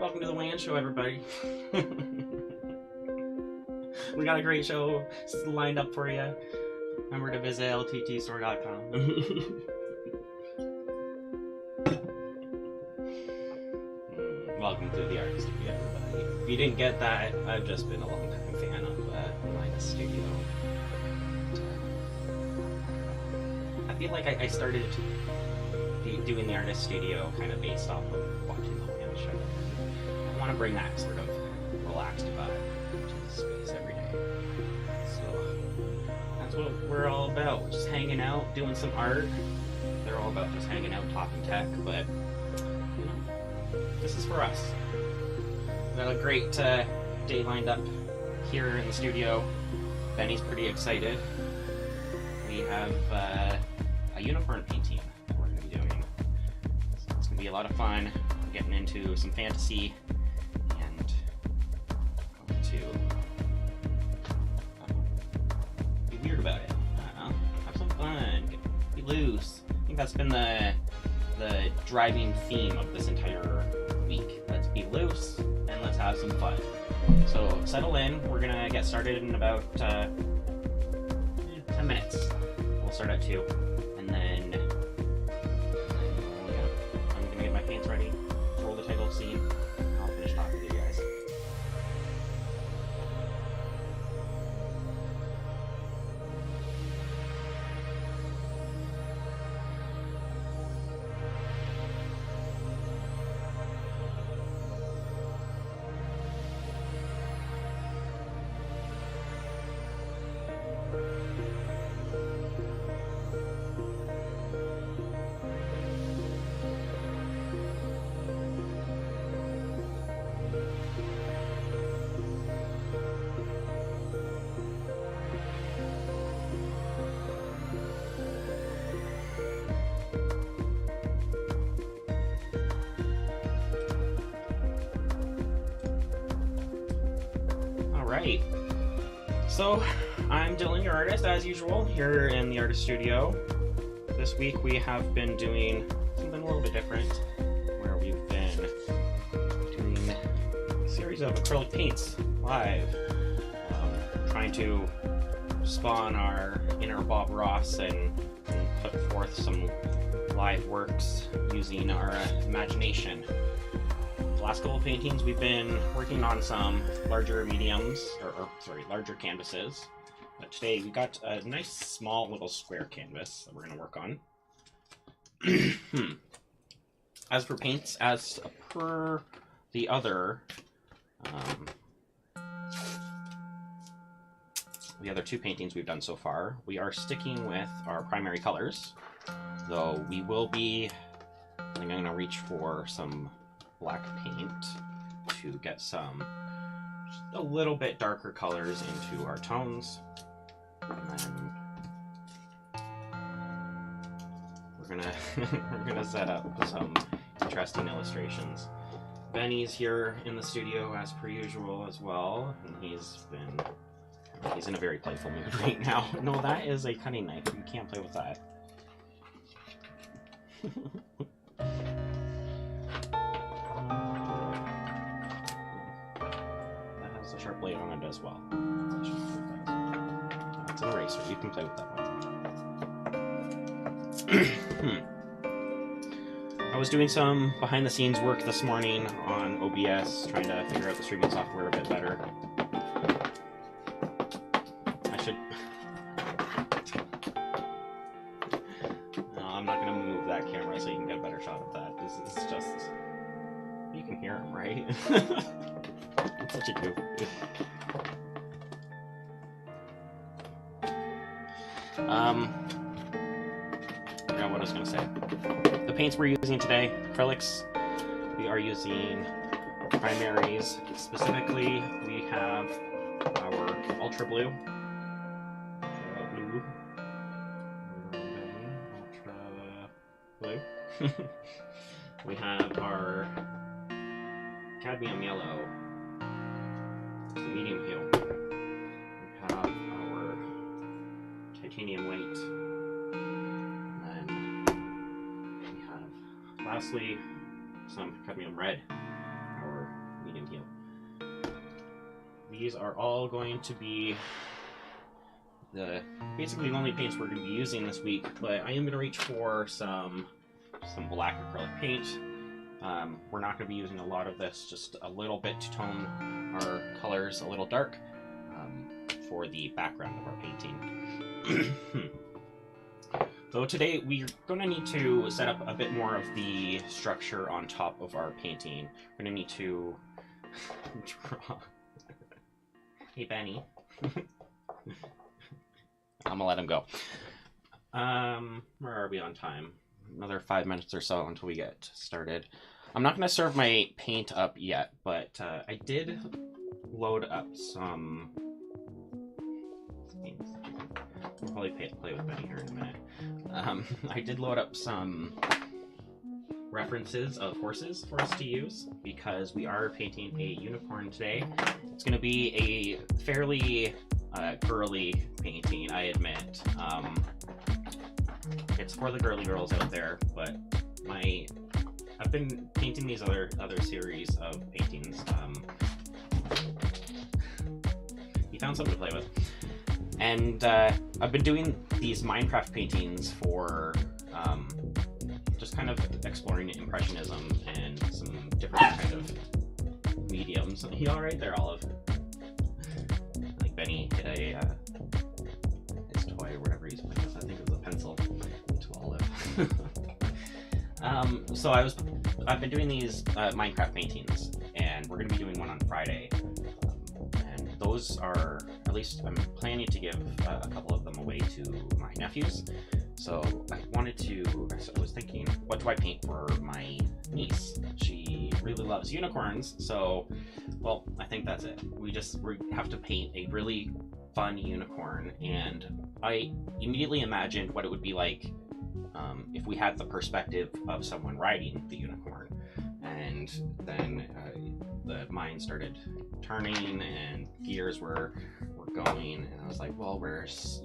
Welcome to the Land Show, everybody. We got a great show lined up for you. Remember to visit lttstore.com. Welcome to the Artist Studio, everybody. If you didn't get that, I've just been a long-time fan of Linus Studio. I feel like I started doing the Artist Studio kind of based off of watching the Land Show. I want to bring that sort of relaxed vibe to the space every day. So that's what we're all about. Just hanging out, doing some art. They're all about just hanging out, talking tech, but you know, this is for us. We got a great day lined up here in the studio. Benny's pretty excited. We have a unicorn painting that we're going to be doing. So it's going to be a lot of fun. We're getting into some fantasy and going to be weird about it. I don't know. Have some fun. Be loose. I think that's been the driving theme of this entire week. Let's be loose and let's have some fun. So settle in. We're going to get started in about 10 minutes. We'll start at 2. And then I'm going to get my paints ready, roll the title scene, and I'll finish talking to you guys. Alright, so I'm Dylan, your artist, as usual, here in the Artist Studio. This week we have been doing something a little bit different, where we've been doing a series of acrylic paints live, trying to spawn our inner Bob Ross and put forth some live works using our imagination. The last couple of paintings we've been working on some larger mediums, larger canvases. But today we got a nice small little square canvas that we're going to work on. As for paints, as per the other 2 paintings we've done so far, we are sticking with our primary colors, though we will be, I'm going to reach for some black paint to get some just a little bit darker colors into our tones, and then we're gonna set up some interesting illustrations. Benny's here in the studio as per usual as well, and he's in a very playful mood right now. No, that is a cutting knife. You can't play with that. A sharp blade on it as well. It's an eraser. You can play with that one. I was doing some behind-the-scenes work this morning on OBS, trying to figure out the streaming software a bit better. No, I'm not going to move that camera so you can get a better shot of that. This is just... You can hear him, right? It's such a goof. I forgot what I was going to say. The paints we're using today, acrylics, we are using primaries. Specifically, we have our ultra blue. We have our cadmium yellow, the medium hue. We have our titanium white, and then we have lastly some cadmium red, our medium heal. These are all going to be basically the only paints we're going to be using this week, but I am going to reach for some black acrylic paint. We're not going to be using a lot of this, just a little bit to tone our colors a little dark for the background of our painting. So today we're going to need to set up a bit more of the structure on top of our painting. We're going to need to draw. Hey, Benny. I'm gonna let him go. Where are we on time? Another 5 minutes or so until we get started. I'm not gonna serve my paint up yet, but I did load up some. I'll probably play with Benny here in a minute. I did load up some references of horses for us to use because we are painting a unicorn today. It's going to be a fairly girly painting, I admit. It's for the girly girls out there, but I've been painting these other series of paintings. He found something to play with. And I've been doing these Minecraft paintings for just kind of exploring impressionism and some different kind of mediums. You all right there, Olive? I think Benny hit his toy or whatever he's playing with. I think it was a pencil to Olive. So I've been doing these Minecraft paintings, and we're gonna be doing one on Friday. And those are, at least I'm planning to give a couple of them away to my nephews. So I was thinking, what do I paint for my niece? She really loves unicorns, so, well, I think that's it. We have to paint a really fun unicorn, and I immediately imagined what it would be like if we had the perspective of someone riding the unicorn. And then the mind started turning and gears were going, and I was like, well, where's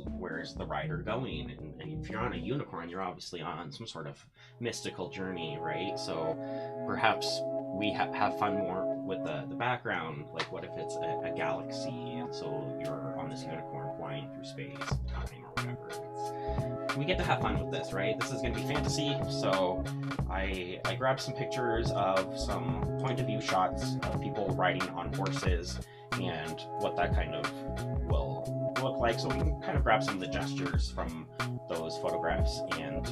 the rider going? And if you're on a unicorn, you're obviously on some sort of mystical journey, right? So perhaps we have fun more with the background. Like, what if it's a galaxy, and so you're on this unicorn flying through space, time, or whatever. We get to have fun with this, right? This is going to be fantasy, so I grabbed some pictures of some point of view shots of people riding on horses and what that kind of will look like. So we can kind of grab some of the gestures from those photographs and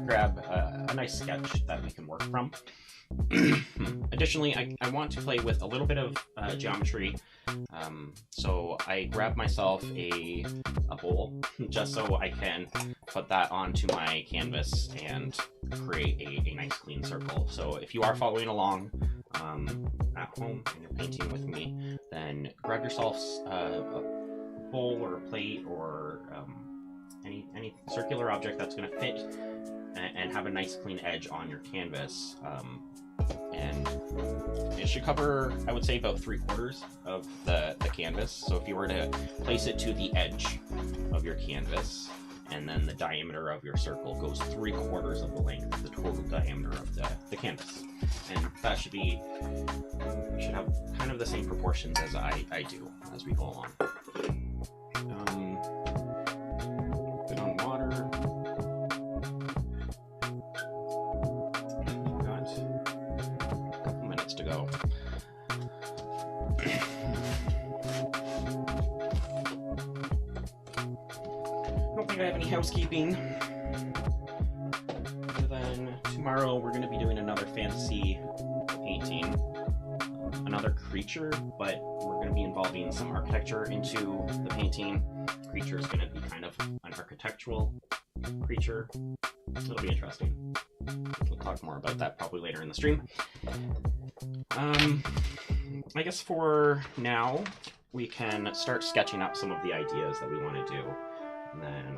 grab a nice sketch that we can work from. Additionally, I want to play with a little bit of geometry, so I grabbed myself a bowl just so I can put that onto my canvas and create a nice clean circle. So if you are following along at home and you're painting with me, then grab yourselves a bowl or a plate or any circular object that's going to fit and have a nice clean edge on your canvas. And it should cover, I would say, about 3/4 of the canvas. So if you were to place it to the edge of your canvas, and then the diameter of your circle goes 3/4 of the length of the total diameter of the canvas. And that should be, we should have kind of the same proportions as I do as we go along. Put on water. Got a couple minutes to go. I don't think I have any housekeeping. Other than tomorrow we're going to be doing another fantasy painting. Another creature, but we're going to be involving some architecture into the painting. The creature is going to be kind of an architectural creature. It'll be interesting. We'll talk more about that probably later in the stream. I guess for now, we can start sketching up some of the ideas that we want to do. And then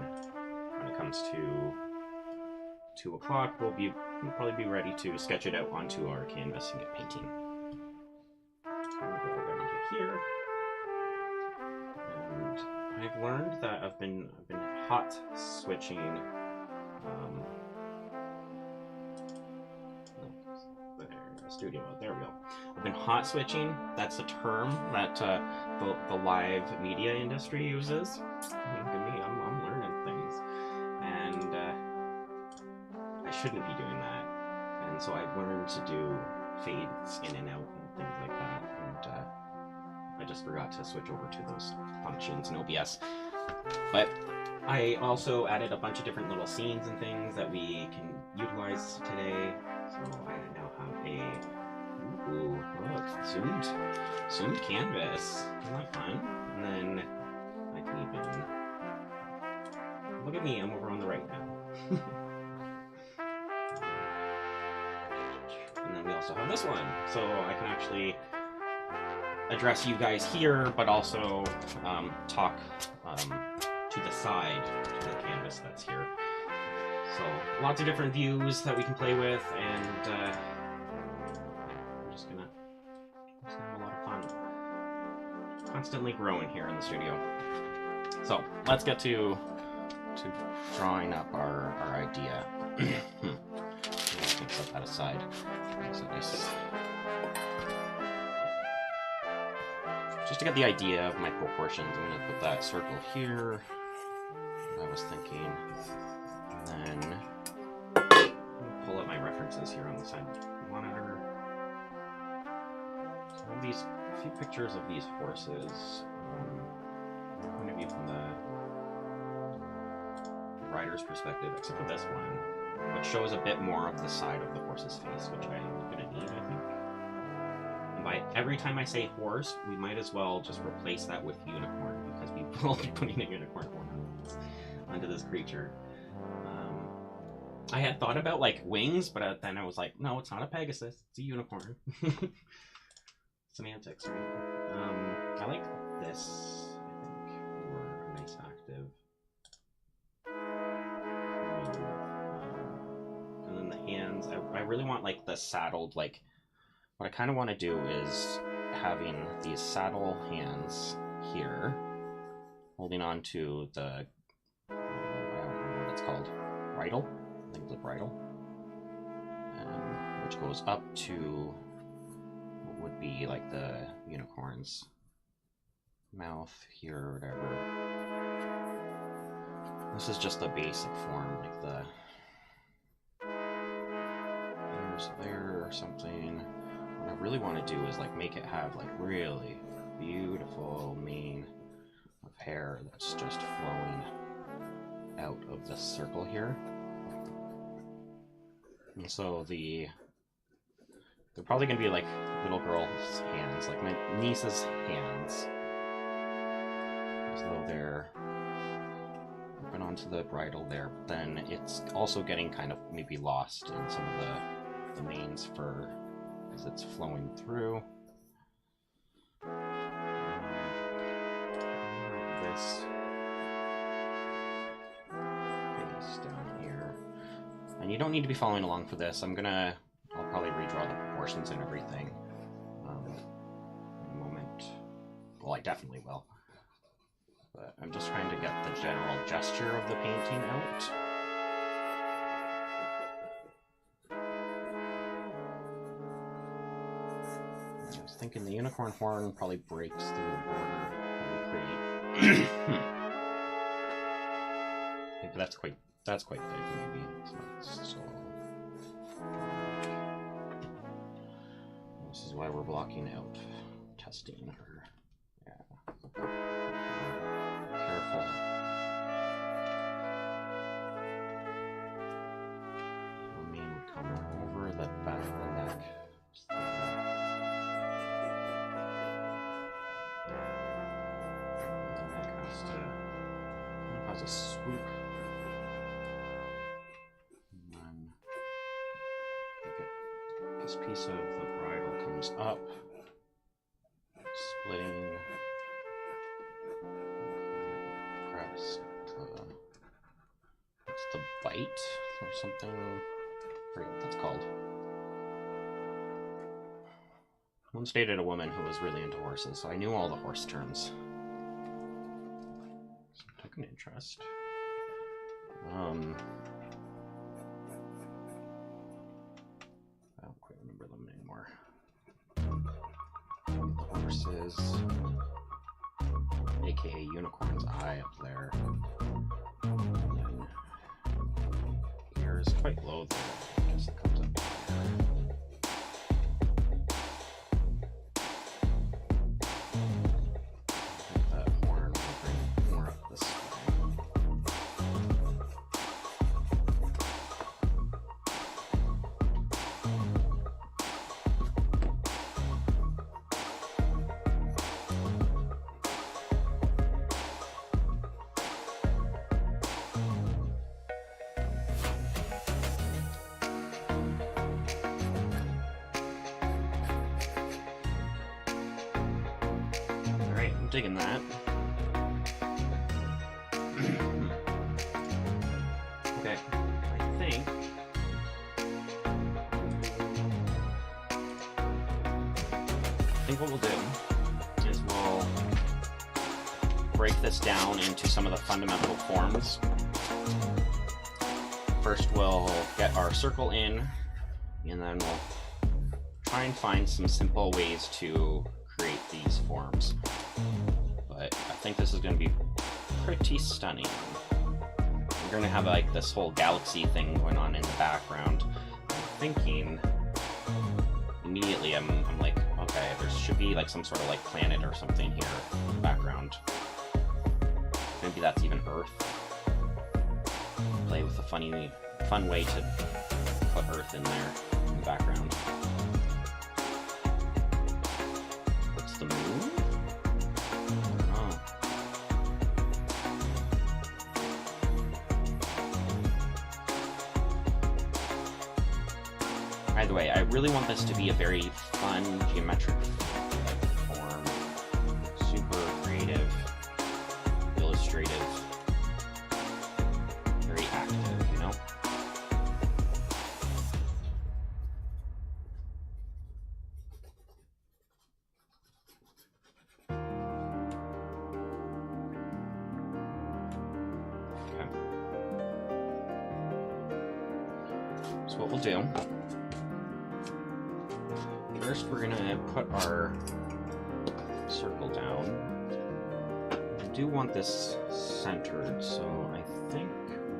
when it comes to 2 o'clock, we'll probably be ready to sketch it out onto our canvas and get painting. I'll go down to here. And I've learned that I've been hot switching. There, the studio mode. There we go. I've been hot switching. That's a term that the live media industry uses. Look at me, I'm learning things. And I shouldn't be doing that. And so I've learned to do fades in and out and things like that. And I just forgot to switch over to those functions in OBS. But I also added a bunch of different little scenes and things that we can utilize today. So I now have a, ooh, look, zoomed canvas. Isn't that fun? And then I can even, look at me, I'm over on the right now. And then we also have this one. So I can actually address you guys here, but also talk to the side, to the canvas that's here. So lots of different views that we can play with, and we're just gonna have a lot of fun. Constantly growing here in the studio. So let's get to drawing up our idea. Let's set that aside. So nice. Just to get the idea of my proportions, I'm going to put that circle here. I was thinking. And then pull up my references here on the side monitor. So I have a few pictures of these horses. Point of view from the rider's perspective, except for this one, which shows a bit more of the side of the horse's face, which I'm going to need, I think. By every time I say horse, we might as well just replace that with unicorn, because we will be putting a unicorn horn onto this creature. I had thought about like wings, but then I was like, no, it's not a Pegasus, it's a unicorn. Semantics, right? I like this, I think, for a nice active. And then the hands, I really want like the saddled, like, what I kind of want to do is having these saddle hands here, holding on to the, I don't know what it's called, bridle? I think it's a bridle. Which goes up to what would be like the unicorn's mouth here or whatever. This is just a basic form, like the ears there or something. What I really want to do is like make it have like really beautiful mane of hair that's just flowing out of this circle here. And so they're probably going to be like little girl's hands, like my niece's hands, as though they're open onto the bridle there, but then it's also getting kind of maybe lost in some of the mane's fur as it's flowing through. This face down here. And you don't need to be following along for this. I'll probably redraw the proportions and everything in a moment. Well, I definitely will. But I'm just trying to get the general gesture of the painting out. I was thinking the unicorn horn probably breaks through the border that we create. Yeah, but that's quite big, maybe. It's not so. This is why we're blocking out testing her. Yeah. Careful. The mane would come over the back of the neck. Just like that. The neck has a swoop. And then this piece of the bridle comes up, splitting across what's the bite or something? I forget what that's called. Once dated a woman who was really into horses, so I knew all the horse terms. So I took an interest. I don't quite remember them anymore. versus aka Unicorn's Eye up there. And then here is quite low there. I guess it comes up here. That horn will bring more up this way. Digging that. Okay, I think what we'll do is we'll break this down into some of the fundamental forms. First we'll get our circle in, and then we'll try and find some simple ways to create these forms. But I think this is going to be pretty stunning. We're going to have like this whole galaxy thing going on in the background. I'm thinking immediately, I'm like, okay, there should be like some sort of like planet or something here in the background. Maybe that's even Earth. Play with a fun way to put Earth in there in the background. What's the moon? Either way, I really want this to be a very fun, geometric form. Super creative, illustrative, very active, you know? Okay. So what we'll do, first we're gonna put our circle down. I do want this centered, so I think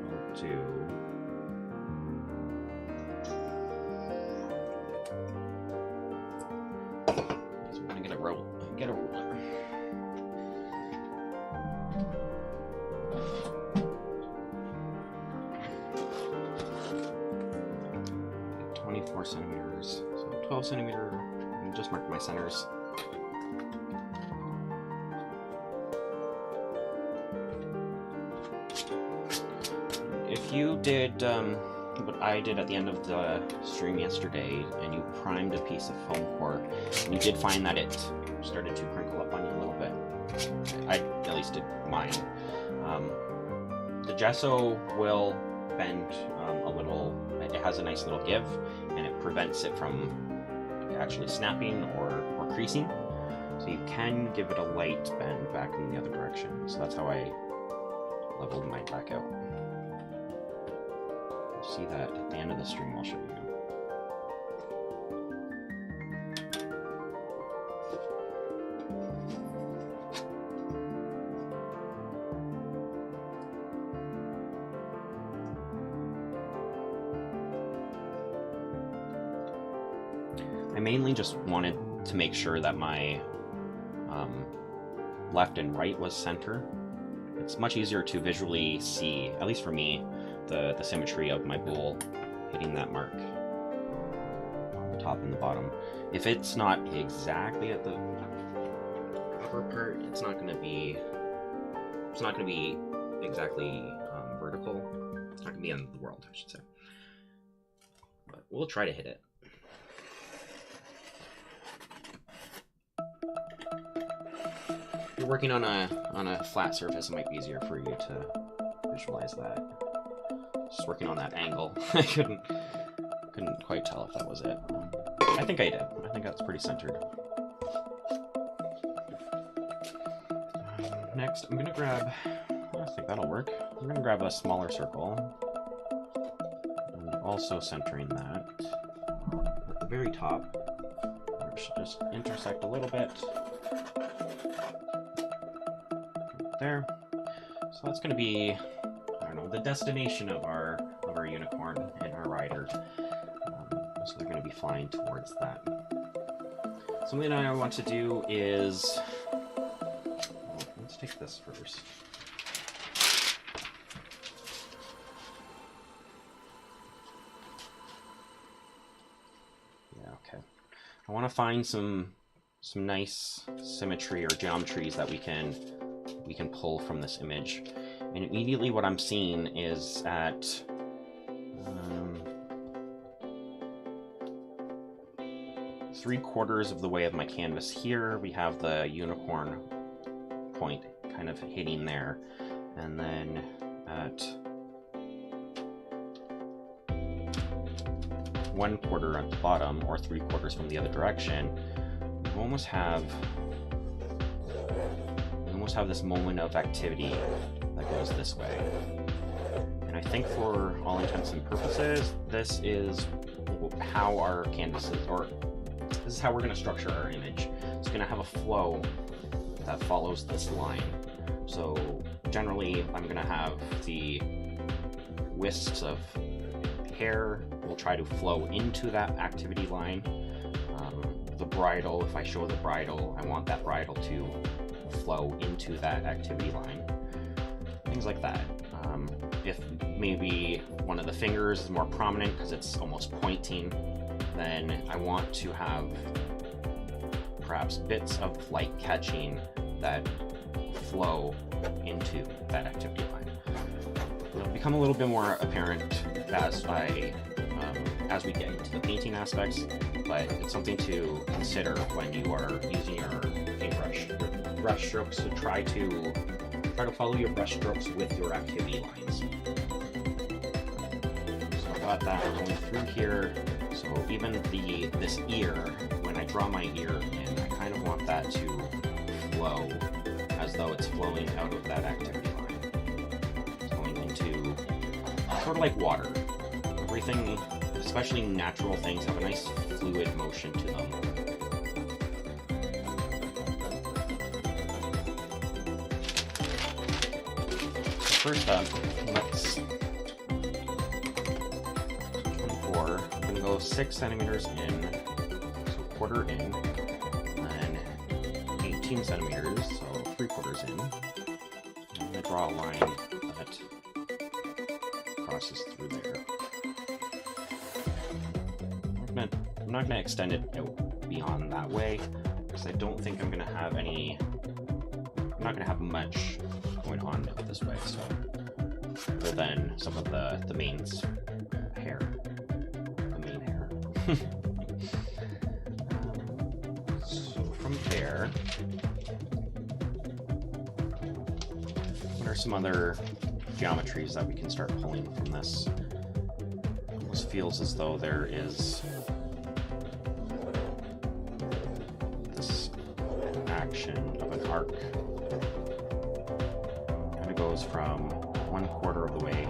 we'll do so we're gonna get a ruler. Get 24 centimeters. 12 centimeter, and just mark my centers. If you did what I did at the end of the stream yesterday, and you primed a piece of foam core, and you did find that it started to crinkle up on you a little bit, I at least did mine. The gesso will bend a little. It has a nice little give, and it prevents it from actually snapping or creasing, so you can give it a light bend back in the other direction. So that's how I leveled mine back out. You'll see that at the end of the stream. I'll show you. I mainly just wanted to make sure that my left and right was center. It's much easier to visually see, at least for me, the symmetry of my bowl hitting that mark on the top and the bottom. If it's not exactly at the upper part, it's not going to be exactly vertical. It's not going to be end of the world, I should say. But we'll try to hit it. If you're working on a flat surface, it might be easier for you to visualize that. Just working on that angle, I couldn't quite tell if that was it. I think I did. I think that's pretty centered. Next, I'm gonna grab. I think that'll work. I'm gonna grab a smaller circle, and also centering that at the very top. should just intersect a little bit. There. So that's going to be, I don't know, the destination of our unicorn and our rider. So they're going to be flying towards that. Something I want to do is, let's take this first. Yeah, okay. I want to find some nice symmetry or geometries that we can pull from this image. And immediately what I'm seeing is at 3/4 of the way of my canvas here, we have the unicorn point kind of hitting there. And then at 1/4 at the bottom, or 3/4 from the other direction, we almost have this moment of activity that goes this way. And I think for all intents and purposes, this is how our canvases, or this is how we're going to structure our image. It's going to have a flow that follows this line. So generally, I'm going to have the wisps of hair will try to flow into that activity line. The bridle, if I show the bridle, I want that bridle to flow into that activity line. Things like that. If maybe one of the fingers is more prominent because it's almost pointing, then I want to have perhaps bits of light catching that flow into that activity line. It'll become a little bit more apparent as we get into the painting aspects, but it's something to consider when you are using your paintbrush. Your brush strokes, to try to follow your brush strokes with your activity lines. So I got that going through here. So even this ear, when I draw my ear in, I kind of want that to flow as though it's flowing out of that activity line. It's going into sort of like water. Everything, especially natural things, have a nice fluid motion to them. First up, let's 24. I'm going to go 6 centimeters in, so 1/4 in, and then 18 centimeters, so 3/4 in. I'm going to draw a line that crosses through there. I'm not going to extend it out beyond that way, because I don't think I'm going to have any. I'm not going to have much going on this way, so other than some of the main hair. So from there, what are some other geometries that we can start pulling from this? It almost feels as though there is this action of an arc. Goes from 1/4 of the way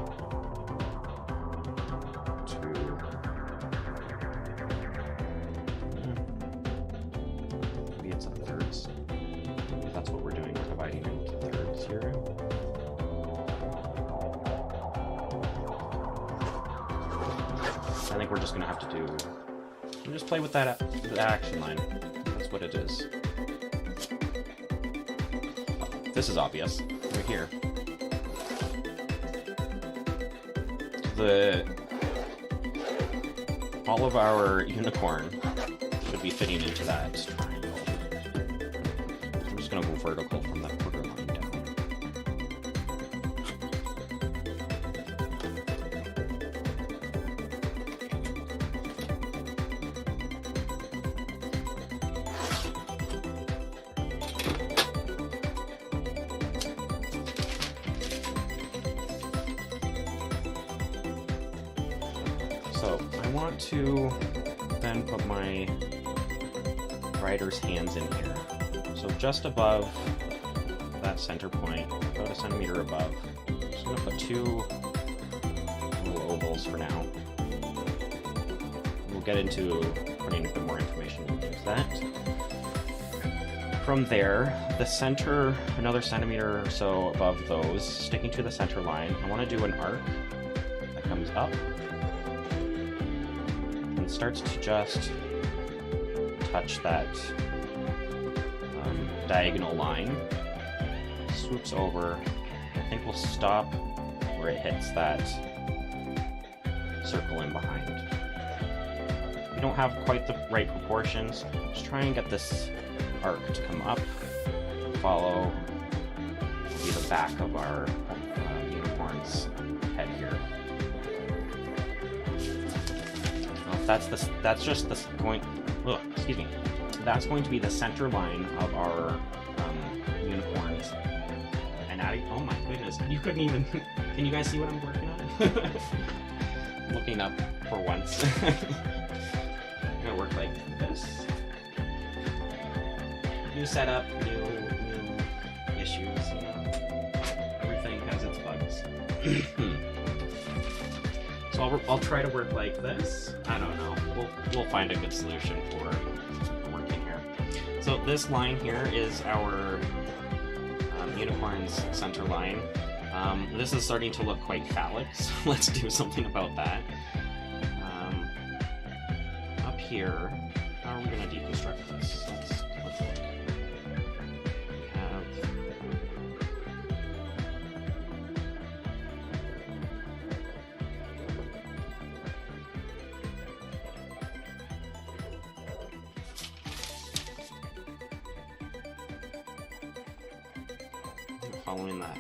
to maybe it's a thirds. Maybe that's what we're doing, we're dividing into thirds here. I think we're just gonna have to just play with that action line. That's what it is. This is obvious right here. All of our unicorn should be fitting into that triangle. I'm just going to go vertical from that 1/4 line down. So I want to then put my rider's hands in here. So just above that center point, about 1 centimeter above. I'm just going to put 2 little ovals for now. We'll get into putting a bit more information into that. From there, the center, another centimeter or so above those, sticking to the center line, I want to do an arc that comes up and starts to just touch that diagonal line, swoops over. I think we'll stop where it hits that circle in behind. We don't have quite the right proportions. Just try and get this arc to come up, follow the back of our unicorn's head here. Well, that's just the point. Excuse me. That's going to be the center line of our unicorns. And Addie, oh my goodness, you couldn't even. Can you guys see what I'm working on? Looking up for once. I'm gonna work like this. New setup, new issues. You know, everything has its bugs. So I'll try to work like this. I don't know. We'll find a good solution for working here. So this line here is our unicorn's center line. This is starting to look quite phallic, so let's do something about that. Up here, how are we going to deconstruct this? Let's look. Following that,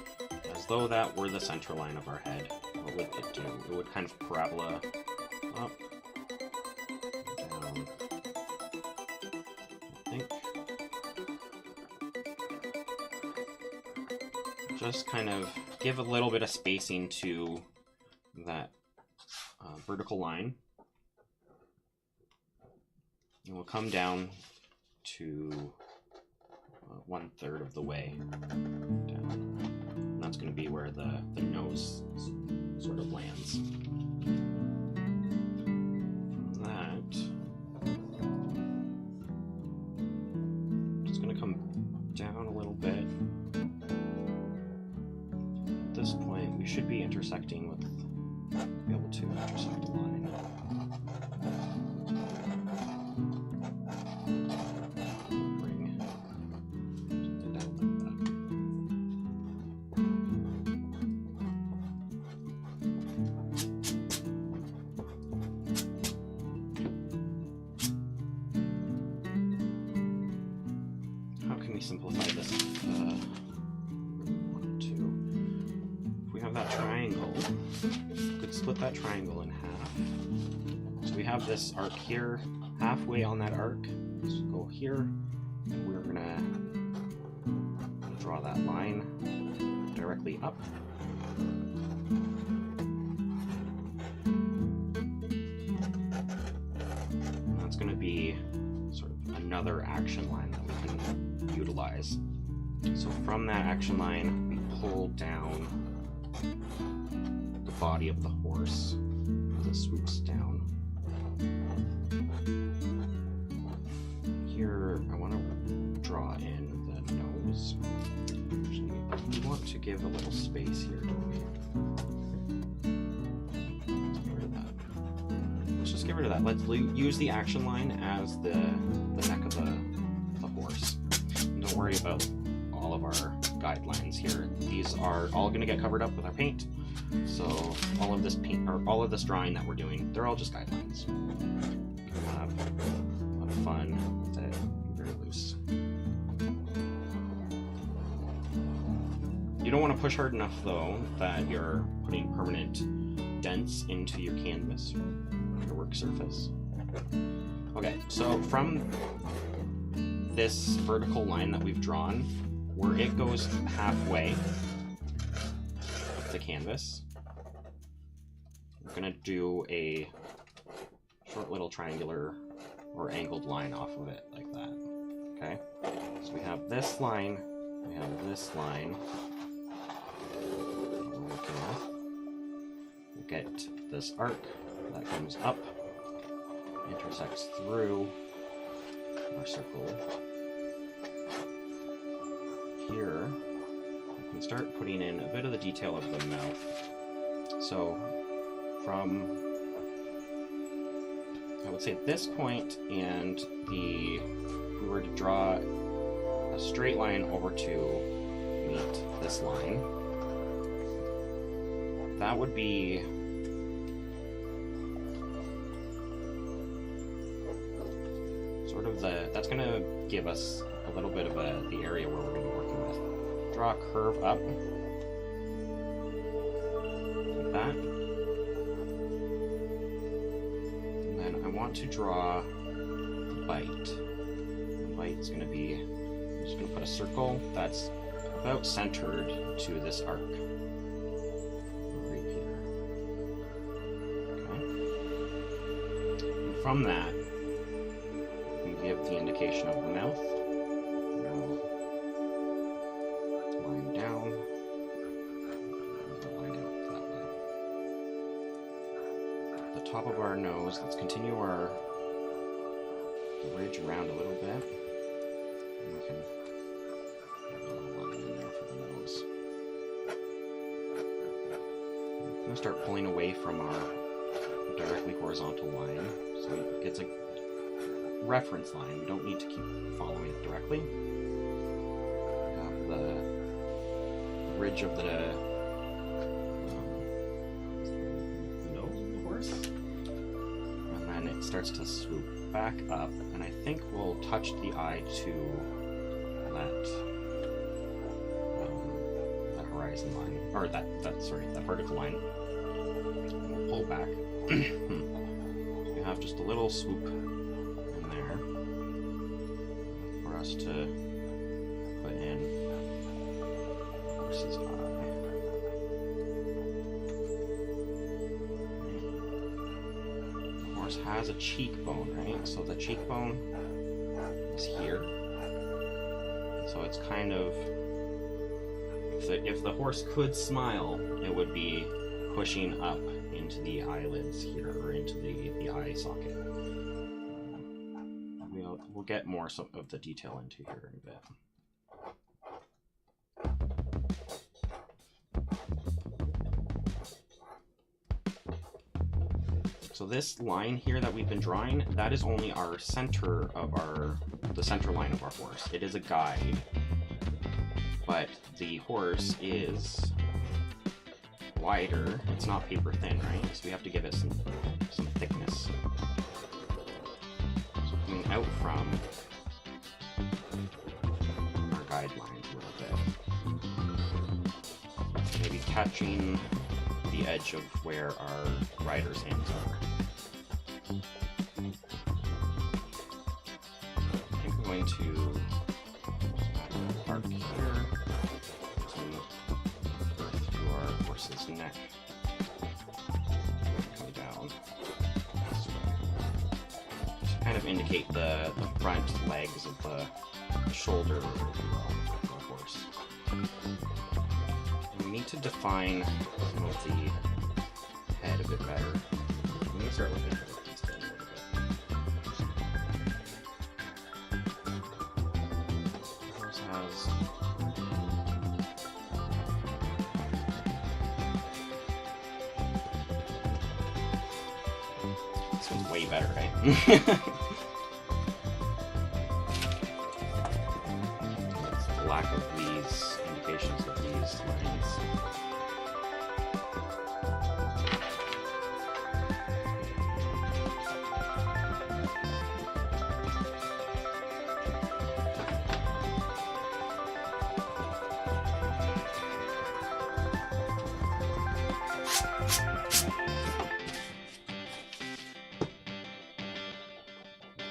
as though that were the center line of our head. What would it do? It would kind of parabola up, down, I think. Just kind of give a little bit of spacing to that vertical line. And we'll come down to 1/3 of the way down. And that's going to be where the nose sort of lands. From that, just going to come down a little bit. At this point, we should be intersecting with, be able to intersect the line. Simplify this if we wanted to. If we have that triangle, we could split that triangle in half. So we have this arc here, halfway on that arc. Let's go here, and we're gonna draw that line directly up. And that's gonna be sort of another action line that we can utilize. So from that action line, we pull down the body of the horse as it swoops down. Here, I want to draw in the nose. We want to give a little space here, don't we? Let's get rid of that. Let's just get rid of that. Let's use the action line as the neck of the horse. Don't worry about all of our guidelines here. These are all going to get covered up with our paint. So all of this paint, or all of this drawing that we're doing, they're all just guidelines. You can have a lot of fun with it. Very loose. You don't want to push hard enough though that you're putting permanent dents into your canvas, your work surface. Okay, so from this vertical line that we've drawn, where it goes halfway of the canvas, we're going to do a short little triangular or angled line off of it like that. Okay, so we have this line, we have this line we're working with. We'll get this arc that comes up, intersects through, our circle. Here, we can start putting in a bit of the detail of the mouth. So, from, I would say, this point and if we were to draw a straight line over to meet this line, that would be sort of that's going to give us a little bit of the area where we're going to be working with. Draw a curve up, like that. And then I want to draw the bite. The bite is going to be, I'm just going to put a circle that's about centered to this arc. Right here. Okay. And from that, give the indication of the mouth. Line down. Line out that way. The top of our nose, let's continue the ridge around a little bit. And we can have a little line in there for the nose. I'm going to start pulling away from our directly horizontal line. So it's a reference line. We don't need to keep following it directly. We have the ridge of the nose of the horse, and then it starts to swoop back up, and I think we'll touch the eye to that horizon line, or that vertical line. And we'll pull back. You have just a little swoop for us to put in the horse's eye. The horse has a cheekbone, right? So the cheekbone is here. So it's kind of, if the horse could smile, it would be pushing up into the eyelids here, or into the eye socket. We'll get more of the detail into here in a bit. So this line here that we've been drawing, that is only our center of the center line of our horse. It is a guide, but the horse is wider. It's not paper thin, right? So we have to give it some thickness. Out from our guidelines a little bit. Maybe catching the edge of where our rider's hands are. I think I'm going to add a arc here, some earth to our horse's neck. Come down. Kind of indicate the front legs of the shoulder of the horse. We need to define some of the head a bit better. Let me start looking at the detail a little bit. The horse has this one's way better, right? Lack of these indications of these lines.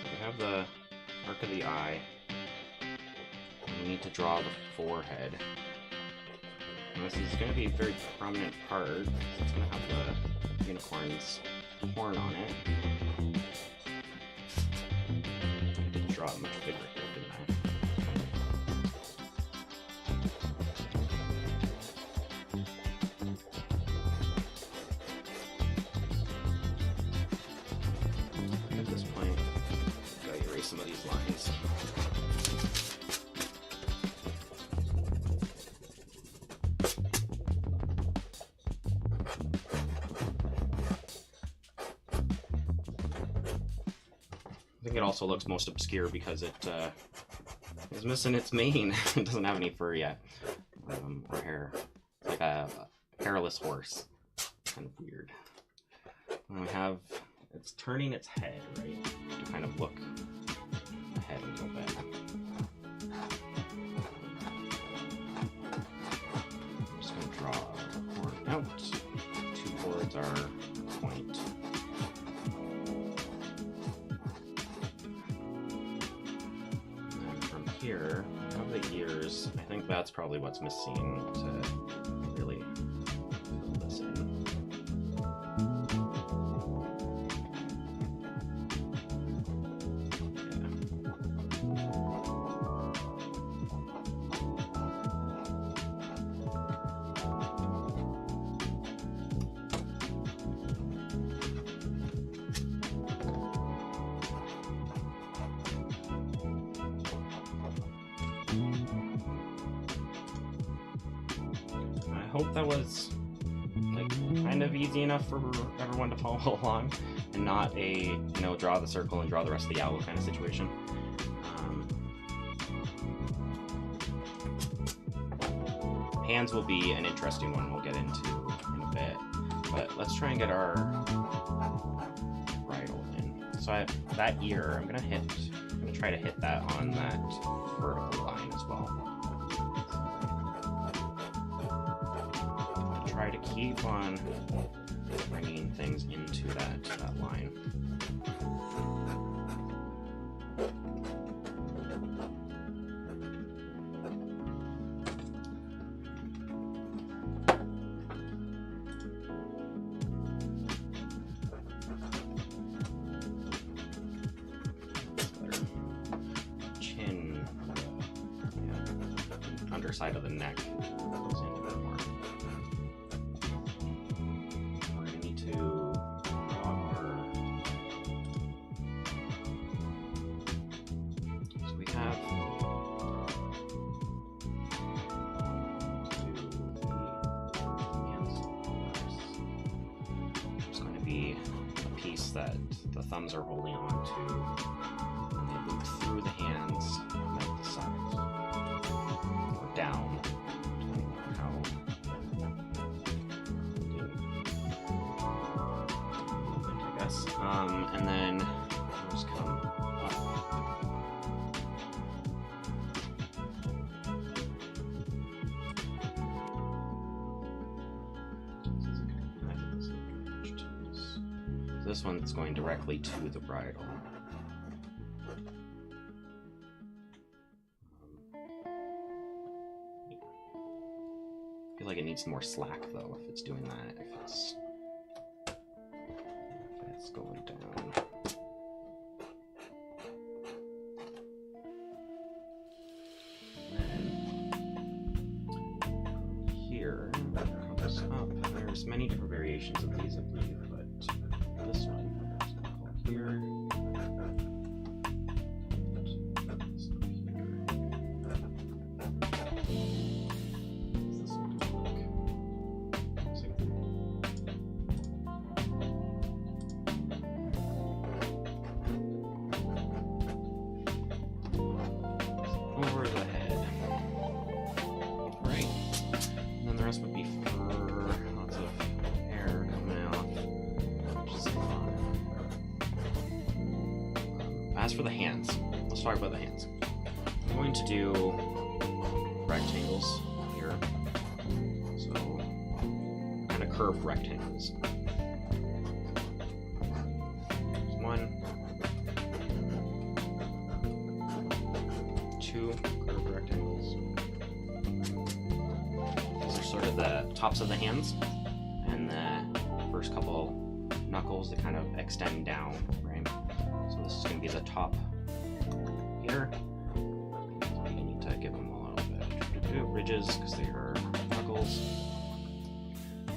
We have the arc of the eye. We need to draw the forehead. And this is going to be a very prominent part. It's going to have the unicorn's horn on it. I didn't draw it much bigger here, didn't I? At this point, I've got to erase some of these lines. I think it also looks most obscure because it is missing its mane. It doesn't have any fur yet, or hair. It's like a hairless horse. Kind of weird. And we have, it's turning its head, right, to kind of look ahead a little bit. I'm just going to draw a board out. 2 boards are point. Here, of the ears, I think that's probably what's missing to really fill this in. I hope that was like kind of easy enough for everyone to follow along and not a, you know, draw the circle and draw the rest of the owl kind of situation. Hands will be an interesting one we'll get into in a bit, but let's try and get our bridle in. So that ear, I'm gonna try to hit that on that vertical line as well. Try to keep on bringing things into that line. Chin, yeah, underside of the neck goes into it more. That the thumbs are holding on to, and they loop through the hands at the sides, or down, depending on how movement, I guess. And then just come up. This one's going directly to the bridle. I feel like it needs more slack though if it's doing that, if it's going down. And then here comes up. There's many different variations of these, I believe, but this one here. Over the head. Right. And then the rest would be fur, lots of hair coming out, which is fun. As for the hands, let's talk about the hands. I'm going to do rectangles here. So, kind of curved rectangles. There's 1, 2 curved rectangles. These are sort of the tops of the hands, and the first couple knuckles that kind of extend down, right? So this is going to be the top here. So you need to give them a little bit of ridges because they are knuckles.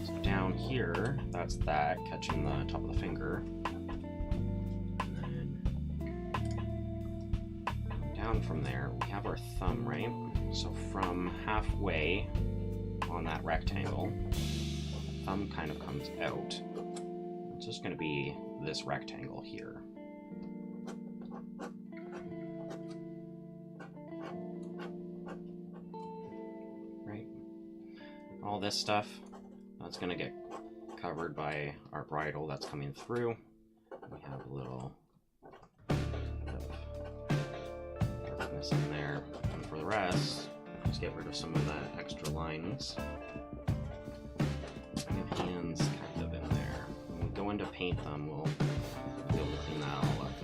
So down here, that's that catching the top of the finger. And then down from there, we have our thumb, right? So from halfway on that rectangle, thumb kind of comes out. It's just going to be this rectangle here. Right? All this stuff, that's going to get covered by our bridle that's coming through. We have a little bit of darkness in there. And for the rest, just get rid of some of that extra lines. And hands kind of in there. When we go into paint them, we'll be able to clean that all up.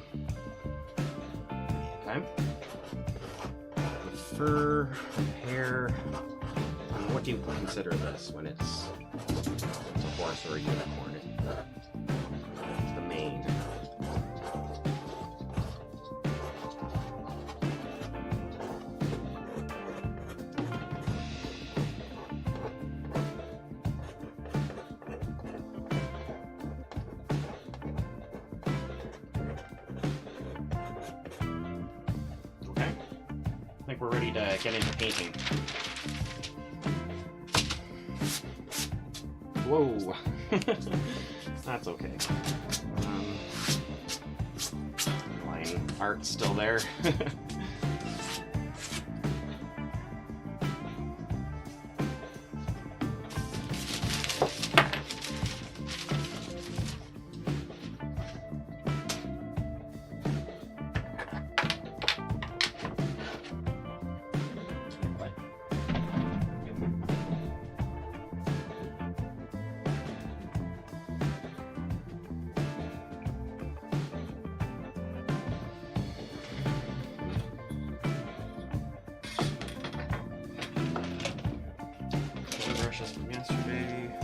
Okay? The fur, hair, and what do you consider this when it's a horse or a unicorn? It's the mane. Okay, I think we're ready to get into painting. Whoa, that's okay. Line art's still there. Brushes from yesterday.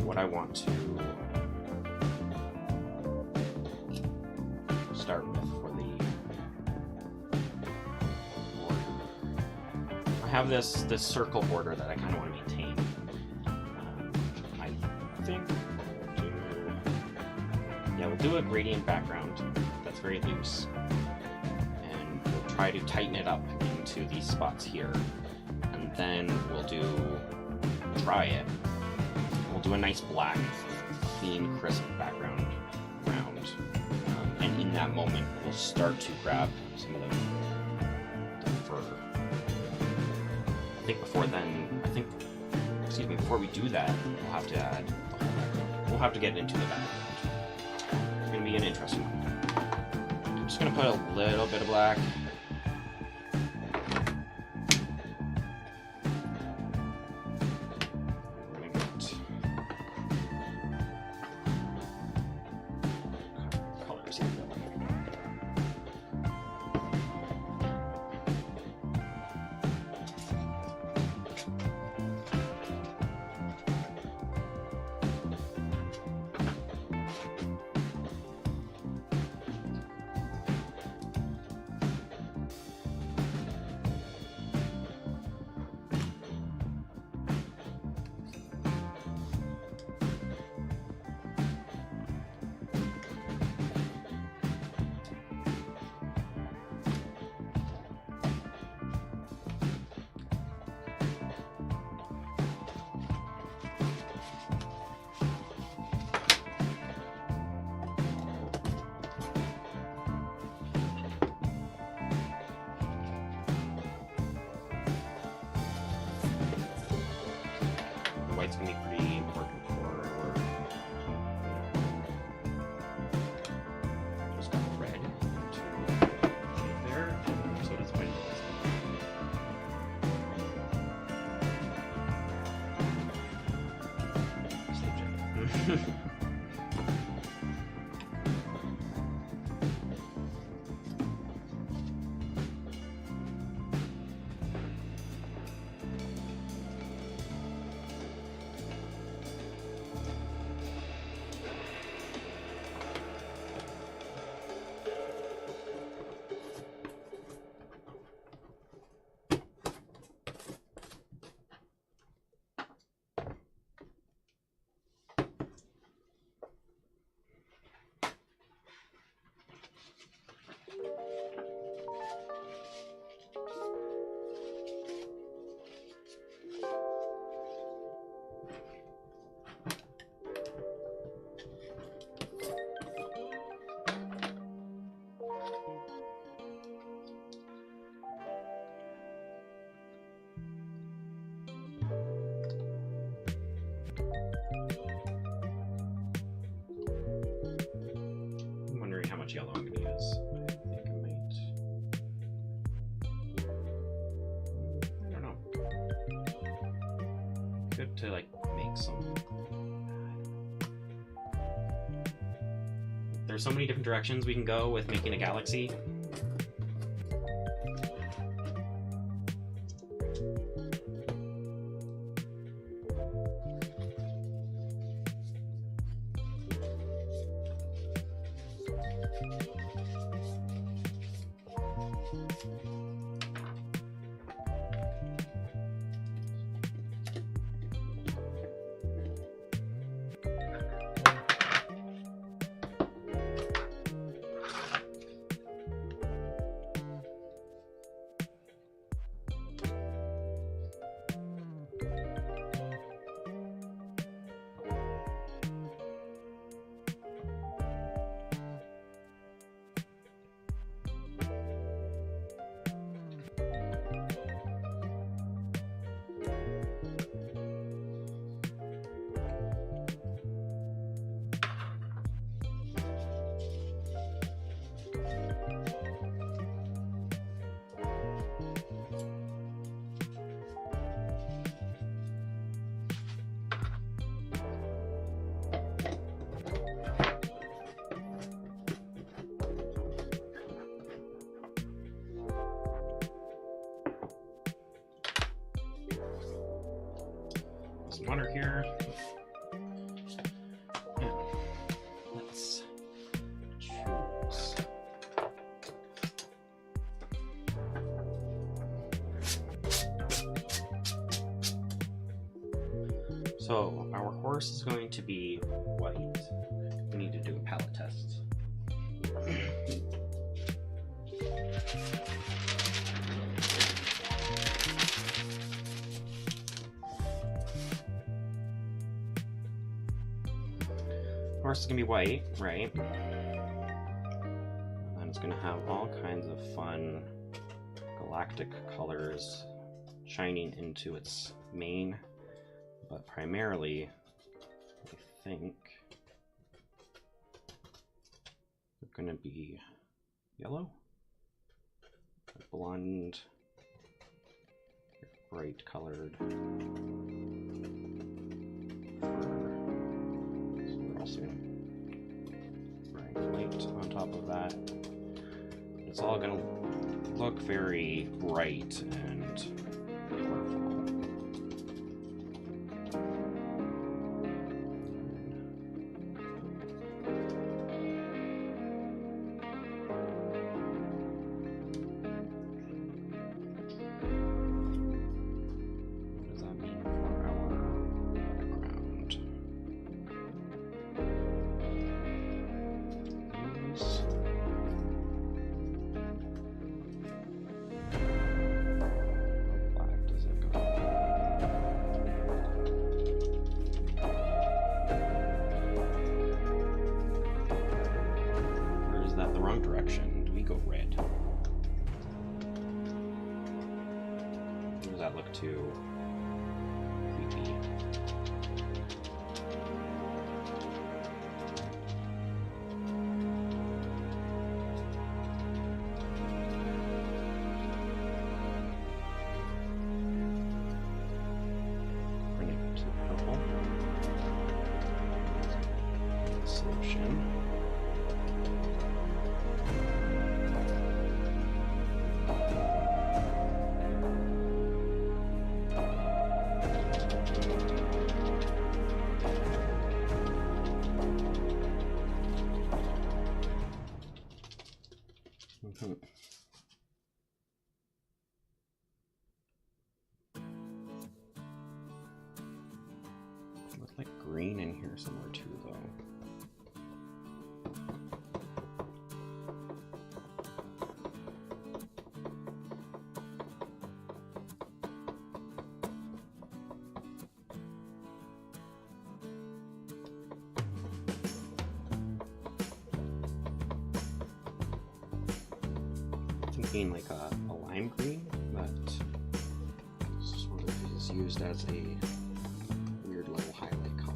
What I want to start with for the border. I have this circle border that I kind of want to maintain. I think we'll do a gradient background that's very loose, and we'll try to tighten it up into these spots here, and then we'll dry it. Do a nice black, clean, crisp background around, and in that moment we'll start to grab some of the fur. I think before we do that, we'll have to add the whole background. We'll have to get into the background. It's going to be an interesting one. I'm just going to put a little bit of black. White's going to be pretty important for our work. Just got how much yellow I'm going to use. I think I might... I don't know. Good to like make some... There's so many different directions we can go with making a galaxy. Water here. And let's choose. So our horse is going to be white. We need to do a palette test. Horse is gonna be white, right? And it's gonna have all kinds of fun galactic colors shining into its mane, but primarily, I think they're gonna be yellow, blonde, bright colored. Bright light on top of that. It's all gonna look very bright and colorful. What does that mean for our background? Direction. Do we go red? Or does that look too creepy? Bring it to purple. Solution. Looks like green in here somewhere too, though. Thinking like a lime green, but sort of is used as a weird little highlight color.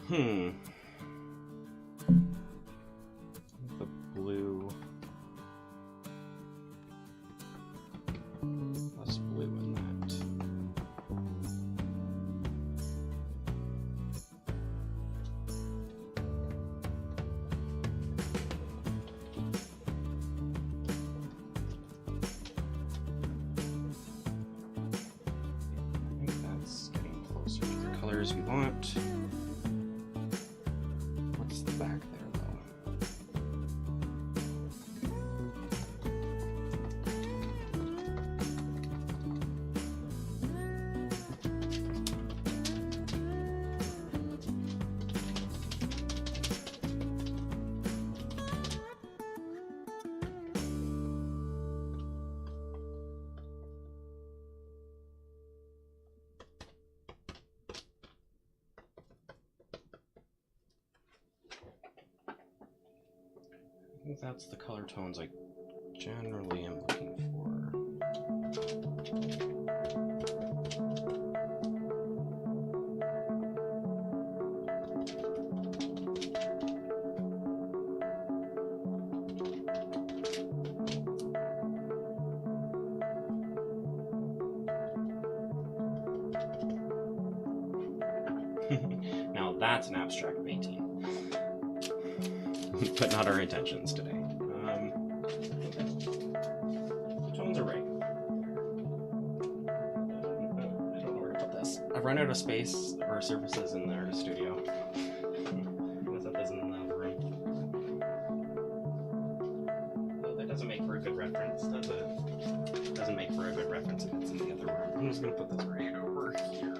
The blue. Less blue in that. I think that's getting closer to the colors we want. What's the back there, though? I think that's the color tones I generally am looking for. Now that's an abstract painting. But not our intentions today. The tones are right. I don't know where to put this. I've run out of space or surfaces in the artist studio. What's up is in the other room. Though that doesn't make for a good reference. Doesn't make for a good reference if it's in the other room. I'm just gonna put this right over here.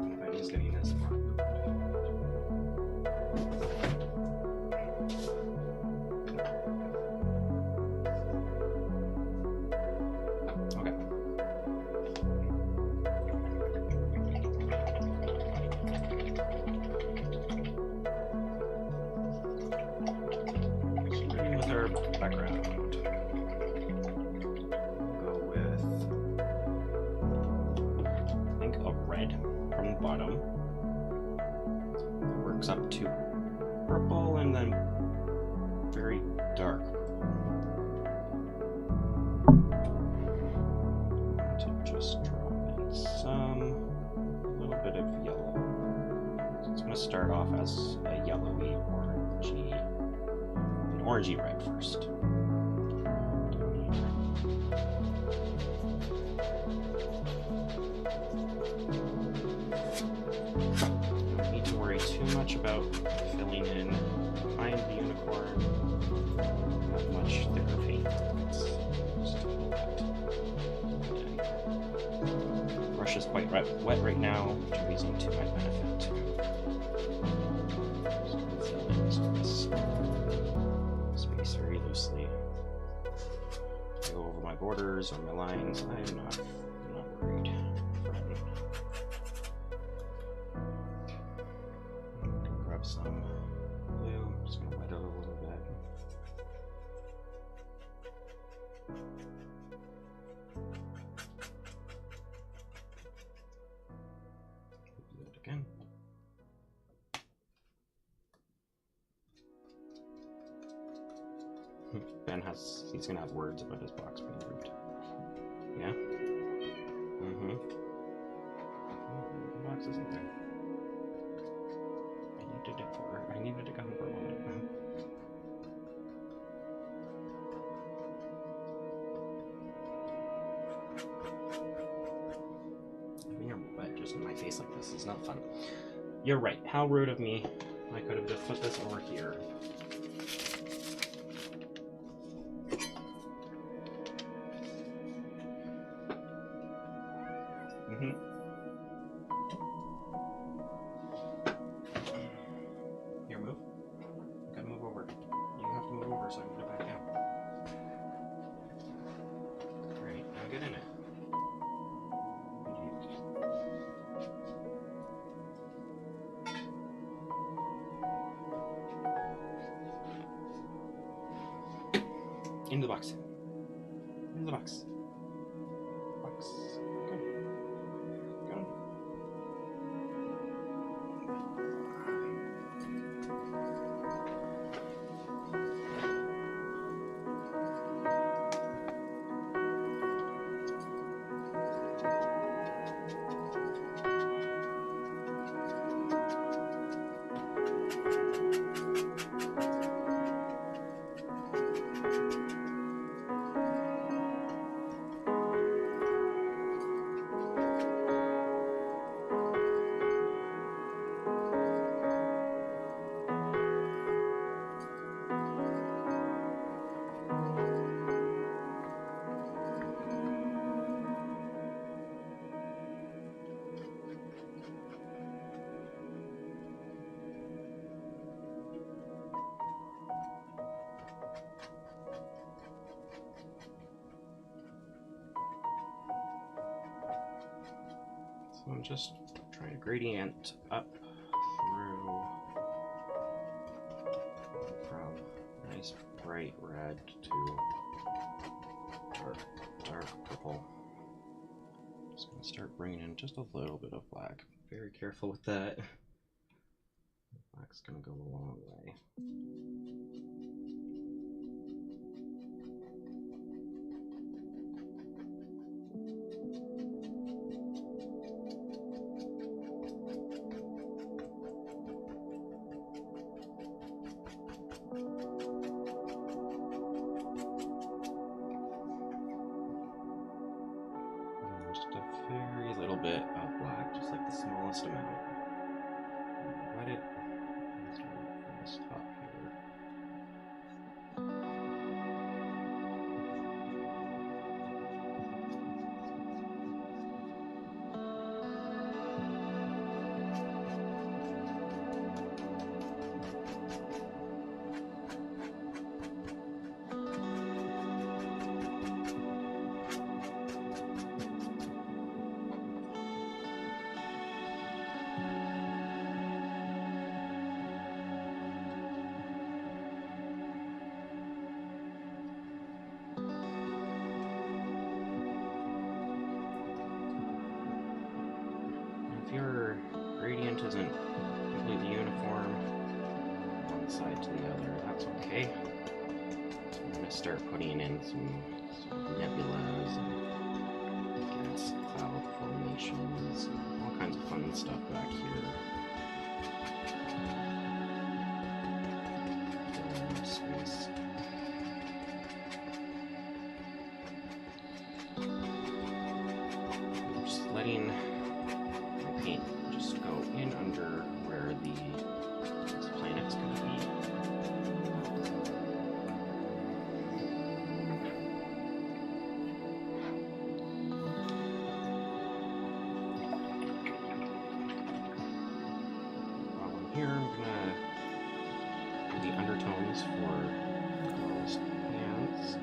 If I'm just getting this far. Background. We'll go with, I think, a red from the bottom. It works up to purple and then very dark purple. To just drop in a little bit of yellow. So it's going to start off as a yellowy, orangey red first. Don't need to worry too much about filling in behind the unicorn. Not much thicker paint. It's just the brush is quite wet right now, which I'm using to my benefit. So fill in some of this space very loosely. Go over my borders or my lines. I'm not worried. I'm gonna grab some blue. I'm just gonna wet it a little bit. Do that again. Ben he's gonna have words about his box being moved. Yeah? Mm-hmm. The box isn't there. I needed to come for a moment. Having your wet just in my face like this is not fun. You're right. How rude of me. I could have just put this over here. Here, move. You gotta move over. You have to move over so I can put it back down. Alright, now get in it. Into the box. Into the box. Box. Go. Go. So I'm just trying to gradient up through from nice bright red to dark purple. Just going to start bringing in just a little bit of black. Very careful with that. Black's going to go a long way. Just a very little bit of black, just like the smallest amount. Let it start from this top here. If your gradient isn't completely uniform one side to the other, that's okay. So I'm going to start putting in some nebulas and gas cloud formations, and all kinds of fun stuff back here. Space. I'm just letting paint just go in under where this planet's going to be. While I'm here, I'm going to do the undertones for those hands.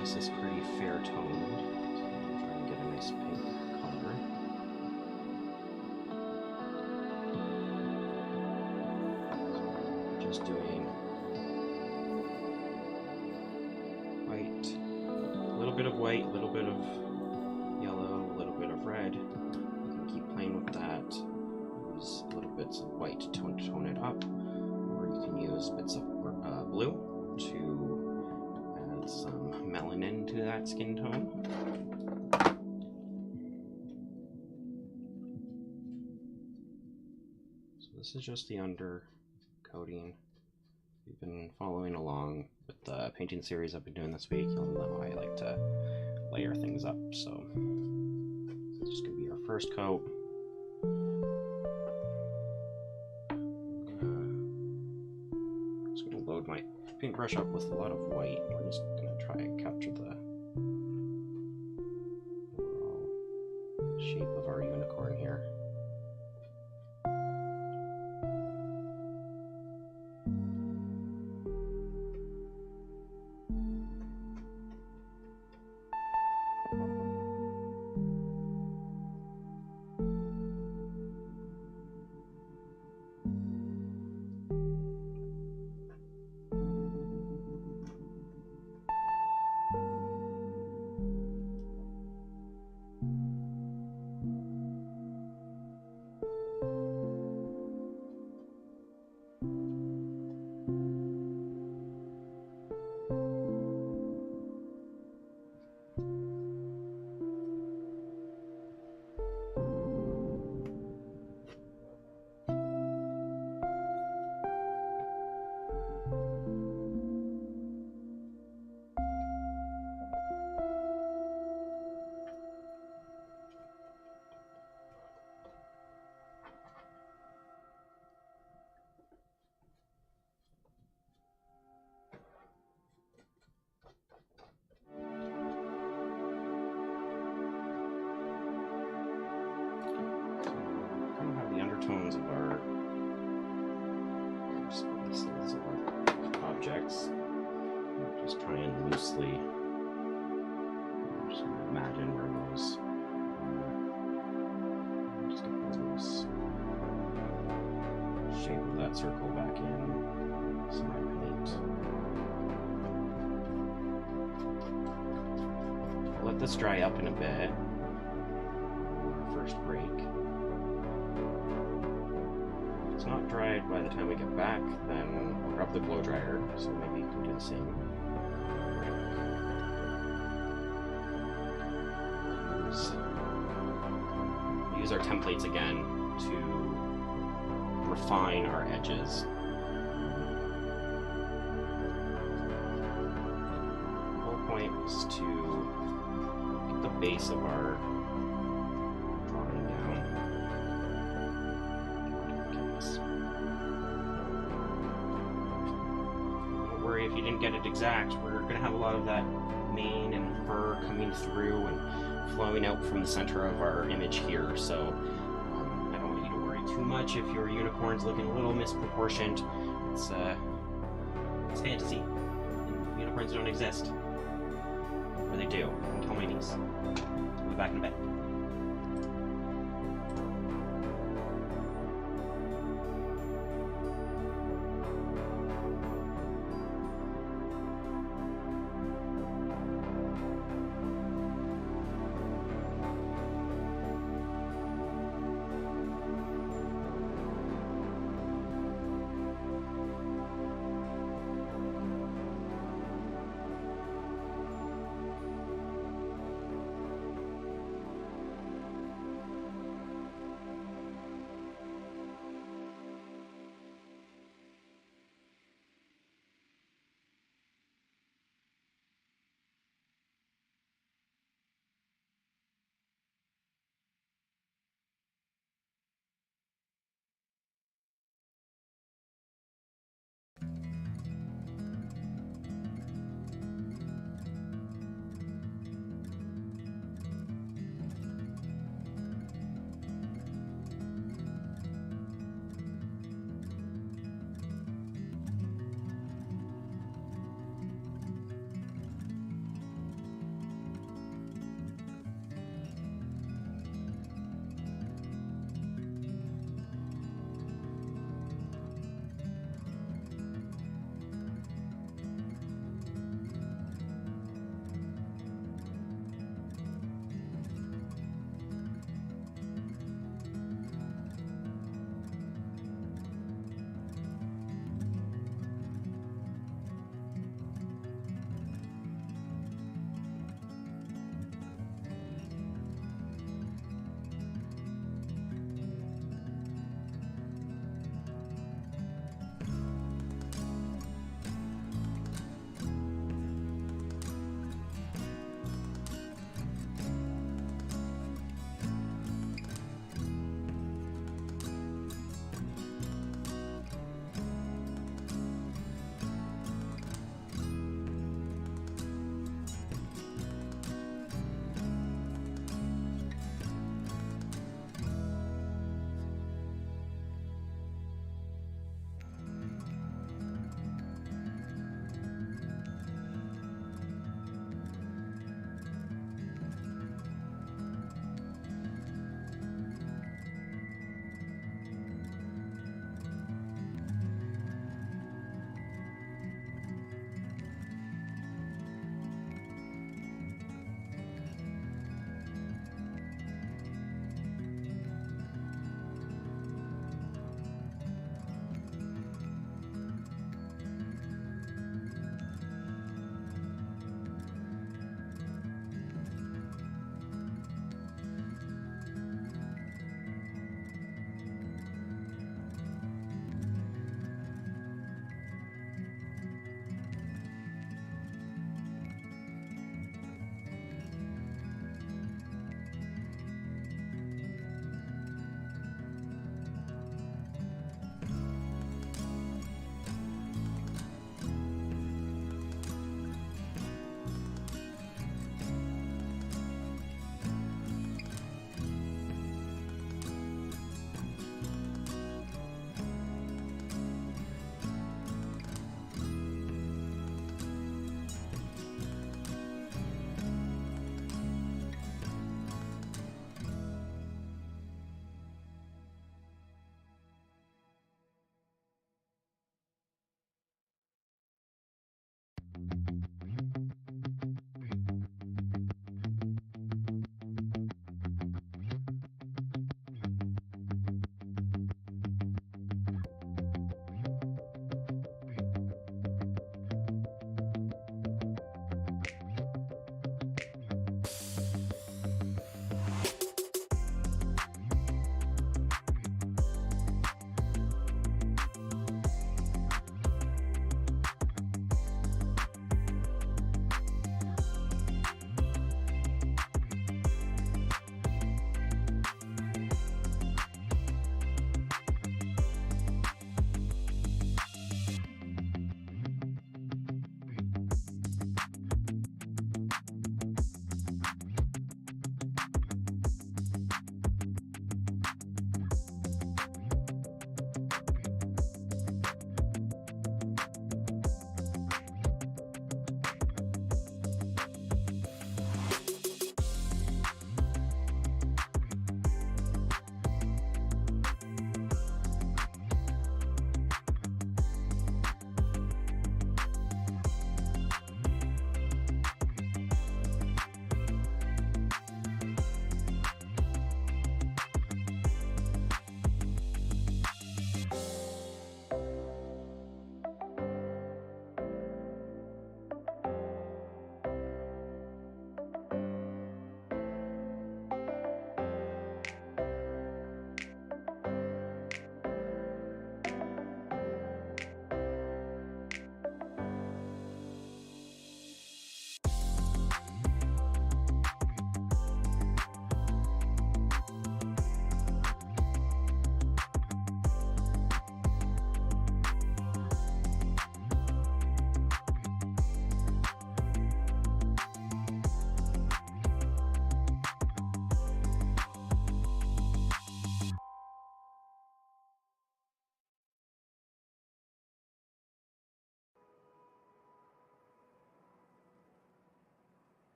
This is pretty fair toned, so I'm trying to get a nice pink color. So just doing white, a little bit of white, a little bit of yellow, a little bit of red. You can keep playing with that. Use little bits of white to tone it up, or you can use bits of blue to add some melanin to that skin tone. So this is just the under coating. If you've been following along with the painting series I've been doing this week, you'll know I like to layer things up. So this is going to be our first coat. I'm just going to load my paintbrush up with a lot of white. We're just going to try and capture the overall shape of our unicorn here. tones of our spaces of our objects. Just try and loosely just imagine where those just get the loose shape of that circle back in some my paint. I'll let this dry up in a bit. First break. If it's not dried by the time we get back, then I'll grab the blow dryer, so maybe you can do the same. Use our templates again to refine our edges. The whole point is to get the base of our drawing down. Don't worry if you didn't get it exact. We're going to have a lot of that mane and fur coming through and flowing out from the center of our image here, so I don't want you to worry too much if your unicorn's looking a little misproportioned. It's fantasy, and unicorns don't exist. Or they do. Don't tell my niece. I'll be back in a bit.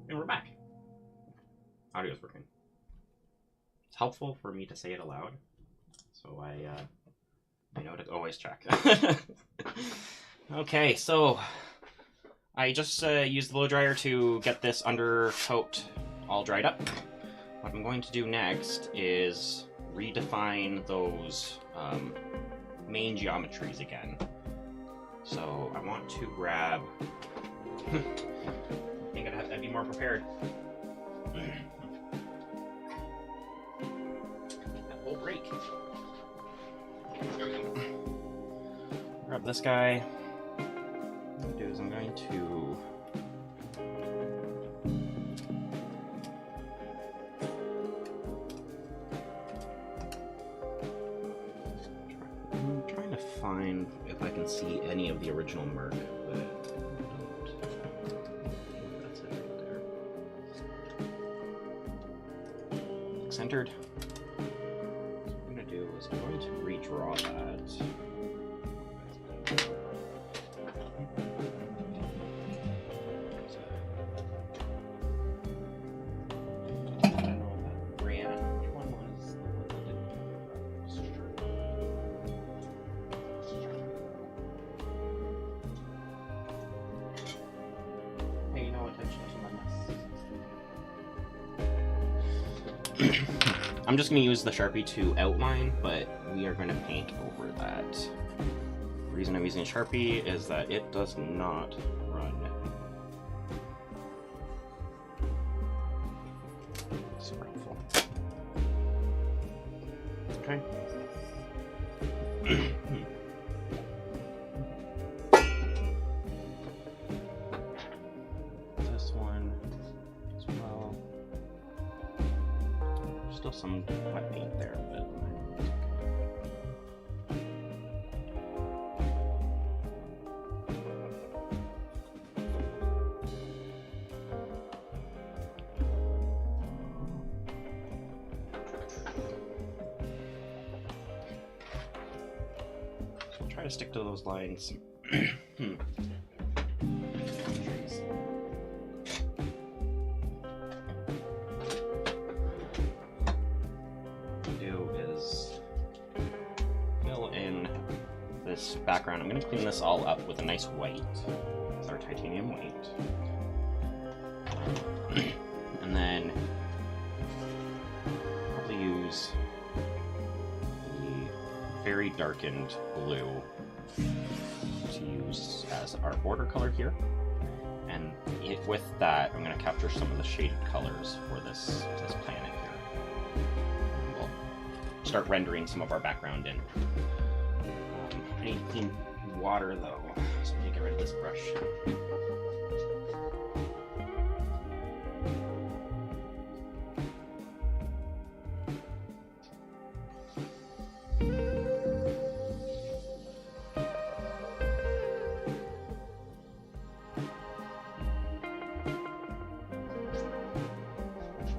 And we're back. Audio's working. It's helpful for me to say it aloud, so I know to always check. Okay, so I just used the blow dryer to get this undercoat all dried up. What I'm going to do next is redefine those main geometries again. So I want to grab... I think I'd be more prepared. That whole break. Grab this guy. What I'm going to do is I'm going to... I'm trying to find if I can see any of the original Merc, but I don't. That's it right there. Centered. What I'm going to do is I'm going to redraw that. I'm just going to use the Sharpie to outline, but we are going to paint over that. The reason I'm using Sharpie is that it does not run. Super helpful. Okay. This one as well. Still some wet paint there, but so I'll try to stick to those lines. Background. I'm going to clean this all up with a nice white. It's our titanium white. And then probably use the very darkened blue to use as our border color here. And with that, I'm going to capture some of the shaded colors for this planet here. And we'll start rendering some of our background in. I need clean water though, so I'm gonna get rid of this brush.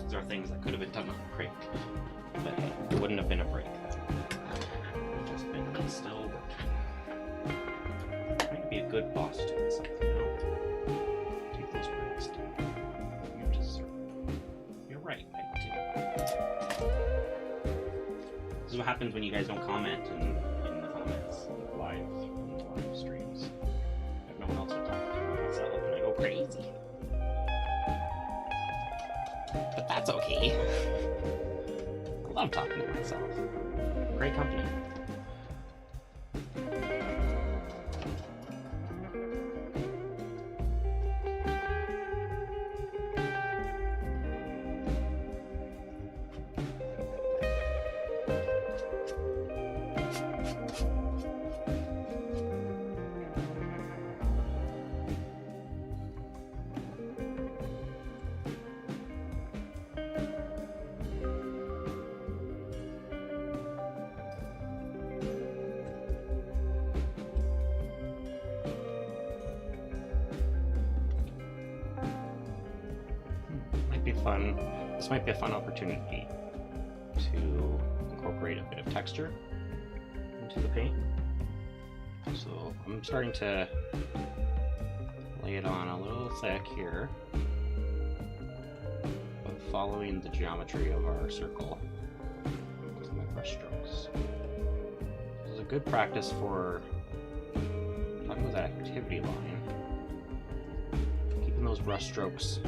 These are things that could have been done on a break, but it wouldn't have been a break. It's just been still working. Be a good boss to myself, you know? Take those breaks, too. You deserve it. You're right, I do. This is what happens when you guys don't comment in the comments, in the live streams. I have no one else to talk to myself, and I go crazy. But that's okay. I love talking to myself. Great company. This might be a fun opportunity to incorporate a bit of texture into the paint. So I'm starting to lay it on a little thick here. following the geometry of our circle with my brush strokes. This is a good practice for talking about that activity line. Keeping those brush strokes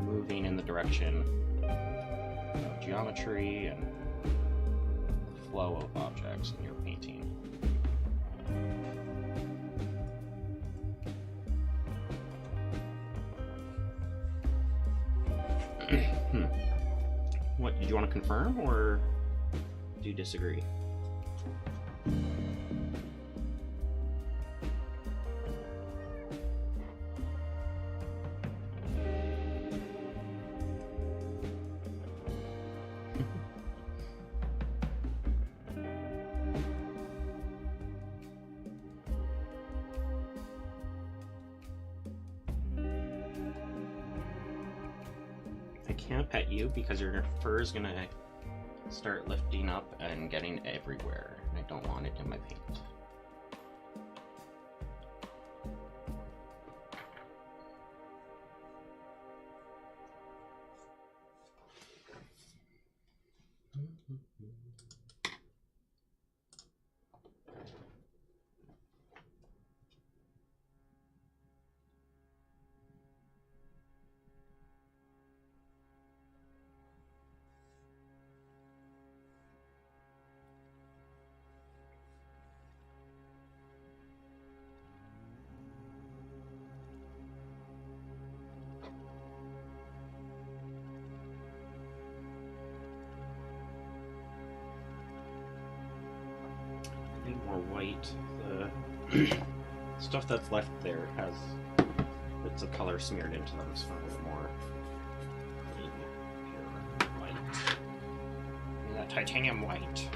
moving in the direction of geometry and the flow of objects in your painting. What, did you want to confirm or do you disagree? I can't pet you because your fur is gonna start lifting up and getting everywhere. I don't want it in my paint. More white. The stuff that's left there has bits of color smeared into them, so a little more pure white. And that titanium white.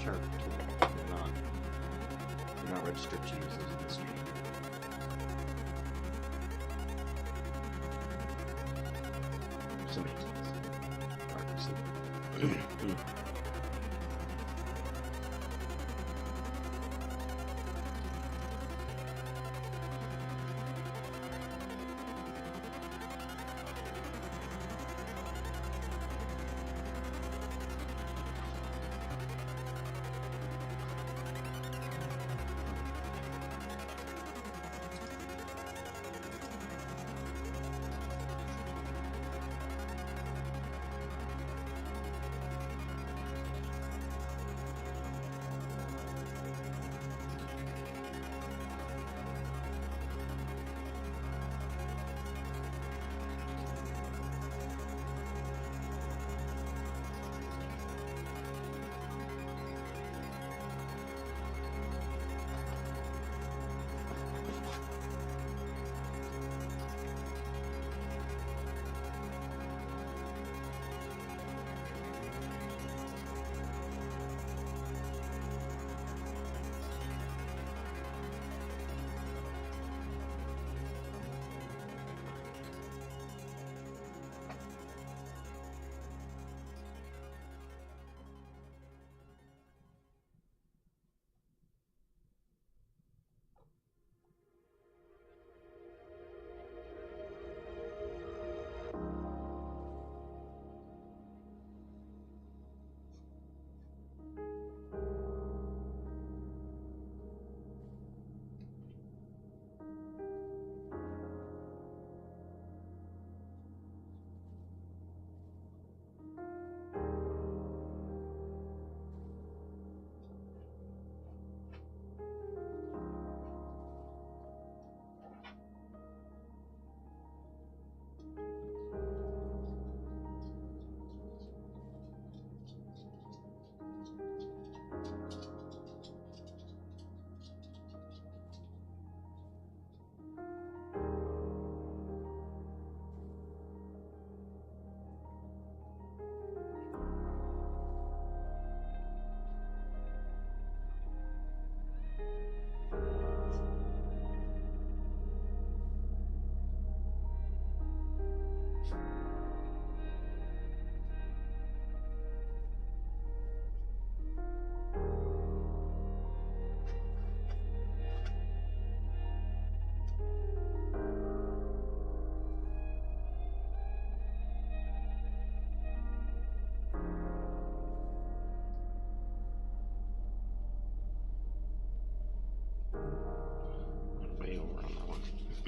Sharp tool. You're not registered to use those in this game. So makes sense.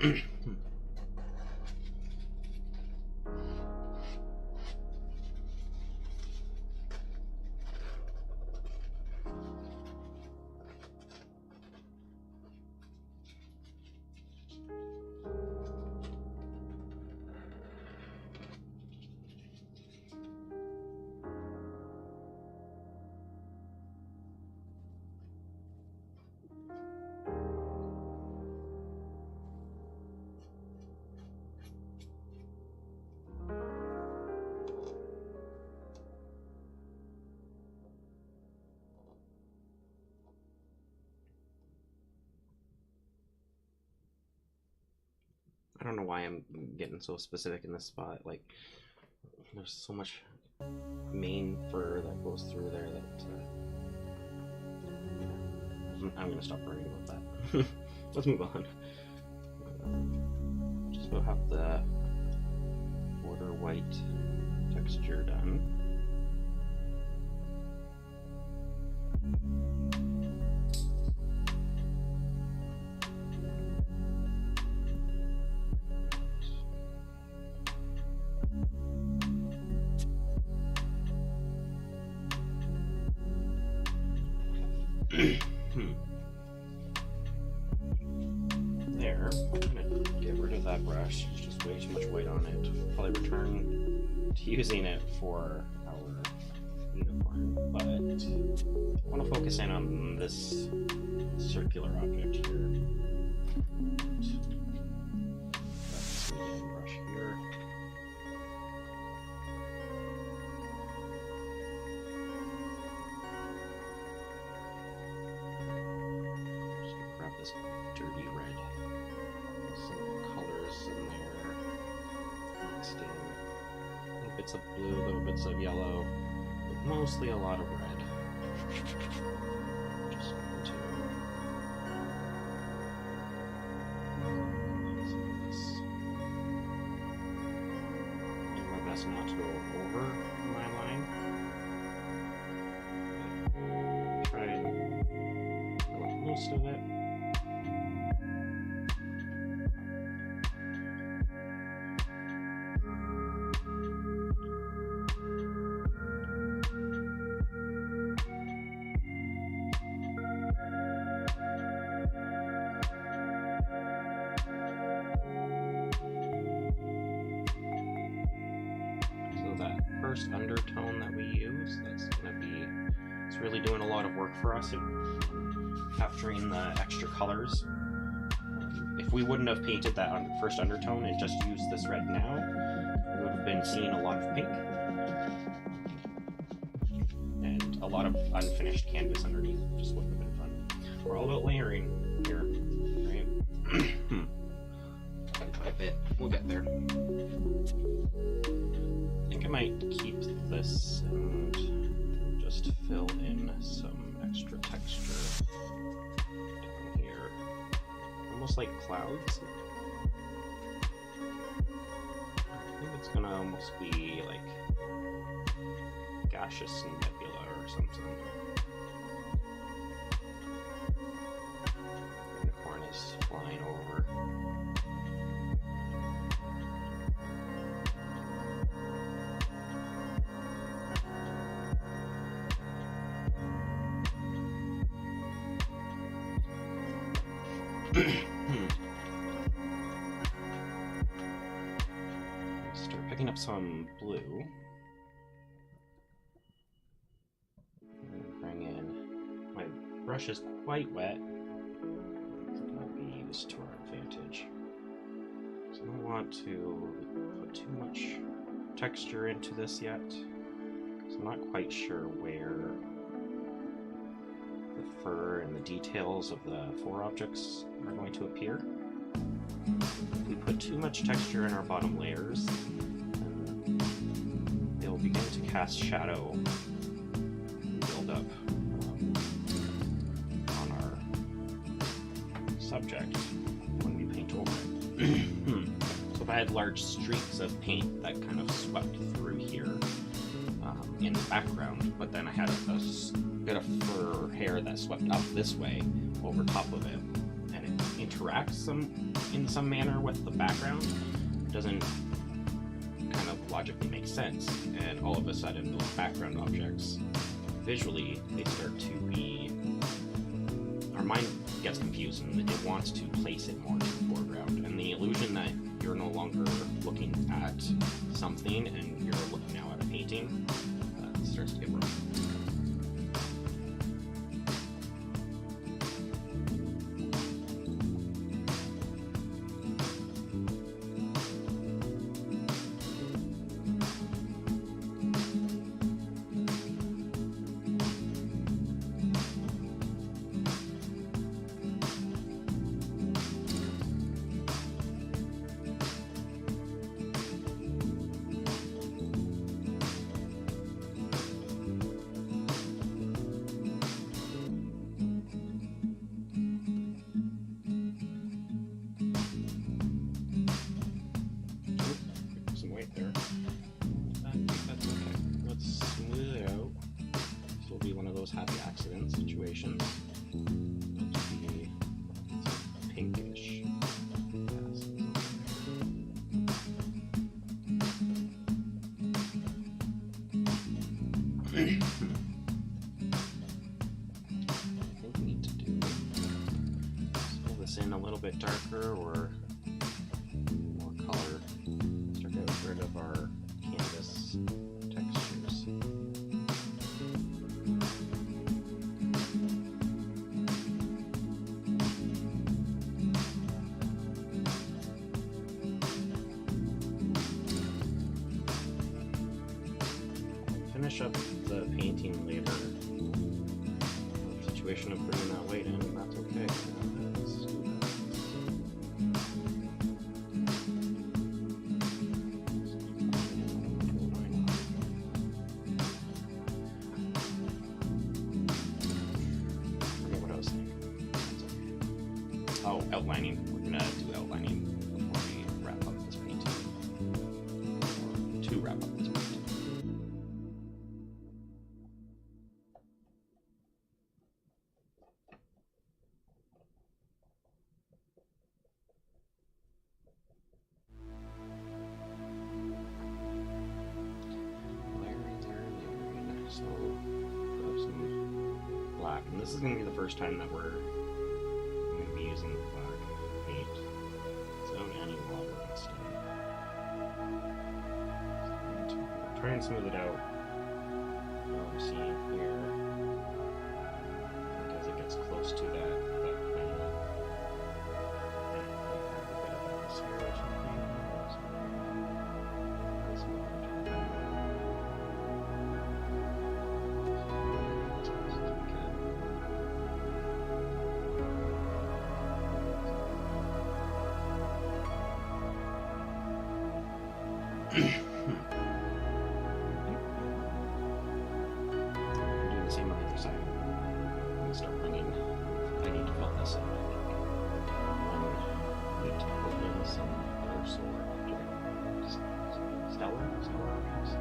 I don't know why I'm getting so specific in this spot. Like, there's so much mane fur that goes through there that I'm gonna stop worrying about that. Let's move on. Just about have the border white texture done. There. I'm gonna get rid of that brush. It's just way too much weight on it. Probably return to using it for our unicorn, but I want to focus in on this circular object here. That's the brush here. This dirty red. Some colors in there. Mixed in. Little bits of blue, little bits of yellow, but mostly a lot of red. Just going to this. Do my best not to go over my line. Try and fill up most of it. First undertone that we use, that's going to be, it's really doing a lot of work for us in capturing the extra colors. If we wouldn't have painted that first undertone and just used this red now, we would have been seeing a lot of pink and a lot of unfinished canvas underneath. It just wouldn't have been fun. We're all about layering here, right? Bit by bit, we'll get there. I think I might keep this and just fill in some extra texture down here. Almost like clouds. I think it's gonna almost be like gaseous nebula or something. Unicorn is flying over. Start picking up some blue. And bring in, my brush is quite wet. It's going to be used to our advantage. So I don't want to put too much texture into this yet, because I'm not quite sure where the fur and the details of the four objects are going to appear. If we put too much texture in our bottom layers, then they'll begin to cast shadow and build up on our subject when we paint over it. So if I had large streaks of paint that kind of swept through here in the background, but then I had a bit of fur hair that swept up this way over top of it, and it interact in some manner with the background doesn't kind of logically make sense, and all of a sudden those background objects visually they start to be, our mind gets confused and it wants to place it more in the foreground, and the illusion that you're no longer looking at something and you're looking now at a painting starts to get wrong. Happy accident situations. Let's be pinkish. I think we need to do fill this in a little bit darker or more color. Start getting rid of our canvas textures. Finish up the painting later. Situation of bringing that weight in, that's okay. Let's do that. Forget what I was thinking. That's okay. Oh, outlining. We're gonna do outlining before we wrap up this painting. To wrap up this painting. So, put up some black, and this is going to be the first time that we're going to be using black paint. So any water this time. Try and smooth it out. See here, as it gets close to that panel. Do the same on the other side. I'm going to start bringing, I need to fill this in. I need to put in some other solar objects. Stellar objects.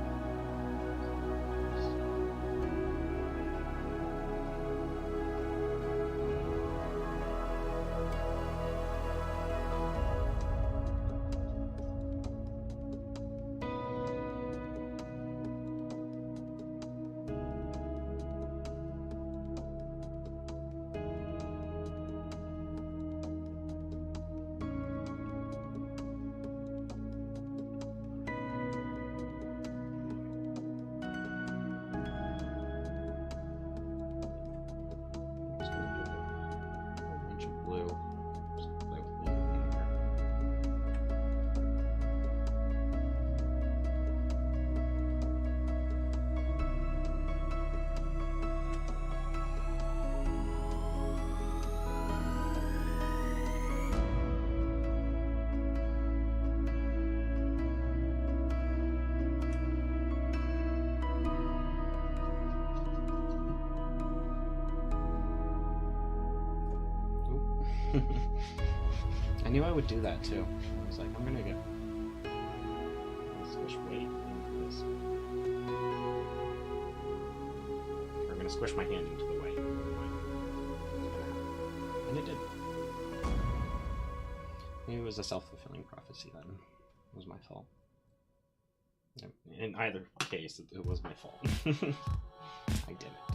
I knew I would do that too. I was like, I'm gonna get squish weight into this. We're gonna squish my hand into the weight. And it did. Maybe it was a self-fulfilling prophecy then. It was my fault. In either case, it was my fault. I did it.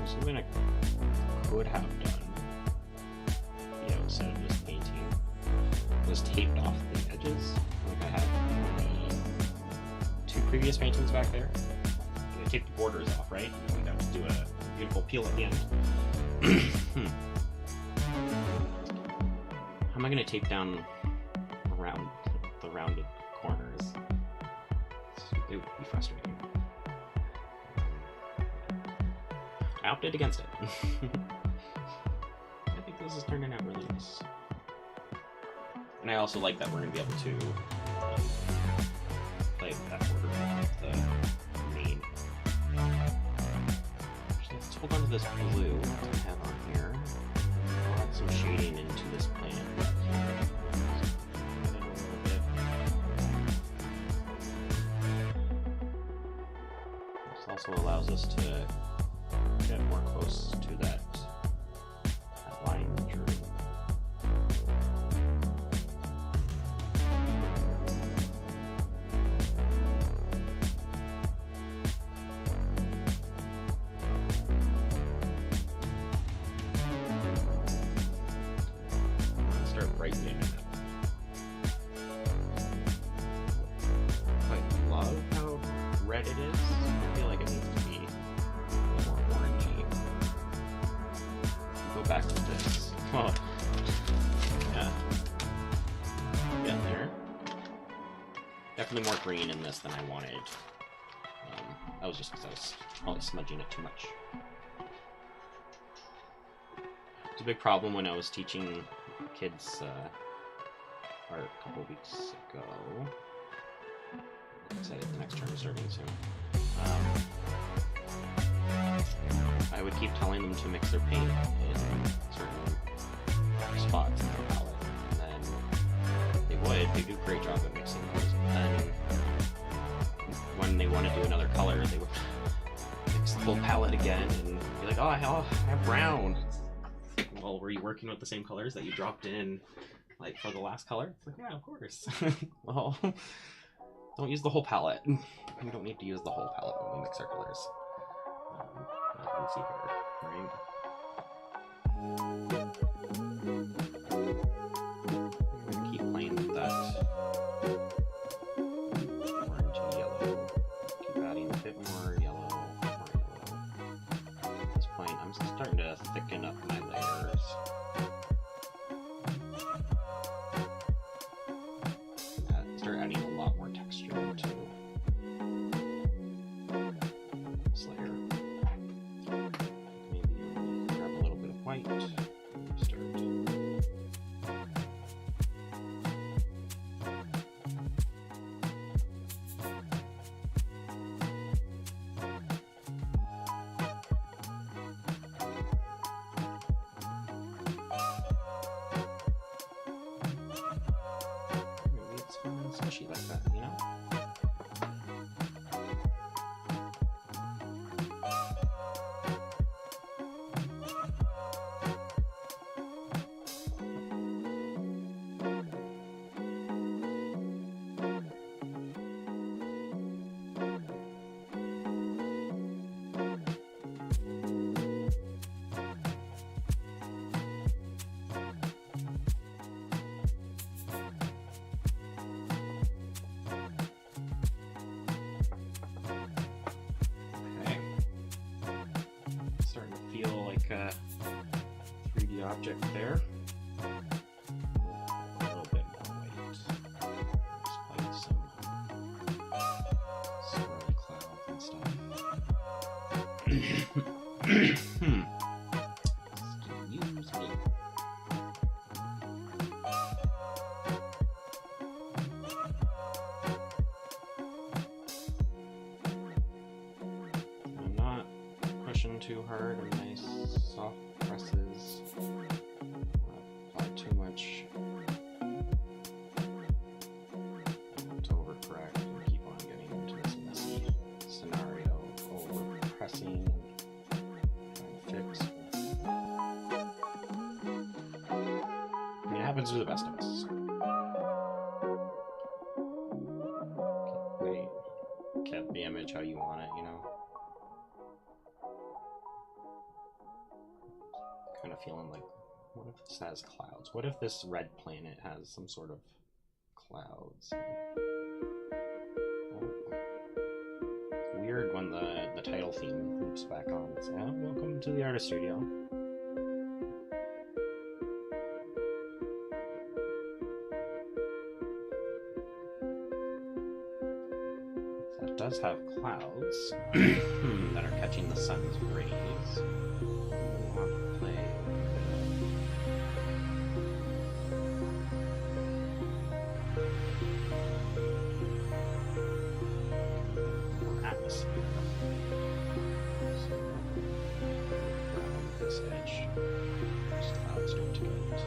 Something I could have done, instead of just painting, was taped off the edges. Like I have the 2 previous paintings back there. I taped the borders off, right? And got to do a beautiful peel at the end. How am I going to tape down around the rounded corners? It would be frustrating. I opted against it. I think this is turning out really nice. And I also like that we're going to be able to play that border of the main. So let's hold on to this blue that I have on here. I'll add some shading into this plane. This also allows us to get more close to that line drawing. I'm gonna start brightening it. I love how red it is. I feel like it needs to be more orangey. Go back to this. Oh, yeah. Get there. Definitely more green in this than I wanted. That was just because I was probably smudging it too much. It's a big problem when I was teaching kids art a couple weeks ago. Excited, the next term is starting soon. I would keep telling them to mix their paint in certain spots in their palette, and then they do a great job at mixing those, and then when they want to do another color, they would mix the whole palette again and be like, oh, I have brown. Well, were you working with the same colors that you dropped in, like, for the last color? It's like, yeah, of course. Well, don't use the whole palette. We don't need to use the whole palette when we mix our colors. You can see here, right? I'm going to keep playing with that orange and yellow. Keep adding a bit more yellow, more yellow. At this point, I'm starting to thicken up my layers. Start adding a lot more texture to this layer. Maybe grab a little bit of white and start. Maybe it's fun and smushy like that, you know? Starting to feel like a 3D object there. A little bit more white. Just play some swirly clouds and stuff. Excuse me. too hard and nice soft presses. Not too much to overcorrect and keep on getting into this messy scenario of over pressing and trying to fix. I mean, it happens to the best of us. They kept the image how you want it, you know? Kind of feeling like, what if this has clouds? What if this red planet has some sort of clouds? Oh. It's weird when the title theme loops back on. It's, welcome to the artist studio. That does have clouds that are catching the sun's rays. We'll have to play more atmosphere. So around this edge, those clouds start to get yellowy.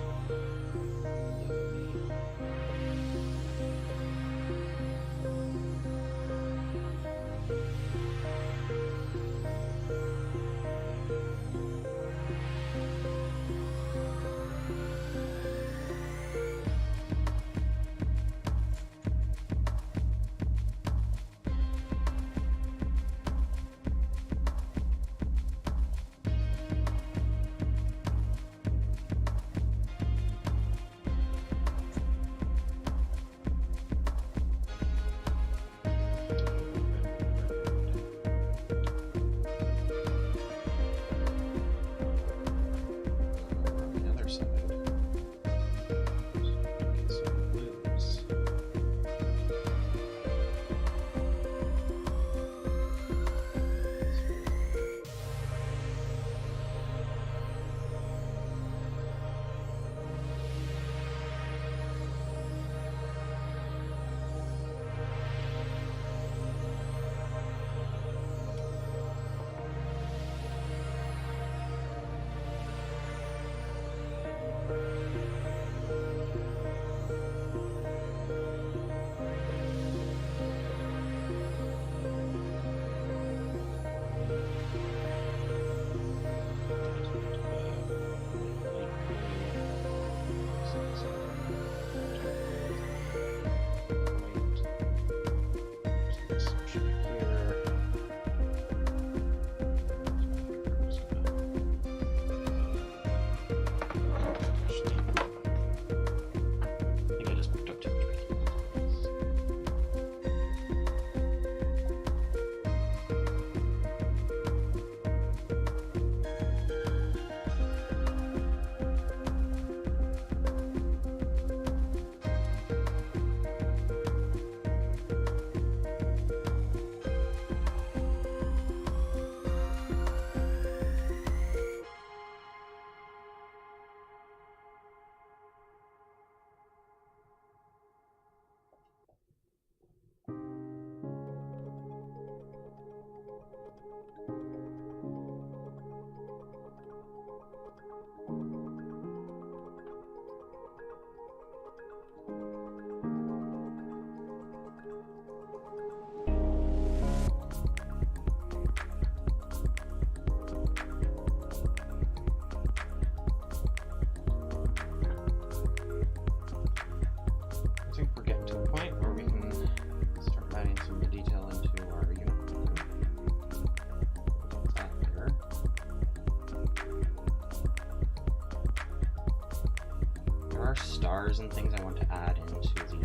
Stars and things I want to add into the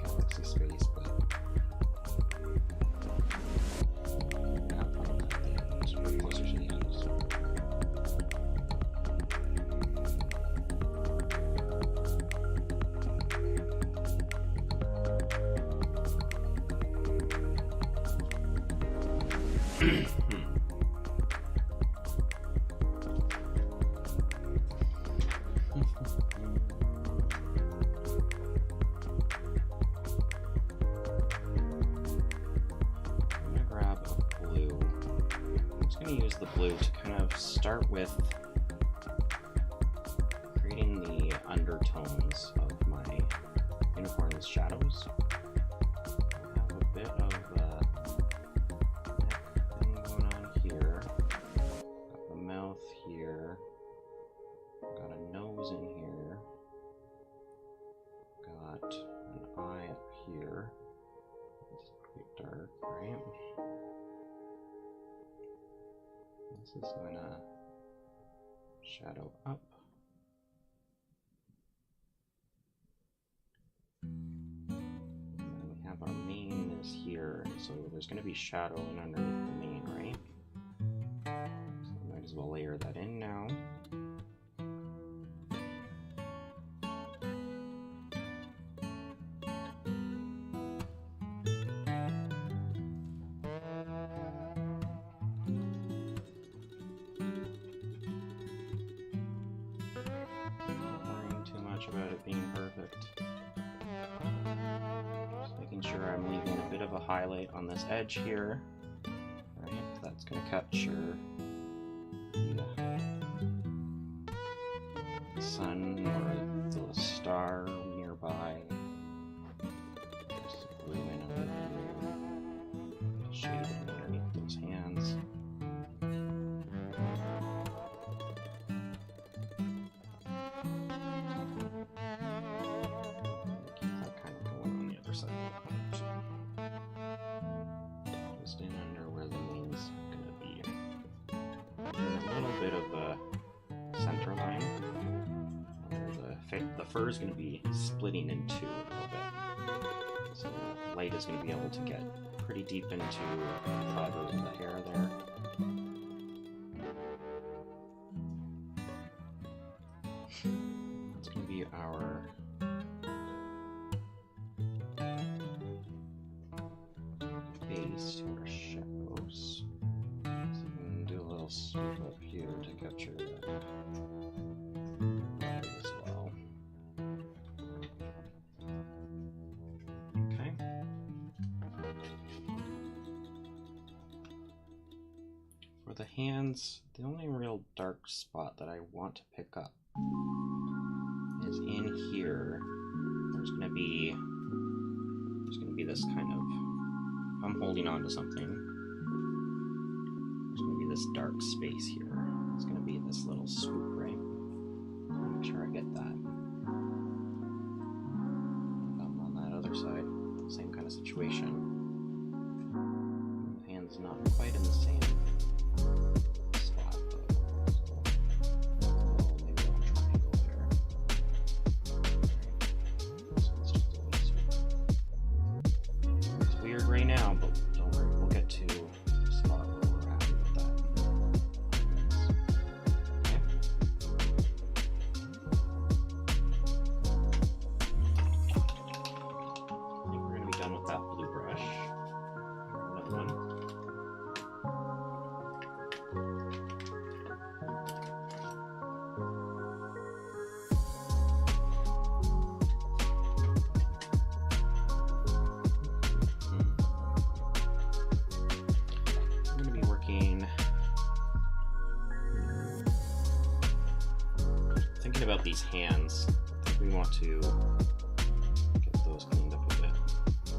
galaxy space, but yeah, probably at the end, sort of closer to the end. I'm gonna grab a blue. going to use the blue to kind of start with creating the undertones of my unicorn's shadows. I have a bit of neck thing going on here. Got the mouth here. Got a nose in here. Got an eye up here. It's quite dark, right? This is going to shadow up. And then we have our mane is here, so there's going to be shadowing underneath the mane, right? So we might as well layer that in now. About it being perfect. Just making sure I'm leaving a bit of a highlight on this edge here. Right, that's going to capture the sun or the star nearby. Just blue in a little shading underneath those hands. Just in under where the mane's gonna be. And a little bit of a center line where the fur is gonna be splitting in two a little bit. So light is gonna be able to get pretty deep into the fiber of the hair there. That's gonna be our base to our shadows. So we can do a little swoop up here to capture that as well. Okay. For the hands, the only real dark spot that I want to pick up is in here. There's gonna be this kind of, I'm holding on to something. There's going to be this dark space here. It's going to be this little swoop, right? Make sure I get that. On that other side, same kind of situation. The hand's not quite in the same spot, but maybe I'll triangle there. So it's just a little swoop. It's weird right now, but don't worry, we'll get to a spot where we're happy with that. Okay. I think we're going to be done with that blue brush. Another one. I'm going to be working, thinking about these hands. I think we want to get those cleaned up a bit. So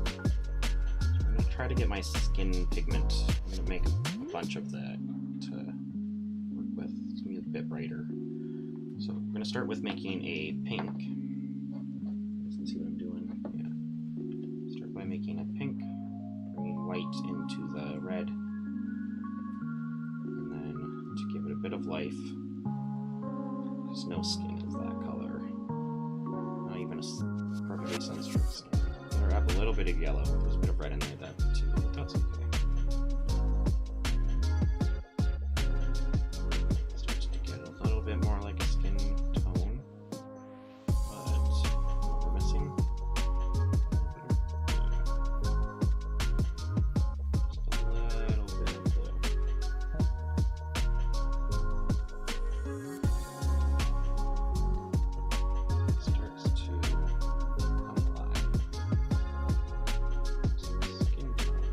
I'm going to try to get my skin pigment. I'm going to make a bunch of that to work with. It's going to be a bit brighter. So we're going to start with making a pink. You can see what I'm doing. Yeah. Start by making a pink, bringing white into the red, and then to give it a bit of life, because no skin is that color. Not even a perfectly sunstruck skin. Or add a little bit of yellow. There's a bit of red in there that too, but that's okay. Starts to get a little bit more like a skin tone, but what we're missing. Just a little bit of blue. Starts to come alive. Some skin tone.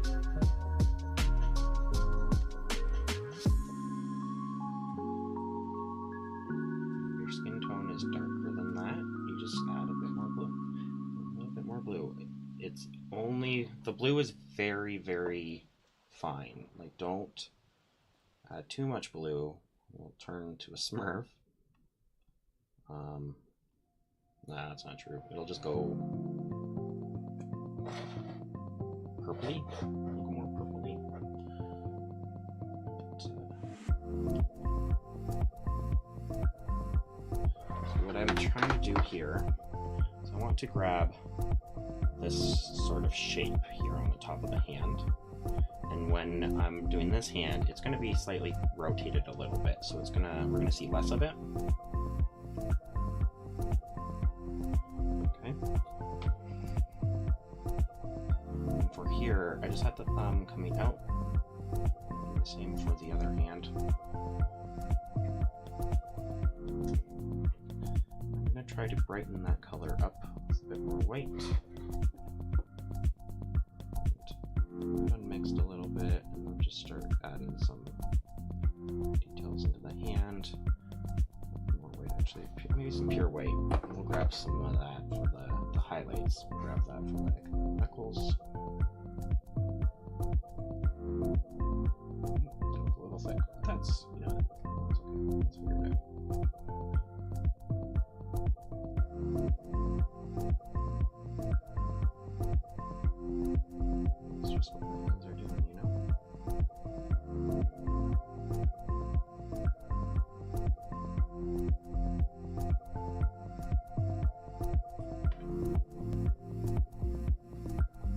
only, the blue is very, very fine. Like, don't add too much blue. We'll turn to a Smurf. Nah, that's not true. It'll just go purpley, a little more purpley. So what I'm trying to do here is I want to grab this sort of shape here on the top of the hand. And when I'm doing this hand, it's going to be slightly rotated a little bit, so we're going to see less of it. Okay. And for here, I just have the thumb coming out. And the same for the other hand. I'm going to try to brighten that color up with a bit more white. Unmixed a little bit, and we'll just start adding some details into the hand. More white, actually, maybe some pure white. We'll grab some of that for the highlights. We'll grab that for like the knuckles. It's a little thick, but that's, you know, that's okay. Let's figure it out. It's just what my hands are doing, you know?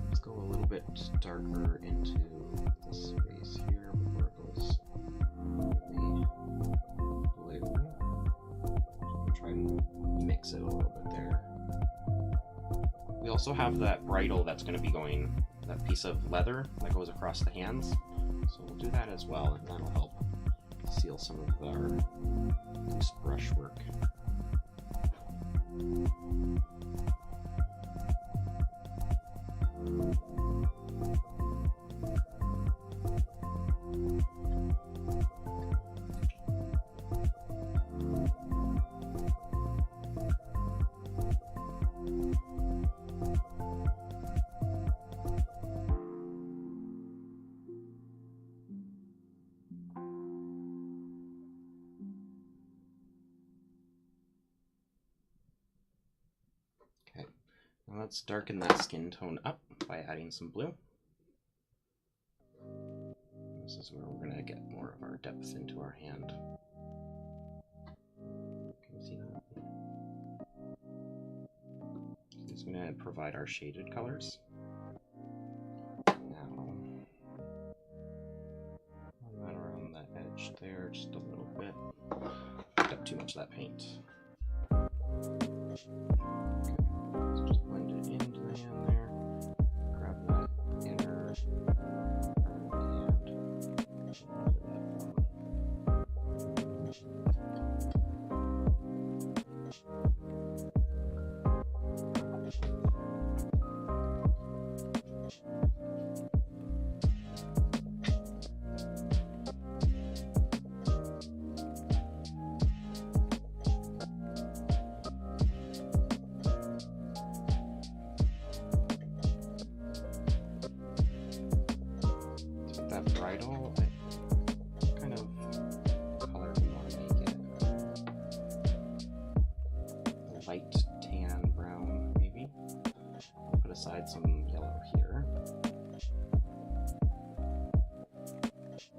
Let's go a little bit darker into the space here before it goes blue. I'll try and mix it a little bit there. We also have that bridle that's going to be going, that piece of leather that goes across the hands. So we'll do that as well, and that'll help seal some of our loose brushwork. Now let's darken that skin tone up by adding some blue. This is where we're going to get more of our depth into our hand. Can you see that? So it's going to provide our shaded colors. Now, run that around the edge there just a little bit. Picked up too much of that paint. Okay. Let's just blend it into the hand there. Grab that inner part of the hand. That bridle, what kind of color do you want to make it? A light tan brown, maybe? I'll put aside some yellow here. Just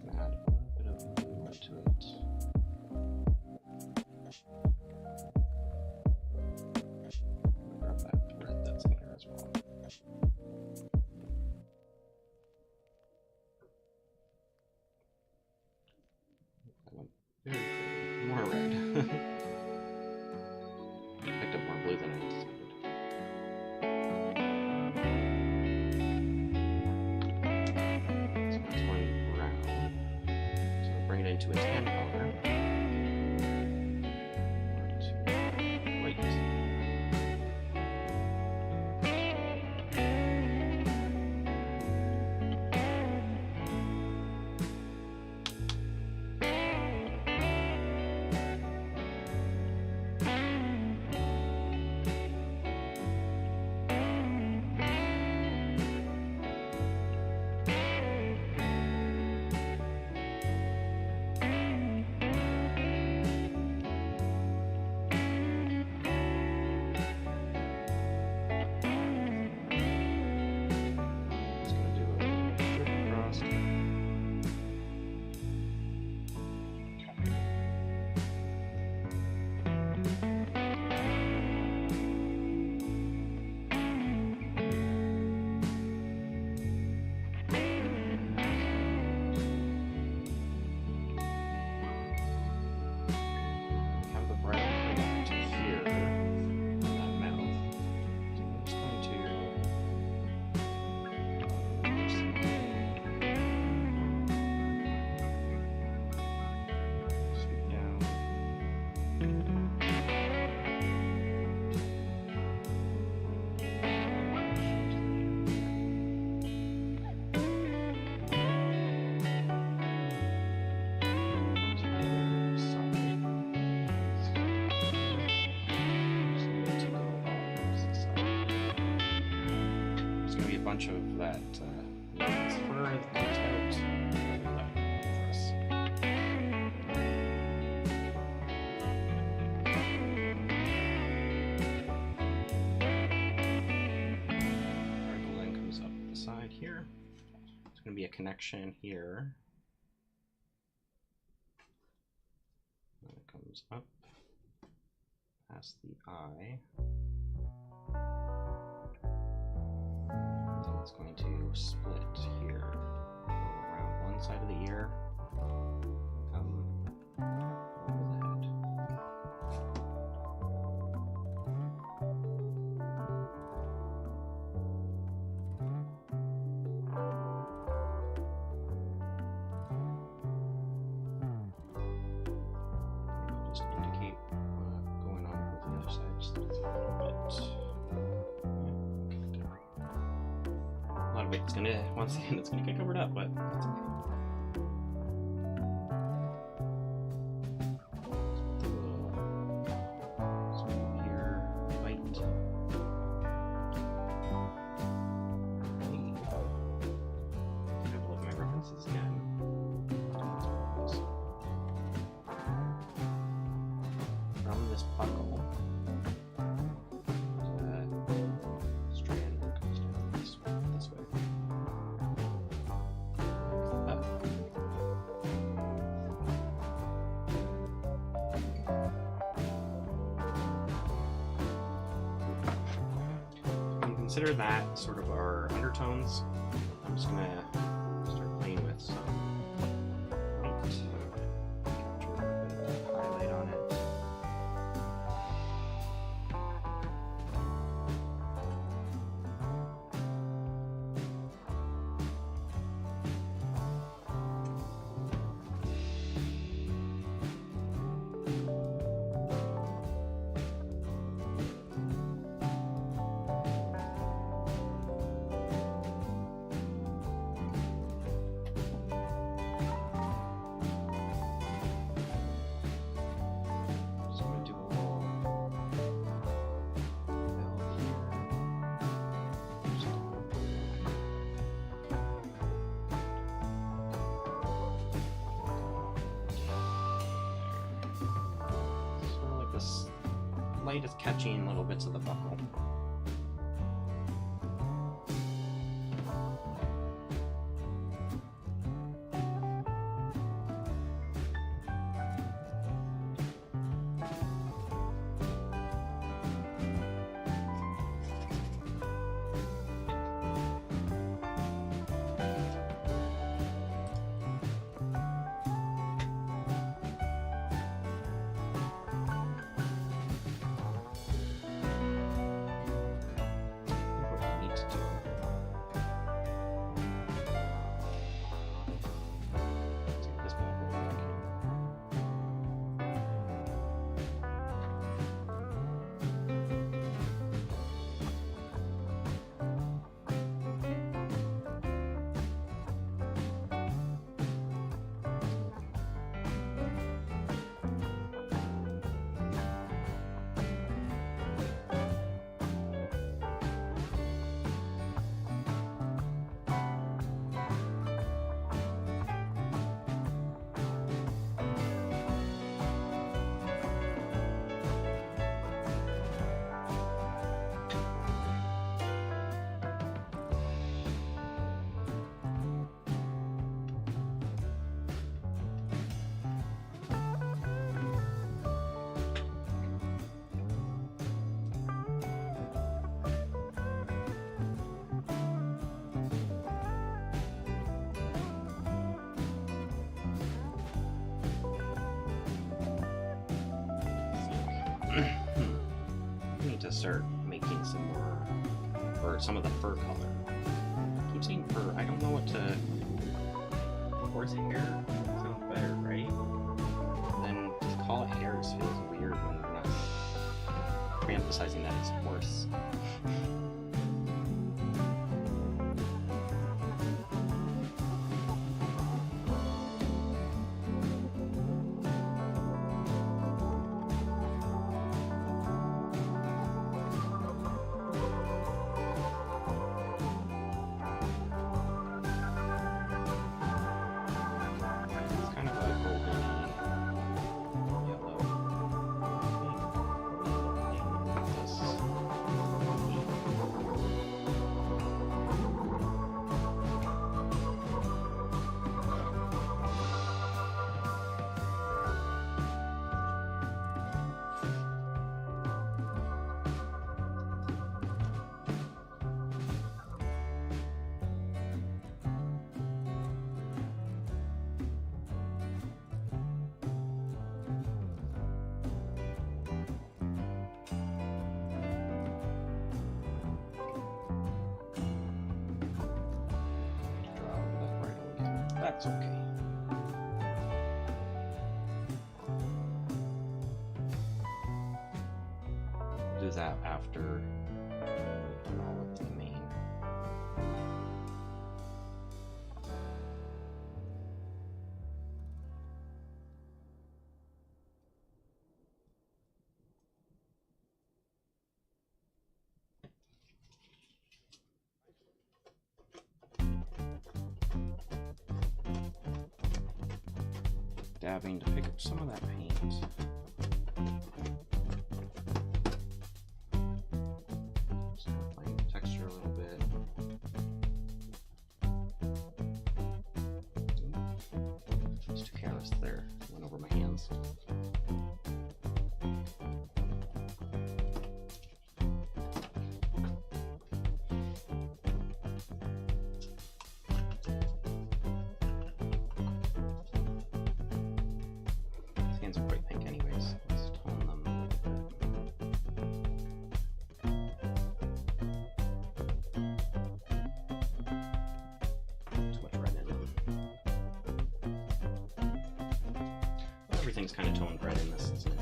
going to add a little bit of blue into it. Grab that red that's in here as well. More red. Picked up more blue than I anticipated. So that's one brown. So we'll bring it into a tan color. White. going to be a bunch of that fur that comes out. For us. Vertical then comes up the side here. There's going to be a connection here. And it comes up past the eye. And it's going to split here, go around one side of the ear, come over the head. I'll just indicate going on over the other side just a little bit. A lot of it's gonna, once again, it's gonna get covered up, but that's okay. The little swoop here, bite. A couple of my references again. From this buckle, there's a strand that comes down this way. And consider that sort of our undertones. I'm just gonna start playing with some white, capture a bit of highlight on it. Just gonna do a little bell here. Just sort of like this light is catching little bits of the buckle. What we need to do. Take this buckle back here. We need to start making some more, or some of the fur color. I keep saying fur, I don't know what to. Horsehair sounds better, right? Then just call it hairs feels weird when we're not re-emphasizing that it's horse. that's okay. Do that after all of the main. Dabbing to pick up some of that paint. Start playing with texture a little bit. Just too careless there. Went over my hands. Hands are quite pink anyways. Let's tone them a little bit. Too much red in them. Well, everything's kind of toned red in this, isn't it?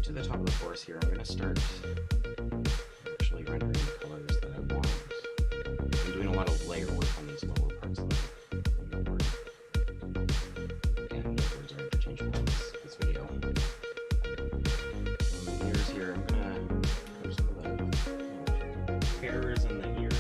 To the top of the course here, I'm going to start actually rendering the colors that I want. I'm doing a lot of layer work on these lower parts of the board. And those words are interchangeable in this video. On the ears here, I'm going to put some of the hairs in the ears.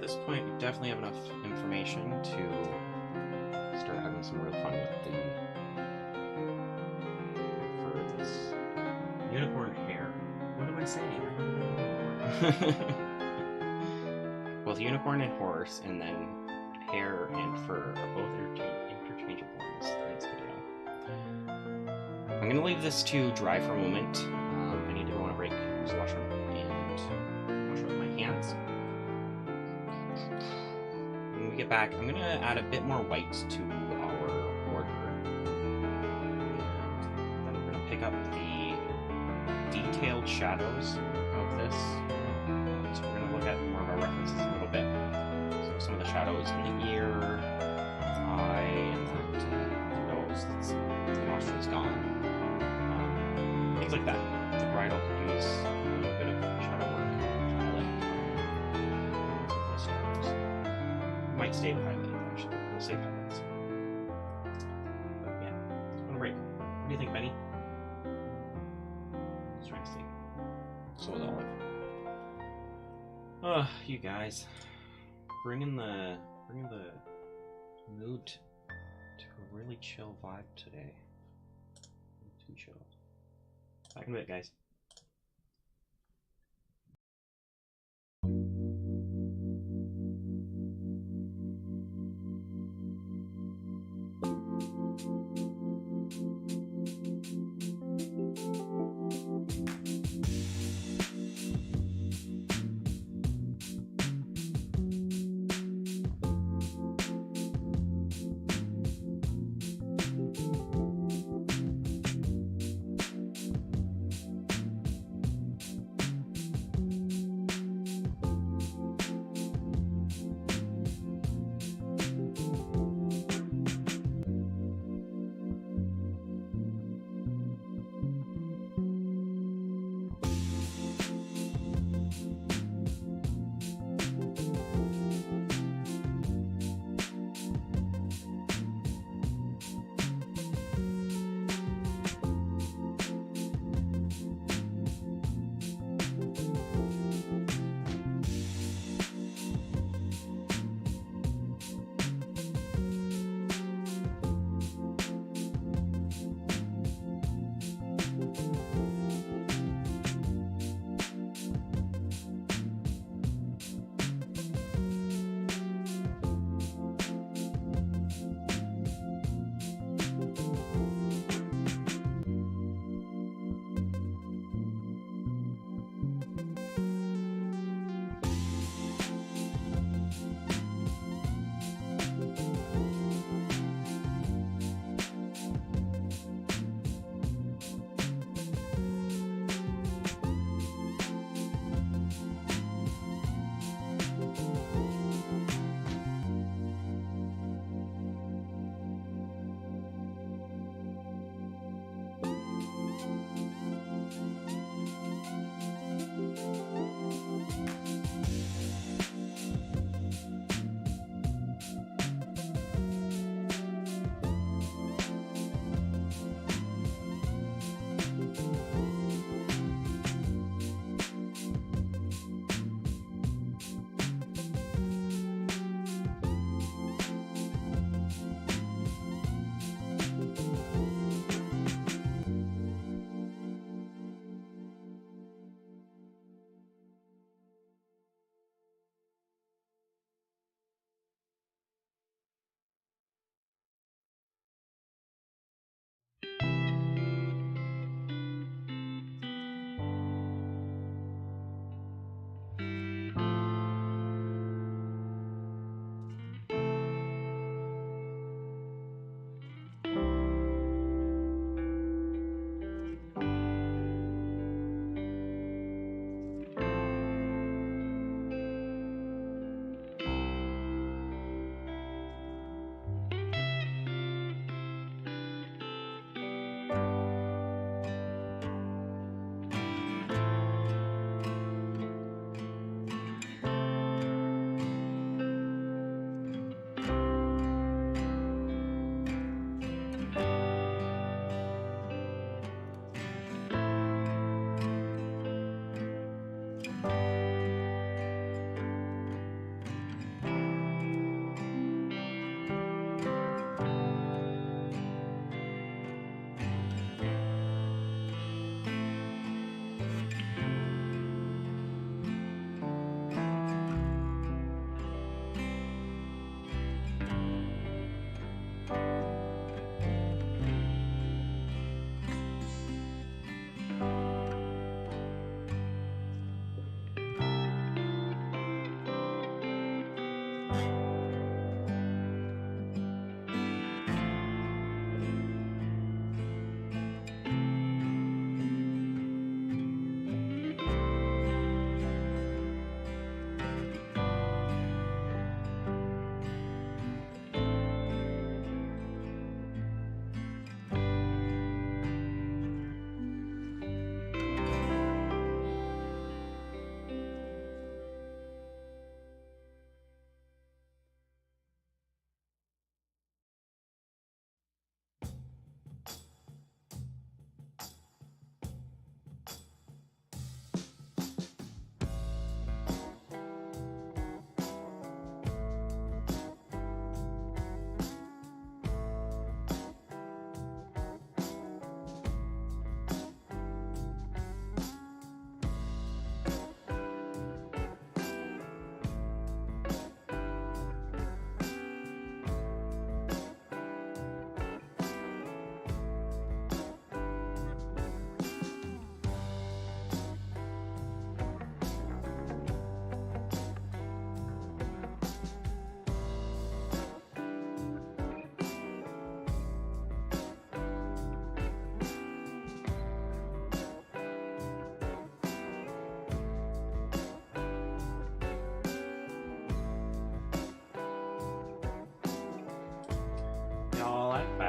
this point, we definitely have enough information to start having some real fun with for this. Unicorn hair. What am I saying? Both unicorn and horse, and then hair and fur are both interchangeable in this video. I'm gonna leave this to dry for a moment. I need to go on a break, use the washroom, and wash with my hands. When we get back, I'm gonna add a bit more white to our border, and then we're gonna pick up the detailed shadows of this. So we're gonna look at more of our references a little bit. So some of the shadows in the ear, the eye, and that nose, the nostrils gone. Things like that. The bridle could use a little bit of shadow work, highlight. The shadows. Might stay highlighted actually. We'll save highlights. But yeah, let's go on a break. What do you think, Benny? Just trying to see. So is Olive. Oh, you guys, bringing the mood to a really chill vibe today. Too chill. Back in a bit, guys.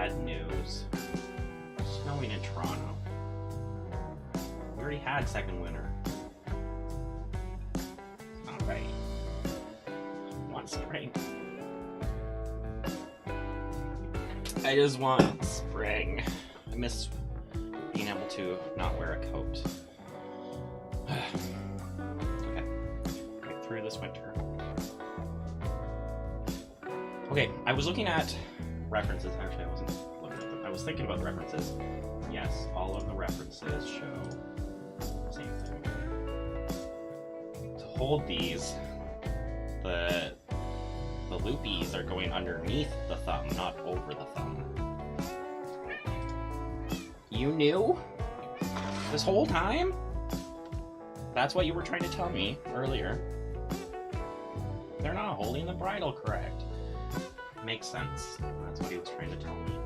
bad news. Snowing in Toronto. We already had second winter. It's not right. I want spring. I just want spring. I miss being able to not wear a coat. Okay. Get through this winter. Okay, I was looking at references. Actually, I wasn't looking at them. I was thinking about the references. Yes, all of the references show the same thing. To hold these, the loopies are going underneath the thumb, not over the thumb. You knew? This whole time? That's what you were trying to tell me earlier. They're not holding the bridle correct. Makes sense. That's what he was trying to tell me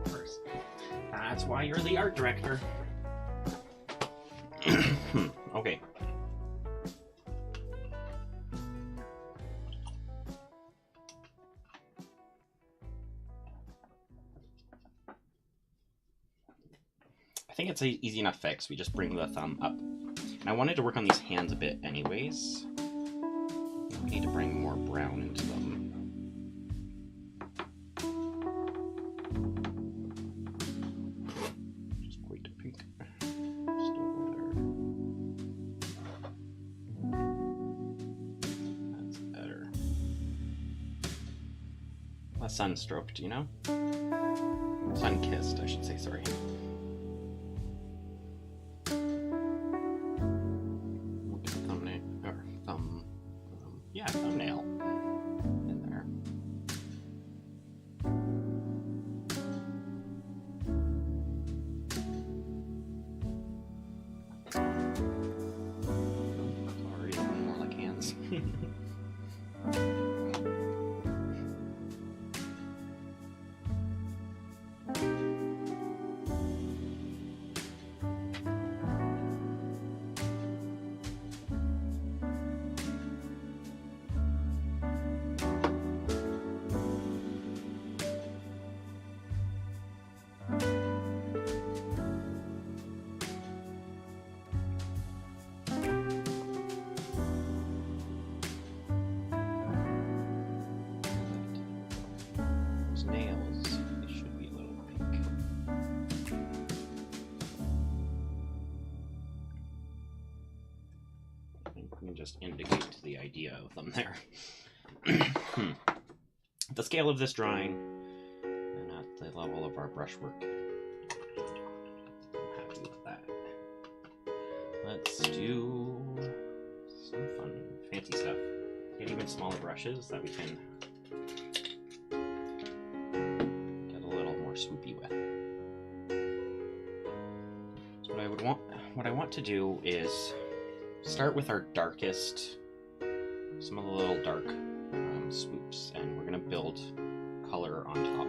first. That's why you're the art director. Okay. I think it's an easy enough fix. We just bring the thumb up. And I wanted to work on these hands a bit anyways. We need to bring more brown into them. Just quite pink. Still there. That's better. Less sun-stroked, you know? Sun-kissed, I should say, sorry. Thumbnail in there. Already looking more like hands. Nails, they should be a little pink. I think we can just indicate the idea of them there. The scale of this drawing, and at the level of our brushwork, I'm happy with that. Let's do some fun, fancy stuff. Get even smaller brushes that we can swoopy with. So what I want to do is start with our darkest, some of the little dark swoops, and we're going to build color on top.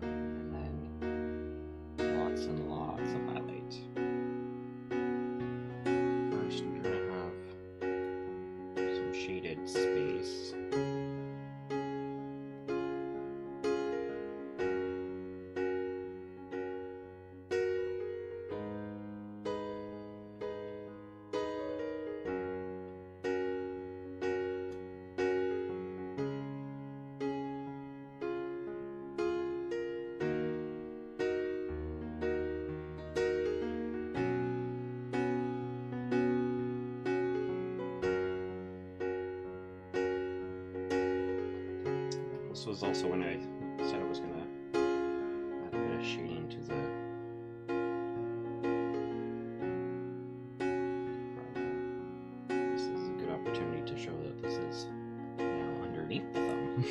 And then lots and lots of highlight. First, we're going to have some shaded space. This was also when I said I was going to add a bit of shading to the this is a good opportunity to show that this is now underneath the thumb.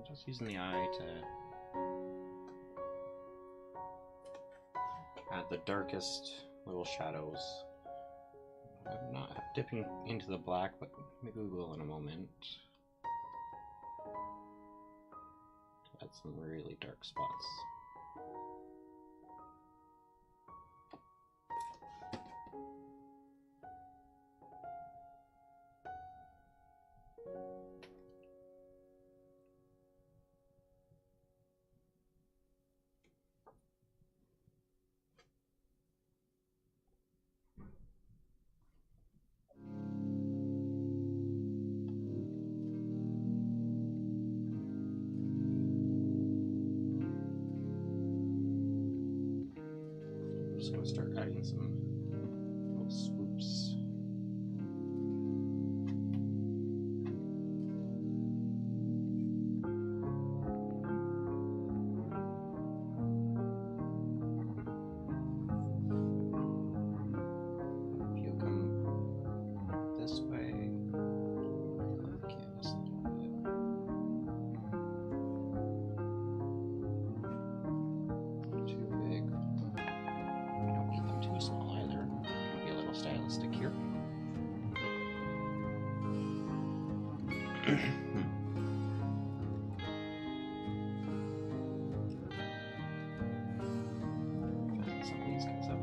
Just using the eye to add the darkest little shadows. I'm not dipping into the black, but maybe we will in a moment. To add some really dark spots. Just gonna start adding some little swoops. If you come this way, move the canvas a little bit. Too big. We don't need them too small either. Can be a little stylistic here. Some of these guys up.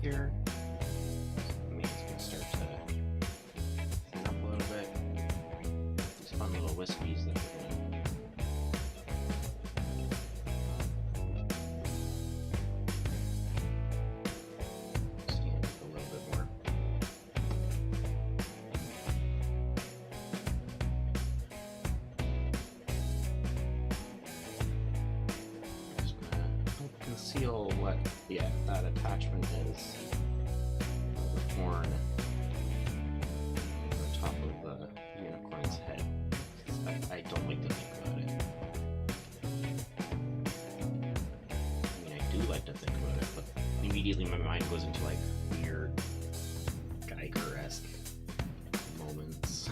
Here. Maybe it's gonna start to thin up a little bit. These fun little wispies that we're gonna stand up a little bit more. Just gonna help conceal what that attachment is. The horn on the top of the unicorn's head. I don't like to think about it. I mean, I do like to think about it, but immediately my mind goes into like weird Geiger-esque moments.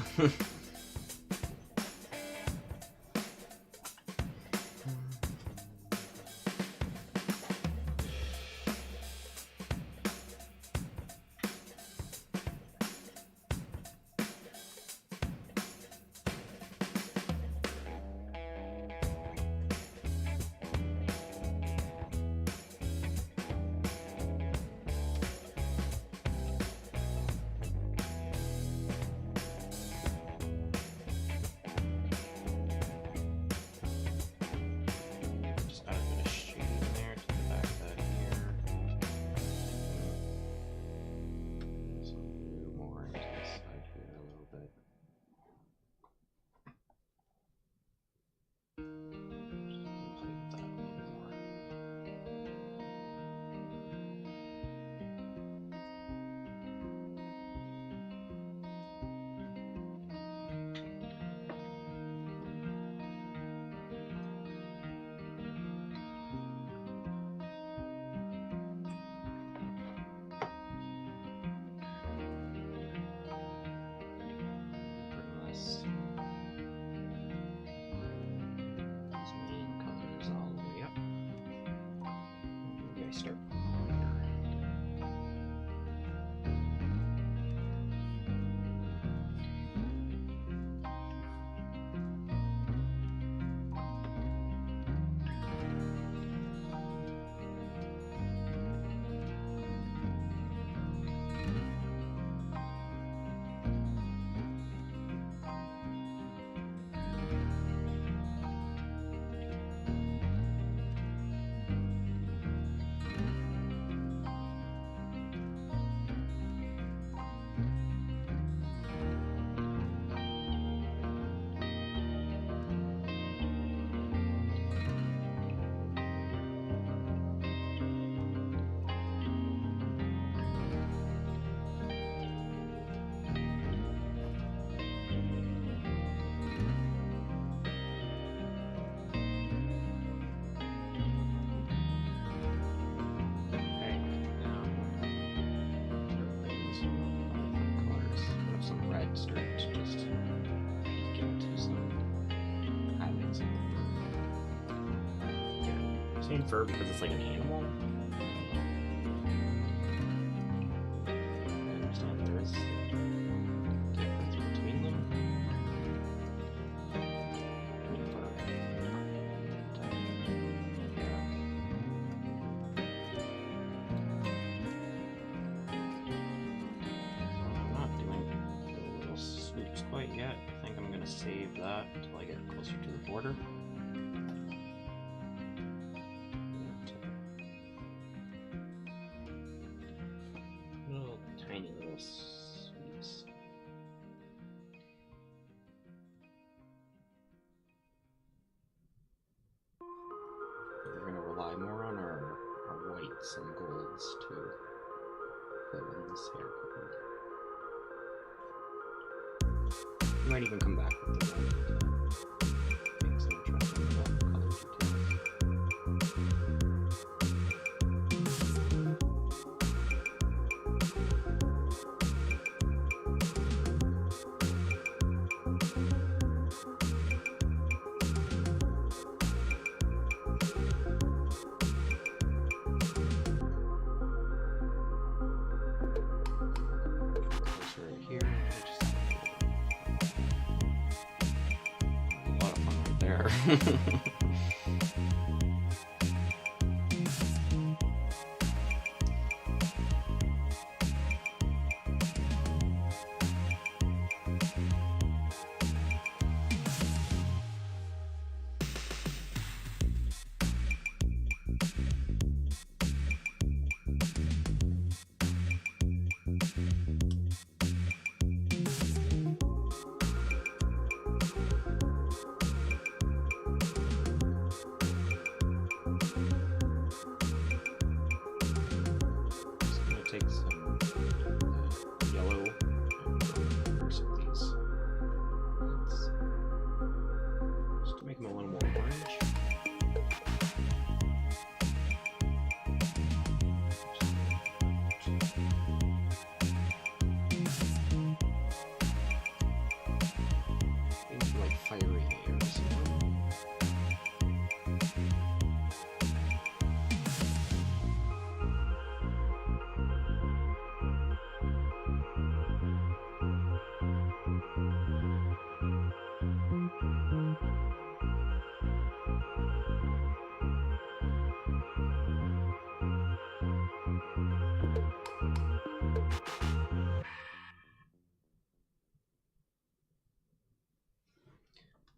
saying fur because it's like an animal. I understand there is a difference between them. I mean, fur. I'm not doing the little swoops quite yet. I think I'm gonna save that until I get closer to the border. Little tiny little sweeps. We're going to rely more on our whites and golds to fill in this hair cover. We might even come back with the red to make some interesting color details. Take some yellow and over some of these beads just to make them a little more orange. Maybe like fiery hairs.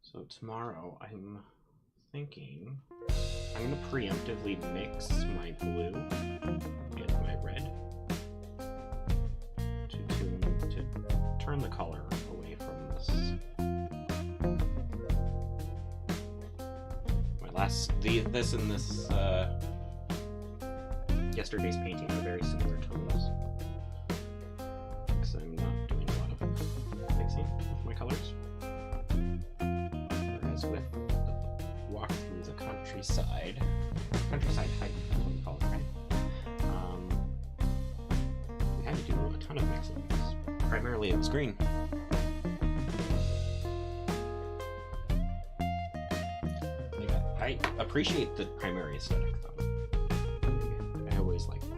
So tomorrow I'm thinking I'm going to preemptively mix my blue and my red to turn the color away from this. My last, this and this yesterday's painting are very similar tones because I'm not doing a lot of mixing with my colors. With the walk through the countryside hike, that's what we call it, right? We had to do a ton of mixing because primarily it was green. I appreciate the primary aesthetic though. I always like that.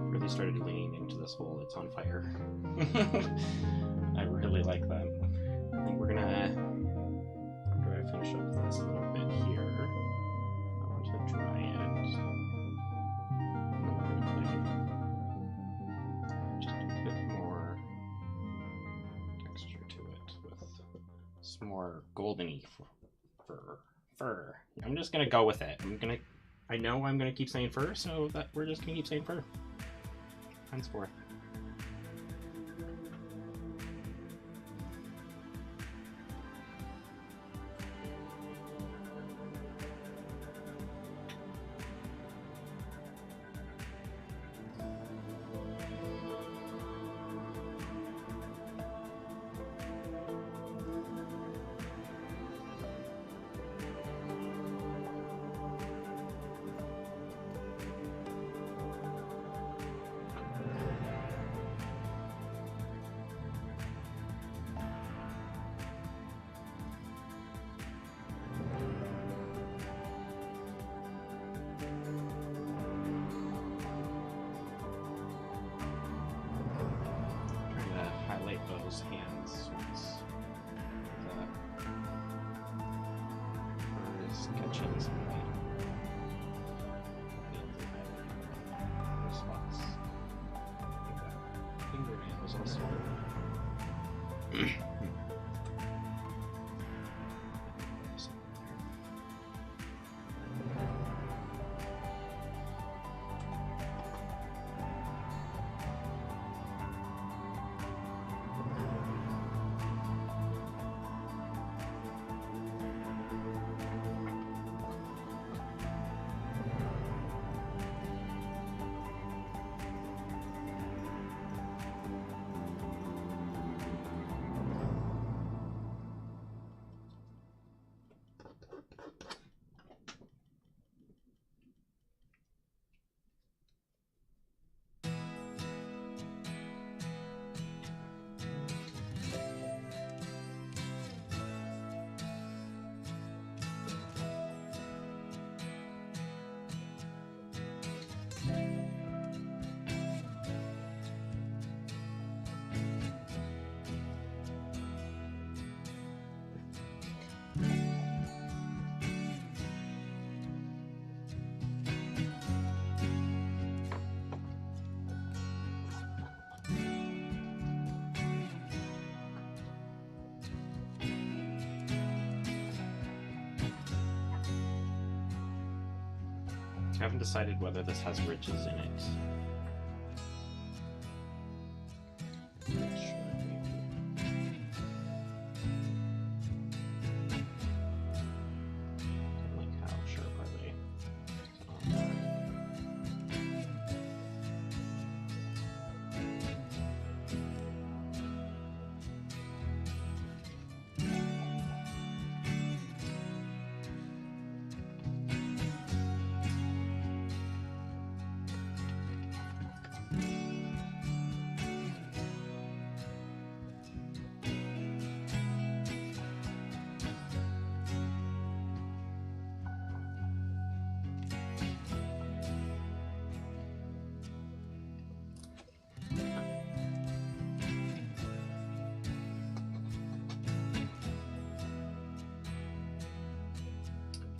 Really started leaning into this hole. It's on fire. I really like that. I think we're gonna, after I finish up this little bit here, I want to dry it. And then we're gonna play just a bit more texture to it with some more goldeny fur. I'm just gonna go with it. I know I'm gonna keep saying fur, so that we're just gonna keep saying fur. Henceforth. Those hands is catching some light. Those spots. Fingernails also. I haven't decided whether this has ridges in it.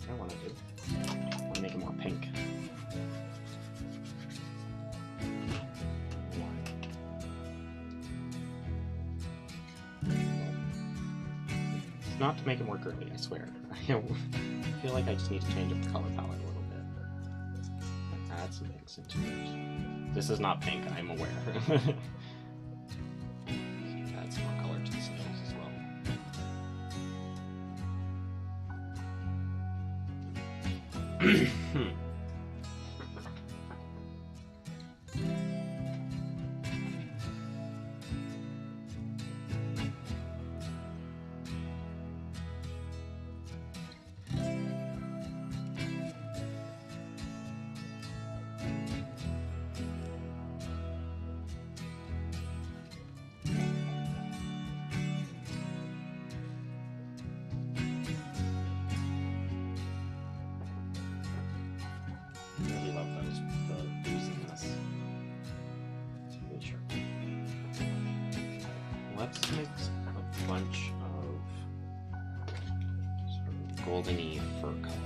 what I want to do. I want to make it more pink. It's not to make it more girly, I swear. I feel like I just need to change up the color palette a little bit. Add some pinks into it. This is not pink, I'm aware. Add some more color to the snails as well. Really love the booze in this. It's really sharp. Let's mix a bunch of sort of goldeny fur color.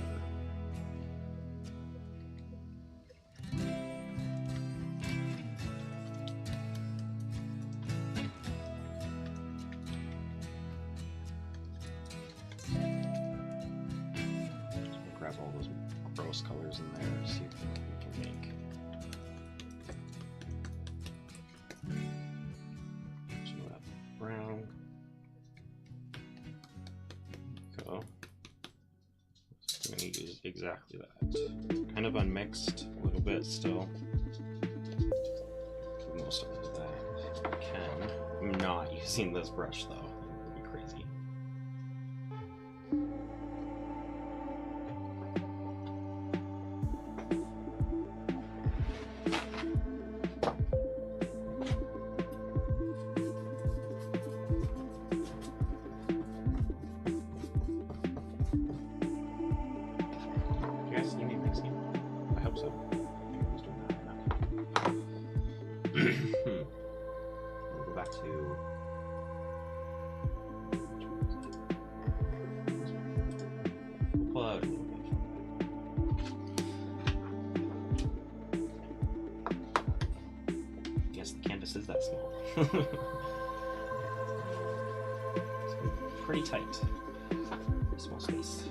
Grab all those gross colors in there, see what we can make. Some of that brown. Go. I'm going to use exactly that. Kind of unmixed a little bit still. Put most of it into that if I can. I'm not using this brush though. It would be crazy. I hope so. Who's doing that right now? We'll go back to. We'll pull out a little bit from that. Yes, the canvas is that small. It's pretty tight. Small space.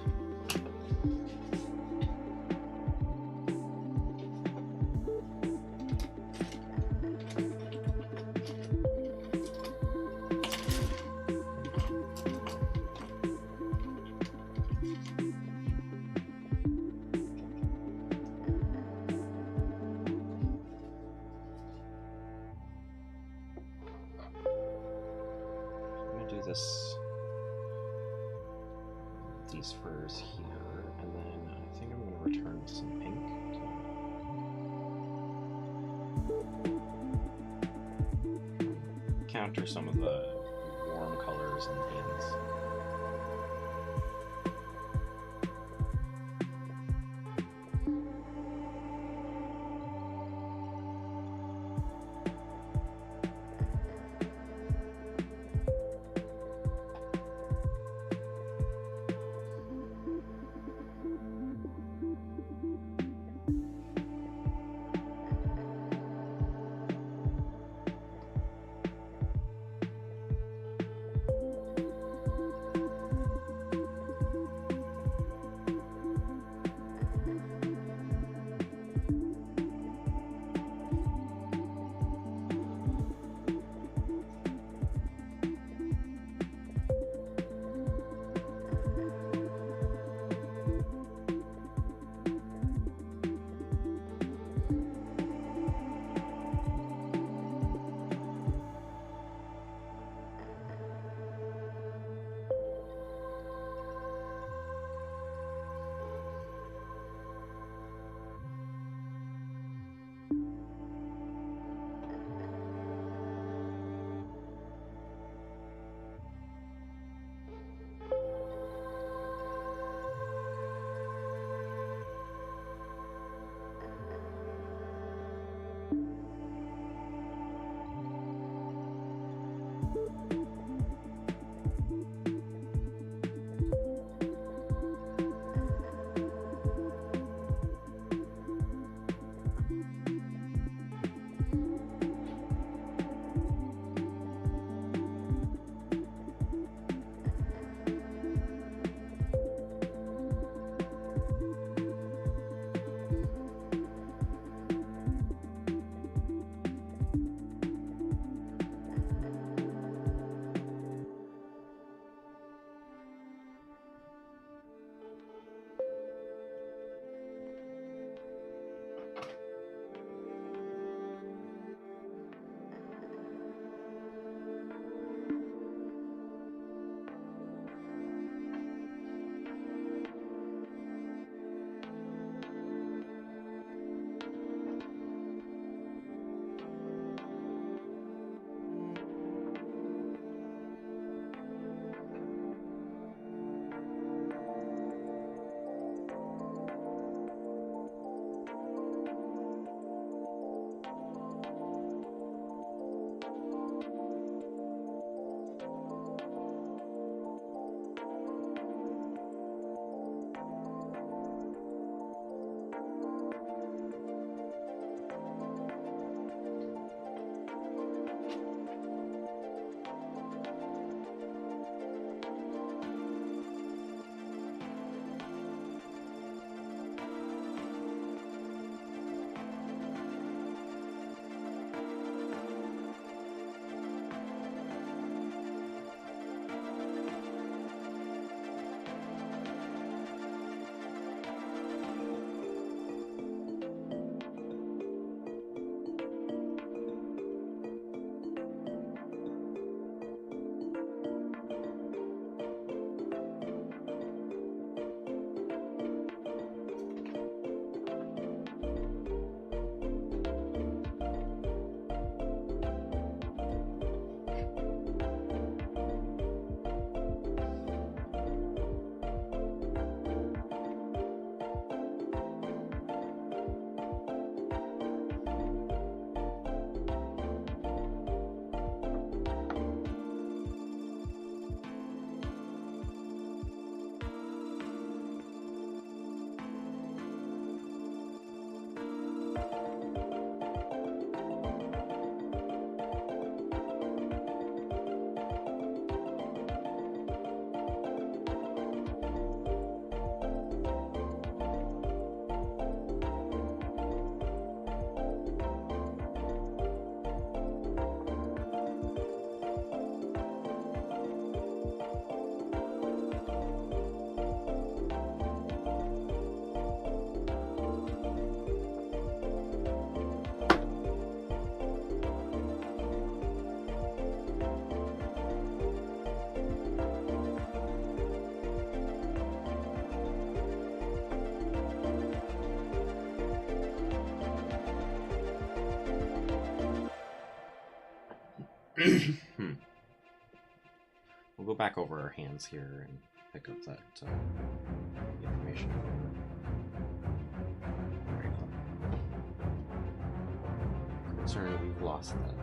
These furs here, and then I think I'm going to return with some pink. To counter some of the warm colors in the hands. We'll go back over our hands here and pick up that information. Alright. Concerned we've lost that.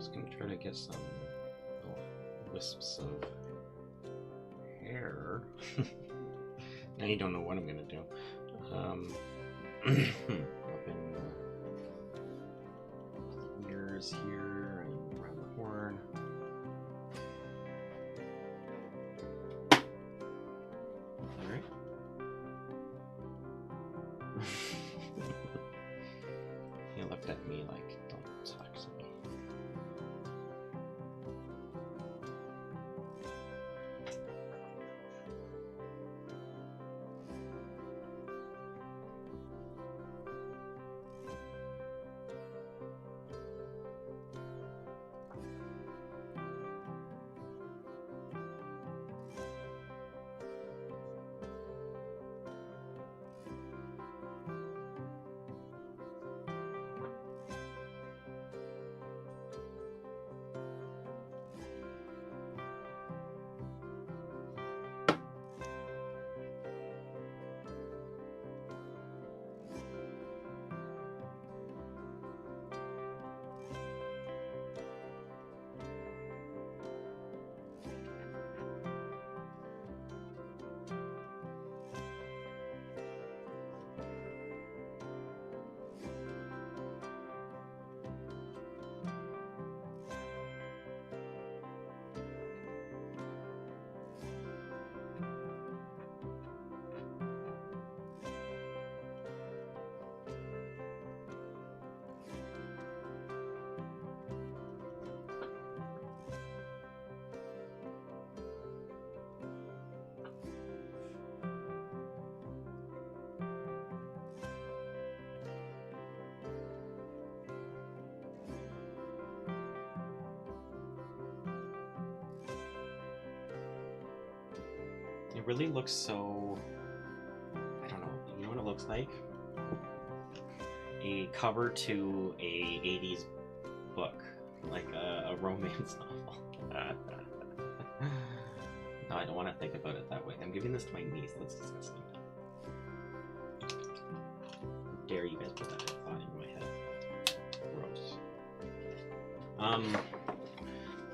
Just gonna try to get some wisps of hair. Now you don't know what I'm gonna do. Up in the ears here and around the horn. Alright. He looked at me like, don't talk to me. It really looks so, I don't know, you know what it looks like? A cover to a 80s book, like a romance novel. No, I don't want to think about it that way. I'm giving this to my niece, that's disgusting. How dare you guys put that thought into my head. Gross.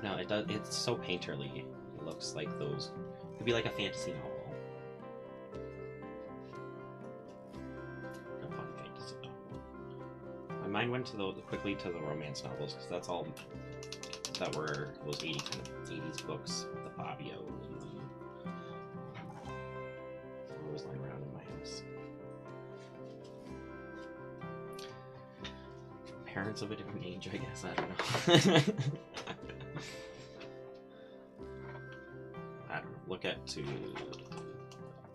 No, it does, it's so painterly. It looks like those, it could be like a fantasy novel. A fun fantasy novel. My mind went to quickly to the romance novels because that's all that were those 80s books, the Fabio and the always lying around in my house. Parents of a different age, I guess. I don't know. I don't know. Look at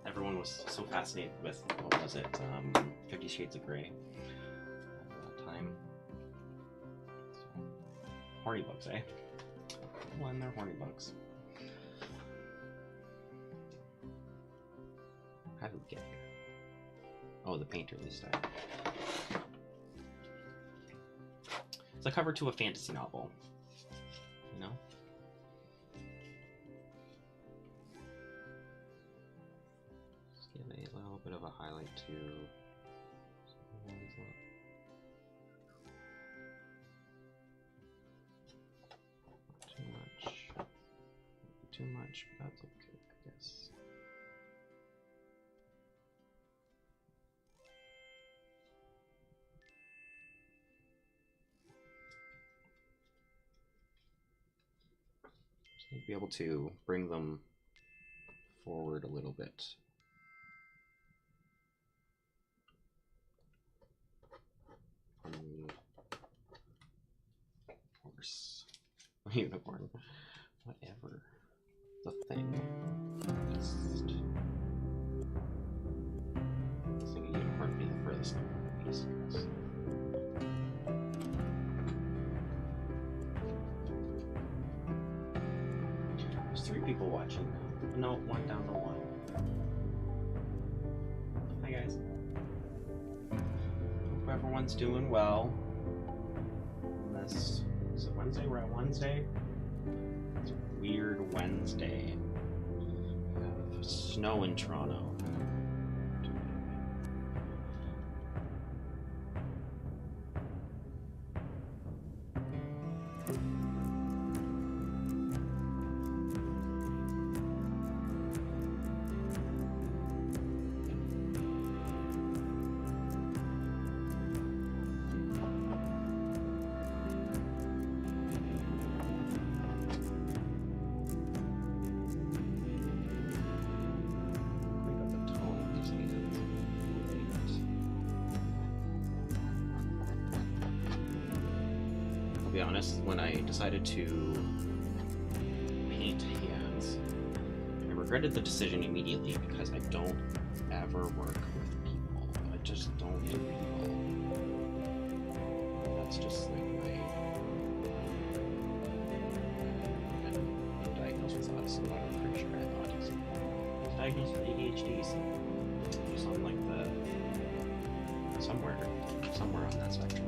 everyone was so fascinated with, what was it, 50 Shades of Grey at that time. So, horny books, eh? Well, and they're horny books. How did we get here? Oh, the painterly style. It's a cover to a fantasy novel, you know? Just give a little bit of a highlight to not too much, but that's okay, I guess. Just need to be able to bring them forward a little bit. Horse. Unicorn. Whatever. The thing. Just... I think a unicorn would be the furthest piece of this. There's 3 people watching now. No, 1 down to 1. Hi guys. Hope everyone's doing well. Is it Wednesday? We're on Wednesday? It's a weird Wednesday. We have snow in Toronto. be honest, when I decided to paint hands, I regretted the decision immediately because I don't ever work with people. I just don't do people. That's just like I'm diagnosed with autism, but I'm pretty sure I have autism. Diagnosed with ADHD, so Just on like the somewhere on that spectrum.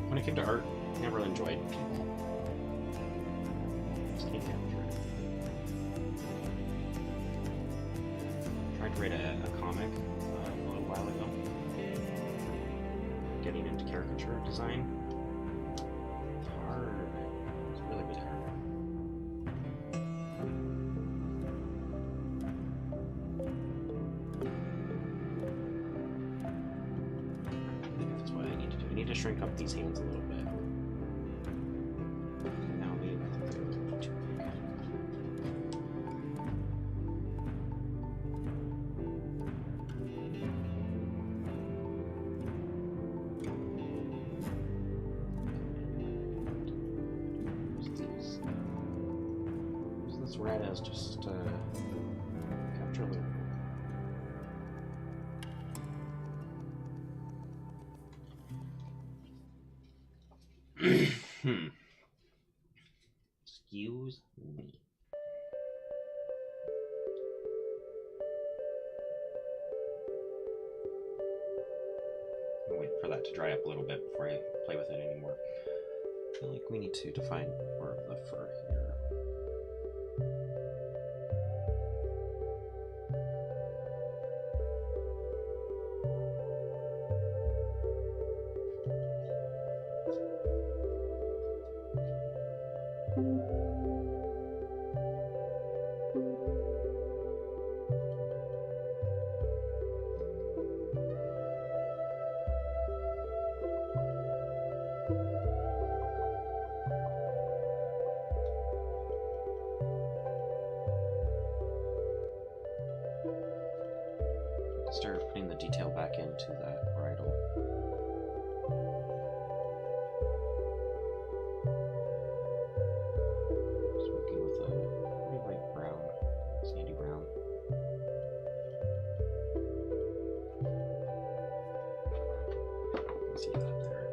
When it came to art, I never enjoyed people. Just can't capture it. Tried to write a comic a little while ago. Getting into caricature design. It's hard. It's really, really hard. I think that's what I need to do. I need to shrink up these hands a little bit. Now maybe I think they're a little too big. Use this red as just capture a little. Excuse me. I'll wait for that to dry up a little bit before I play with it anymore. I feel like we need to define more of the fur here. Start putting the detail back into that bridle. Just working with a pretty light brown, sandy brown. You can see that there.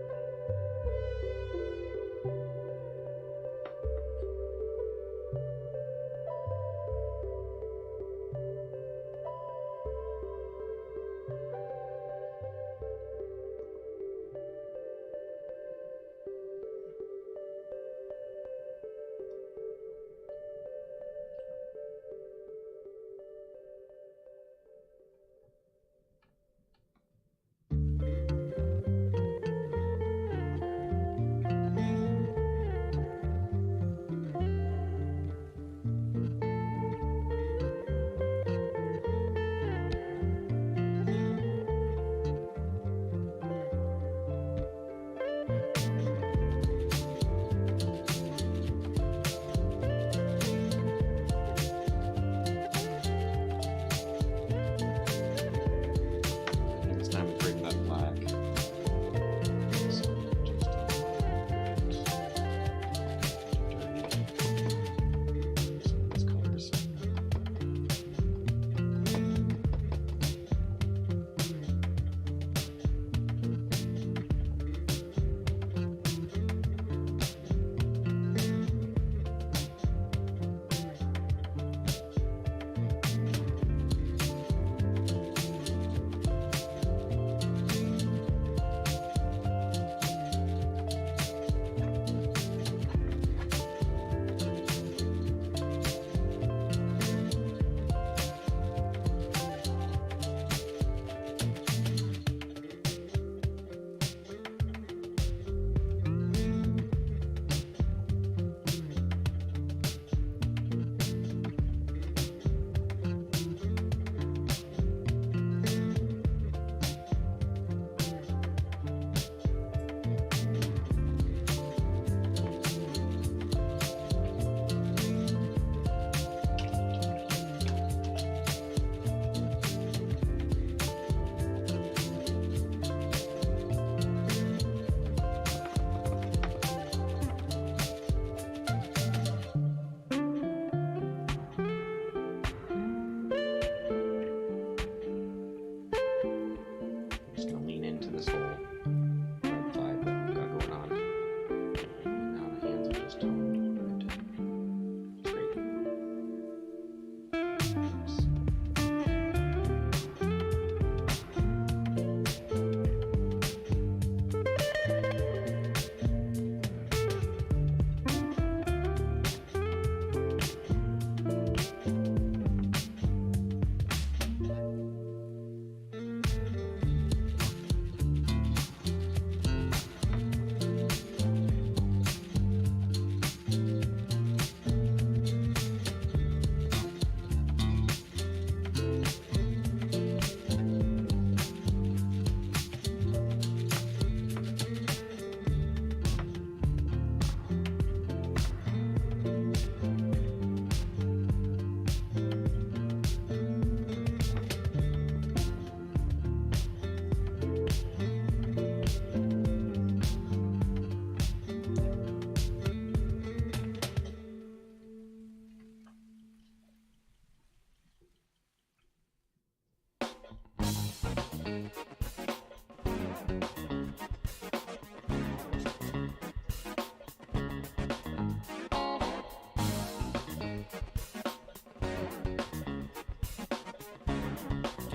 How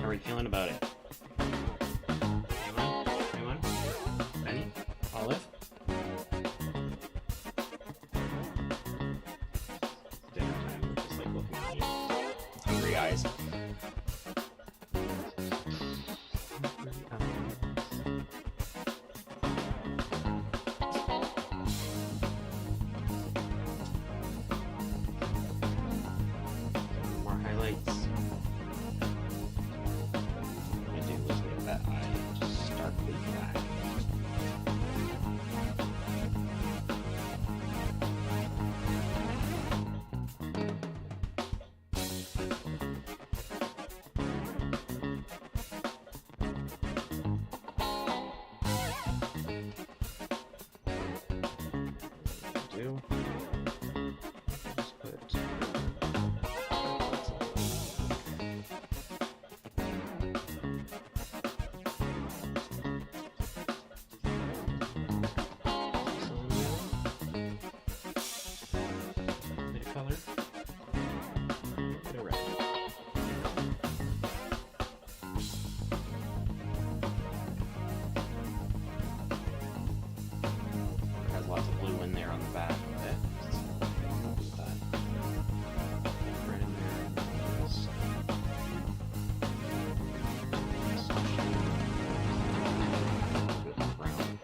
are you feeling about it? Anyone? Anyone? Benny? Olive? Dinner time, just like looking at me. Hungry eyes. More highlights. What I do is make that eye starkly black. Do. Just put bit of color, bit of red. It has lots of blue in there on the back of it. Put that red in there. Yes. A bit more brown.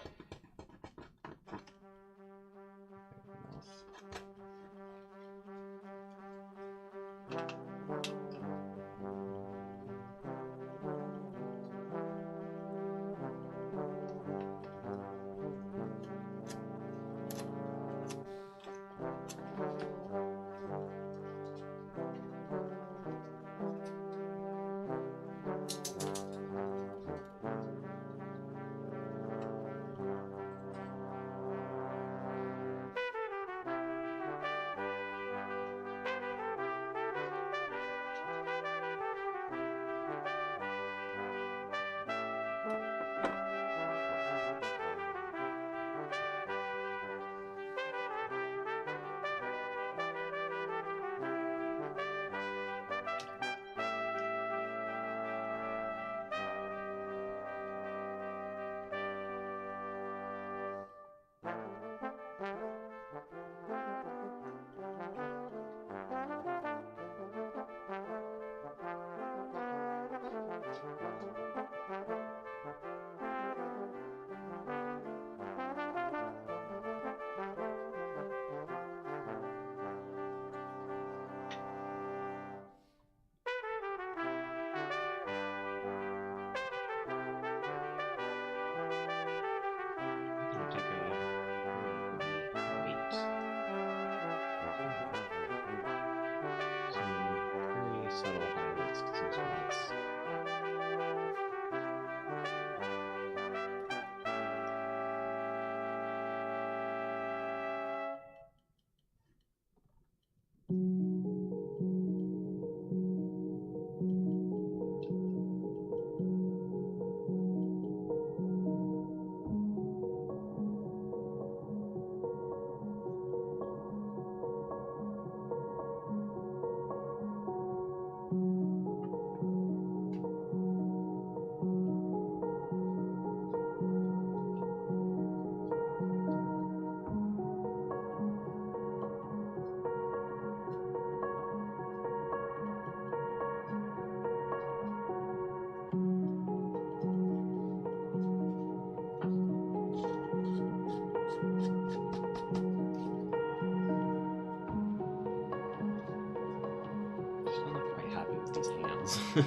Mouth. I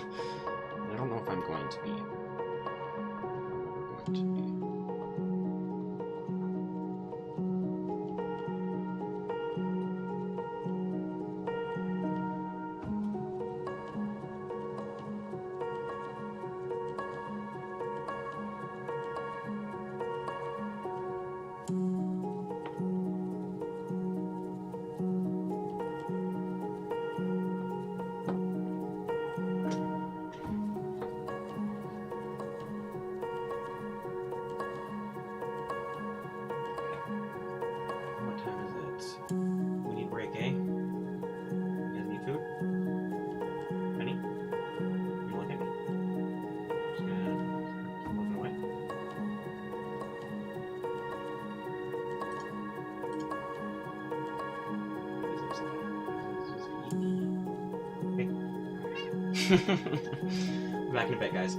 don't know if I'm going to be. I'm never going to be. Back in a bit, guys.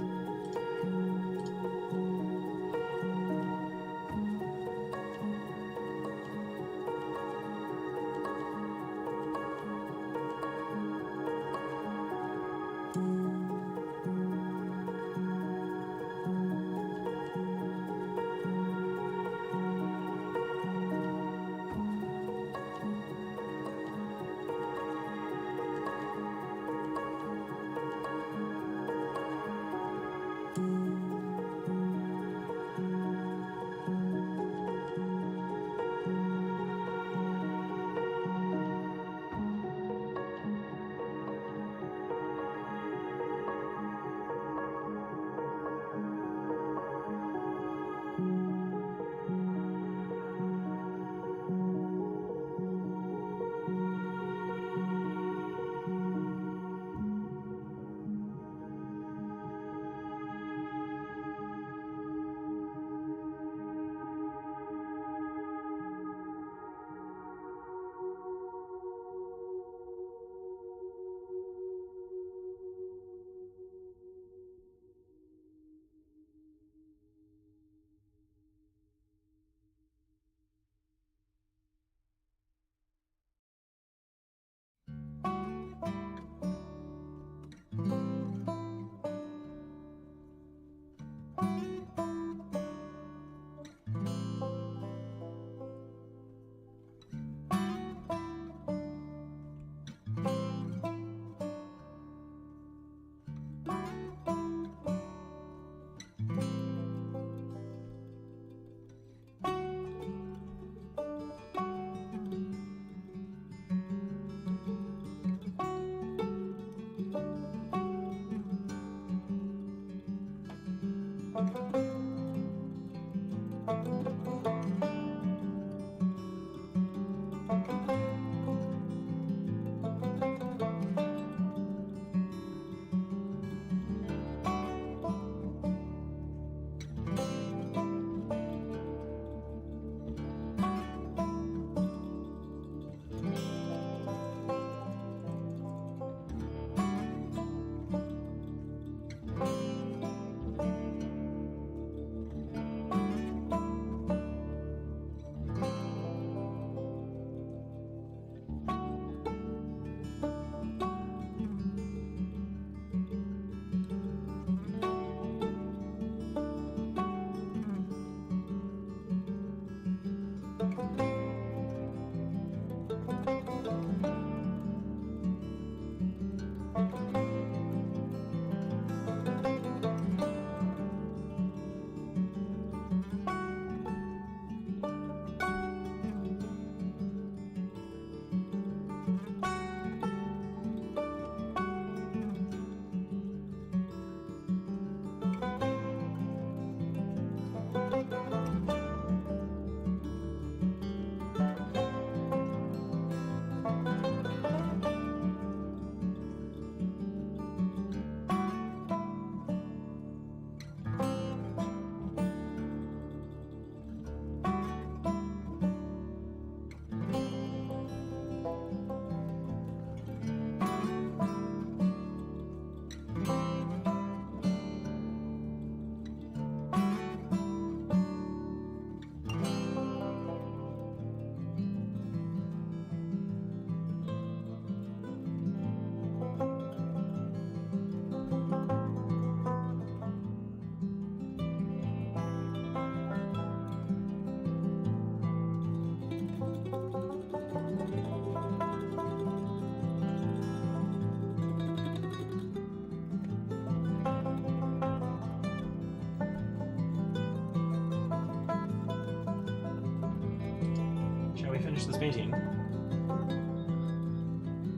Finish this painting.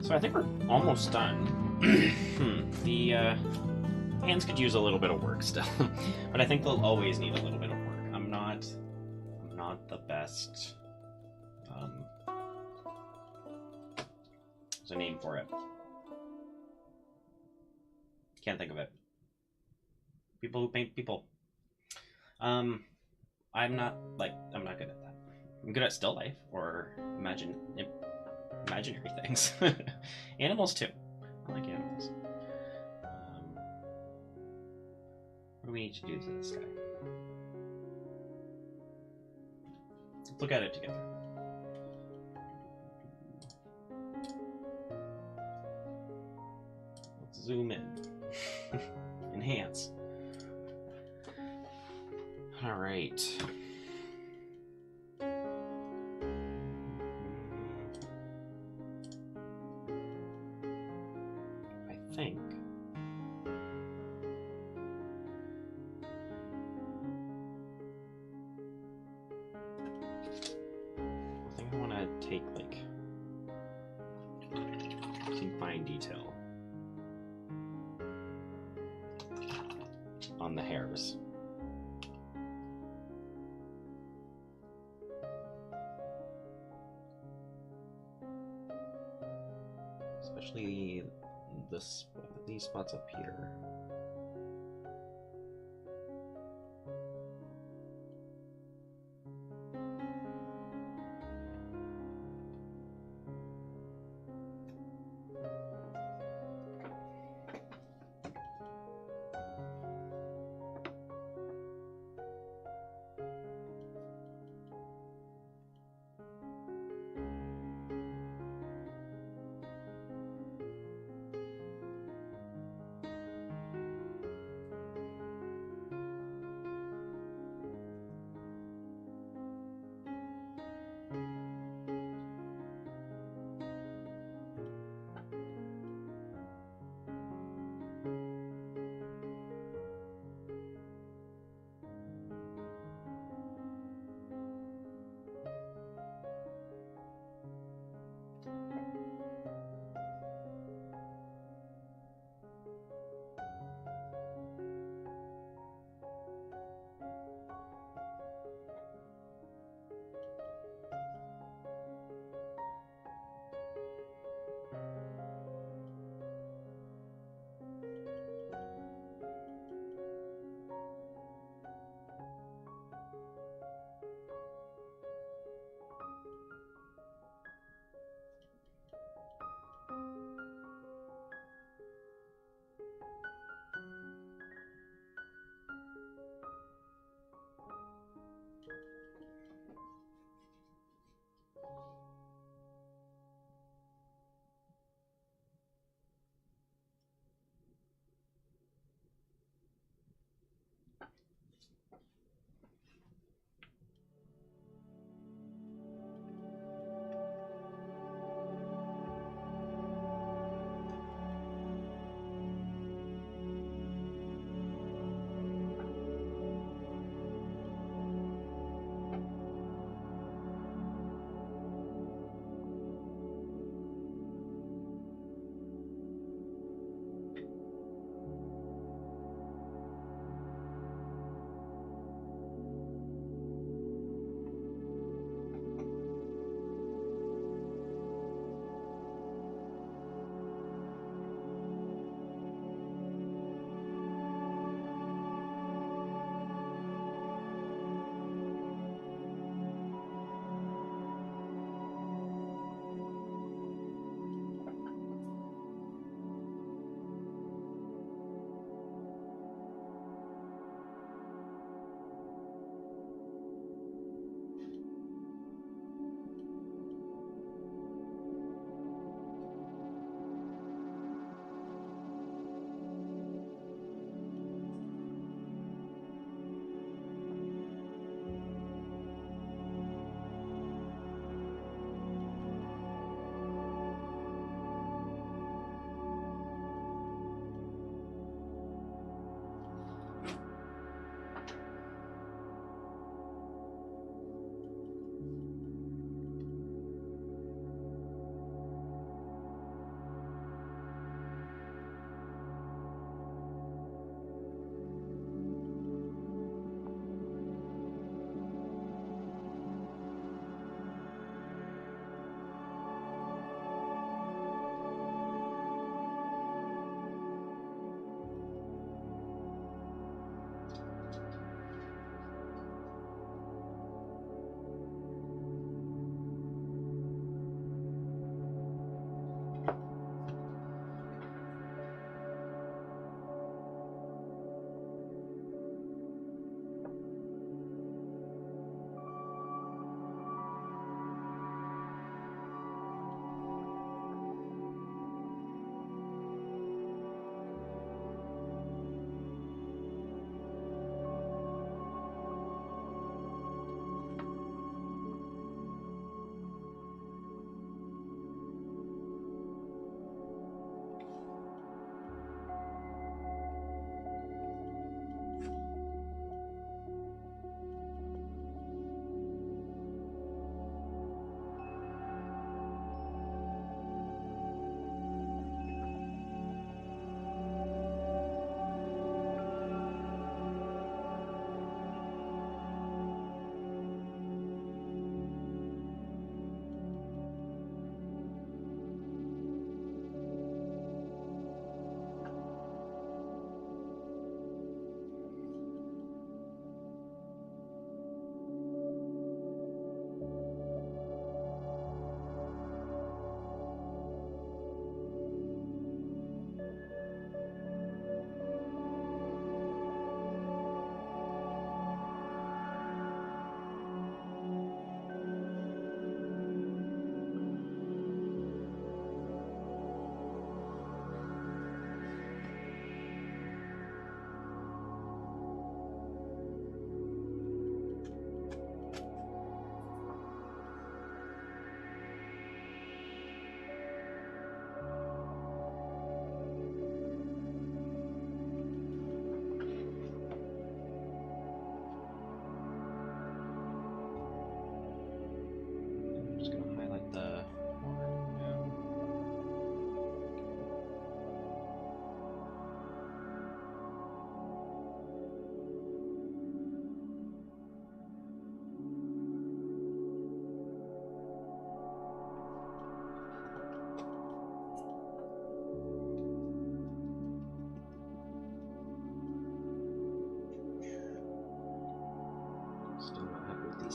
So I think we're almost done. The hands could use a little bit of work still, but I think they'll always need a little bit of work. I'm not the best. There's a name for it. Can't think of it. People who paint people. I'm not good at that. I'm good at still life or imaginary things. Animals too. I like animals. do we need to do to this guy? Let's look at it together. Let's zoom in. Enhance. All right. I think I want to take like some fine detail on the hairs. Especially these spots up here.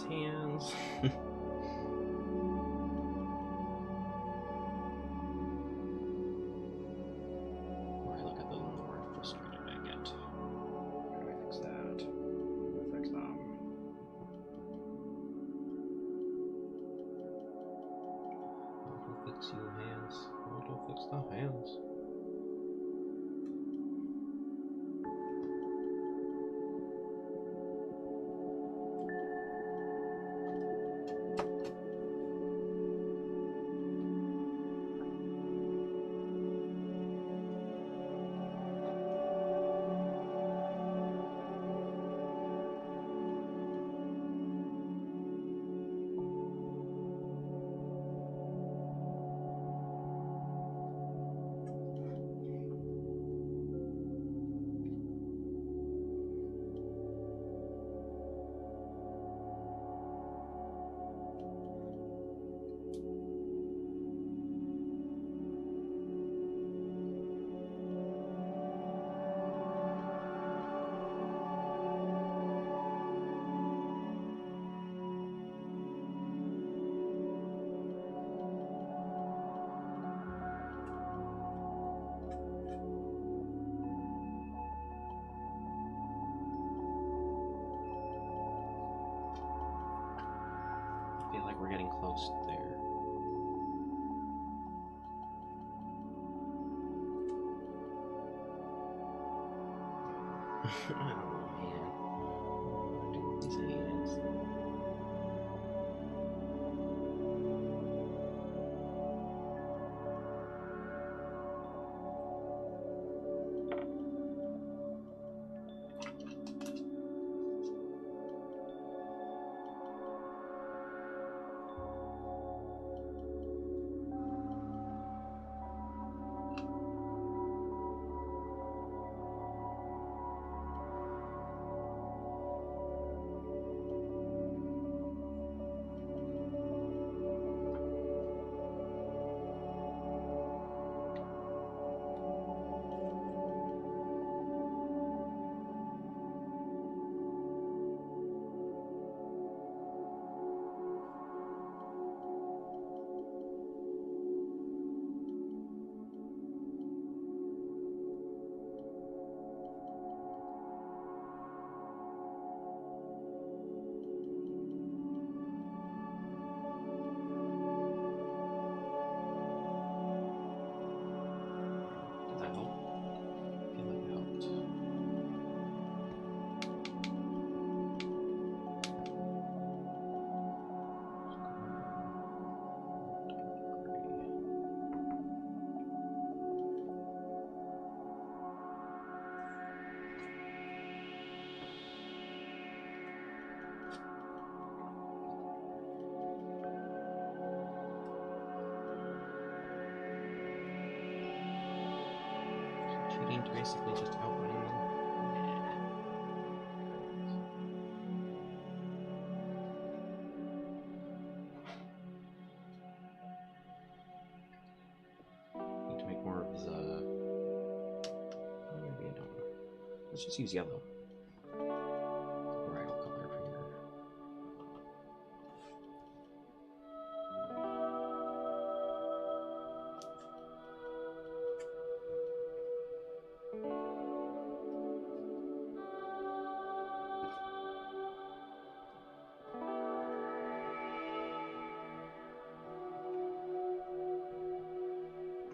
hands. More I look at them, the more frustrated I get. How do I fix that? How do I fix them? How to fix you hands? How to fix the hands? I feel like we're getting close there. I don't know, man. What do I do with these hands? Did that help? I feel like it helped. Cheating to basically just outline them. Need to make more of the. Maybe I don't. Let's just use yellow. Bridal color for your.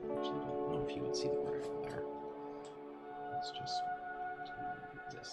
Actually, I don't know if you would see the bridal there. Let's just do this.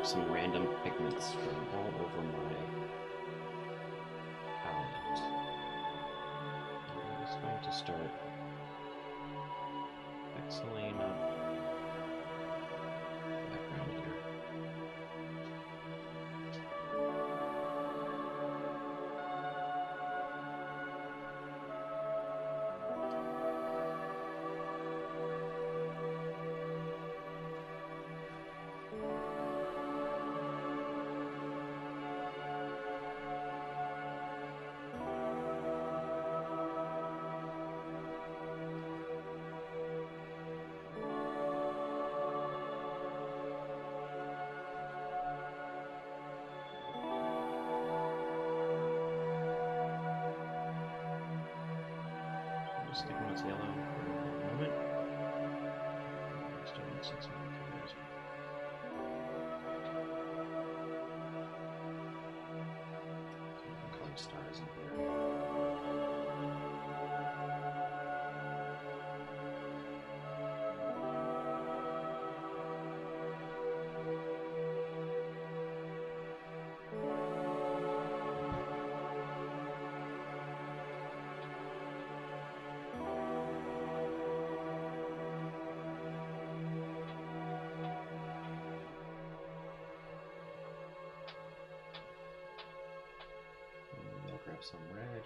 up some random pigments from all over my palette. I'm just going to start pixeling up the background here. Sticking with yellow for a moment. Still mixing some more colors. Some color stars in here. Grab some red,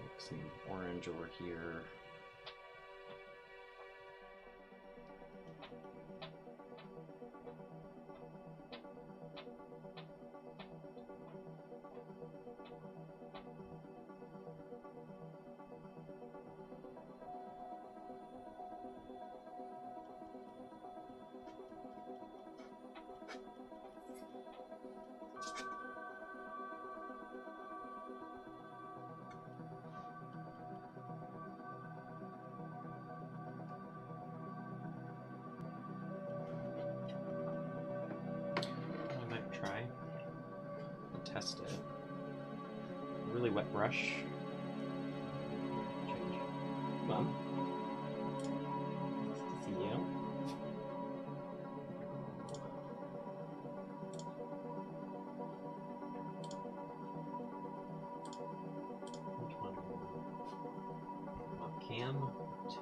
make some orange over here. Try and test it. A really wet brush. Change. Mom. Nice to see you. Which one? Cam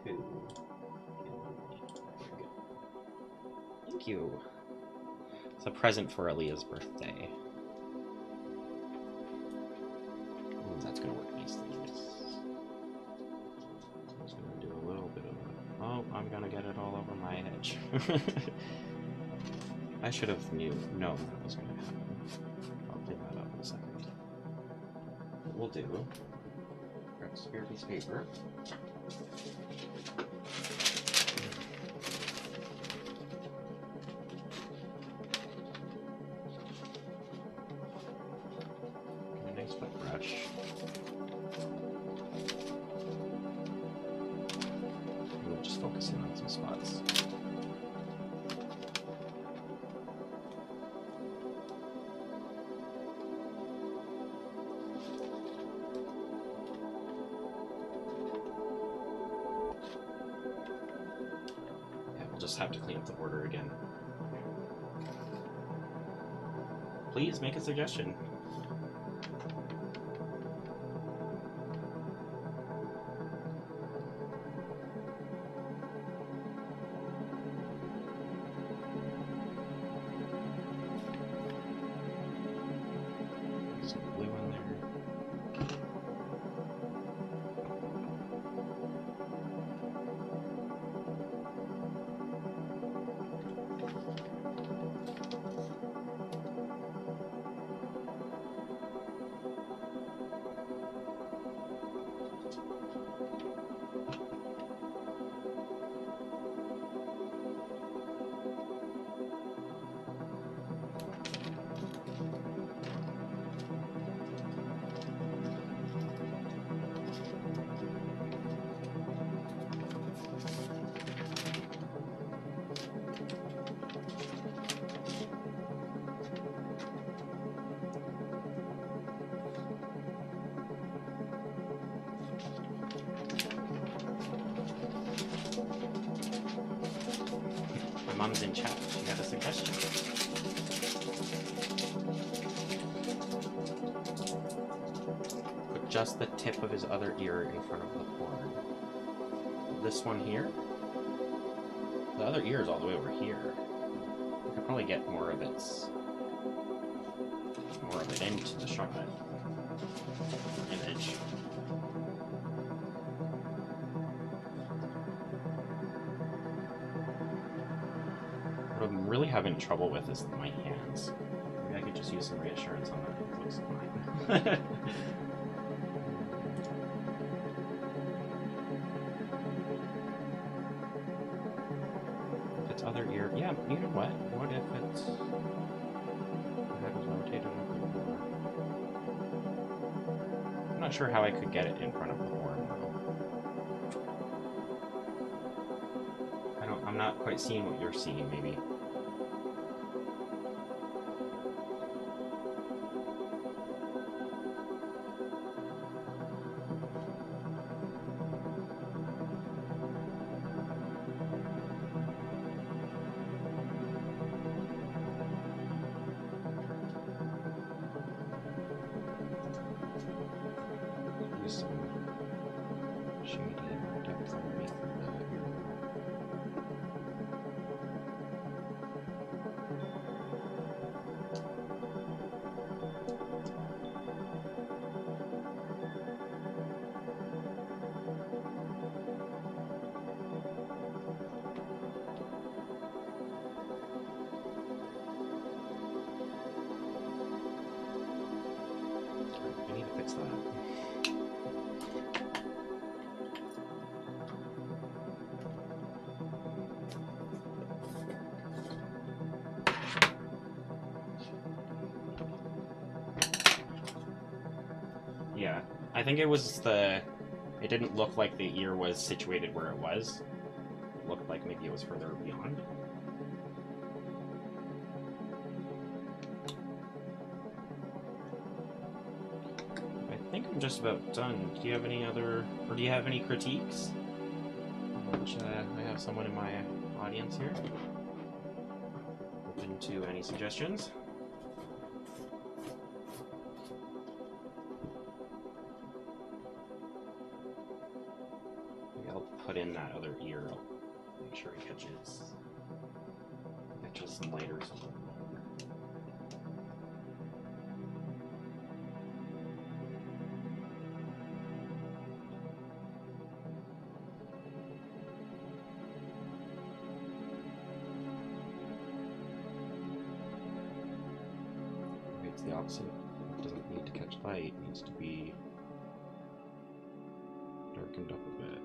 2. Thank you. It's a present for Aaliyah's birthday. Ooh, that's gonna work nicely. So I'm just gonna do a little bit of a... Oh, I'm gonna get it all over my edge. I should have known that was gonna happen. I'll clean that up in a second. What we'll do, grab a spare piece of paper. Brush. We'll just focus in on some spots. Yeah, we'll just have to clean up the border again. Please make a suggestion. Mom's in chat. She got a suggestion. just the tip of his other ear in front of the horn. This one here. The other ear is all the way over here. I could probably get more of it into the shot image. What I'm really having trouble with is my hands. Maybe I could just use some reassurance on that. It looks fine. Its other ear. Yeah, you know what? What if it's the head was rotated a little more? I'm not sure how I could get it in front of the horn though. I'm not quite seeing what you're seeing, maybe. Use some shading or depth underneath the ear. I need to fix that. Yeah, I think it was it didn't look like the ear was situated where it was. It looked like maybe it was further beyond. I think I'm just about done. Do you have any critiques? Which, I have someone in my audience here. Open to any suggestions. Maybe I'll put in that other ear. I'll make sure it catches some light or something. It's the opposite. It doesn't need to catch light. It needs to be darkened up a bit.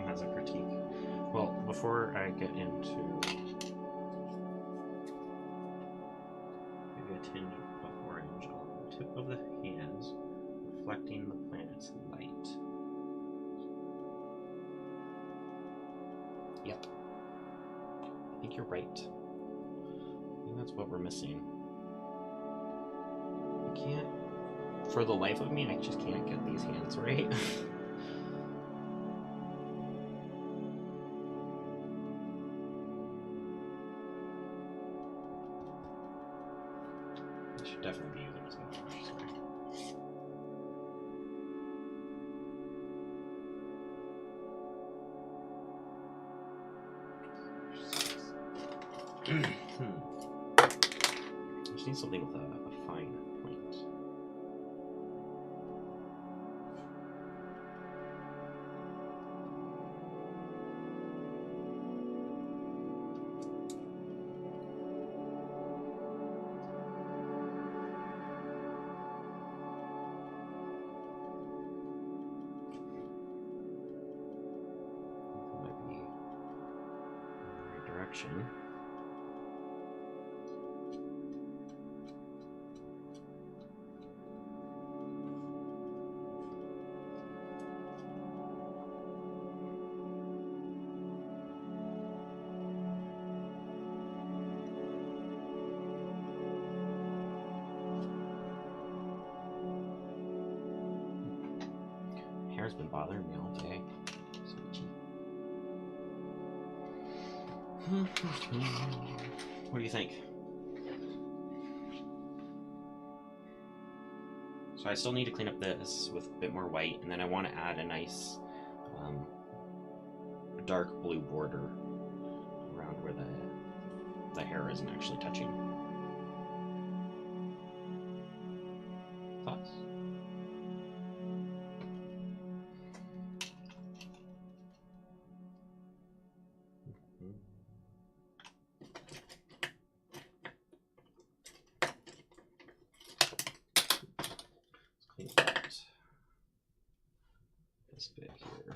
Has a critique. Well, before I get into maybe a tinge of orange on the tip of the hands, reflecting the planet's light. Yep. I think you're right. I think that's what we're missing. I can't, for the life of me, I just can't get these hands right. Definitely be using this more. I just need something with a fine point. direction. Hair's been bothering me all day. So itchy. What do you think? So I still need to clean up this with a bit more white, and then I want to add a nice dark blue border around where the hair isn't actually touching. Thoughts? Let's clean up this bit here.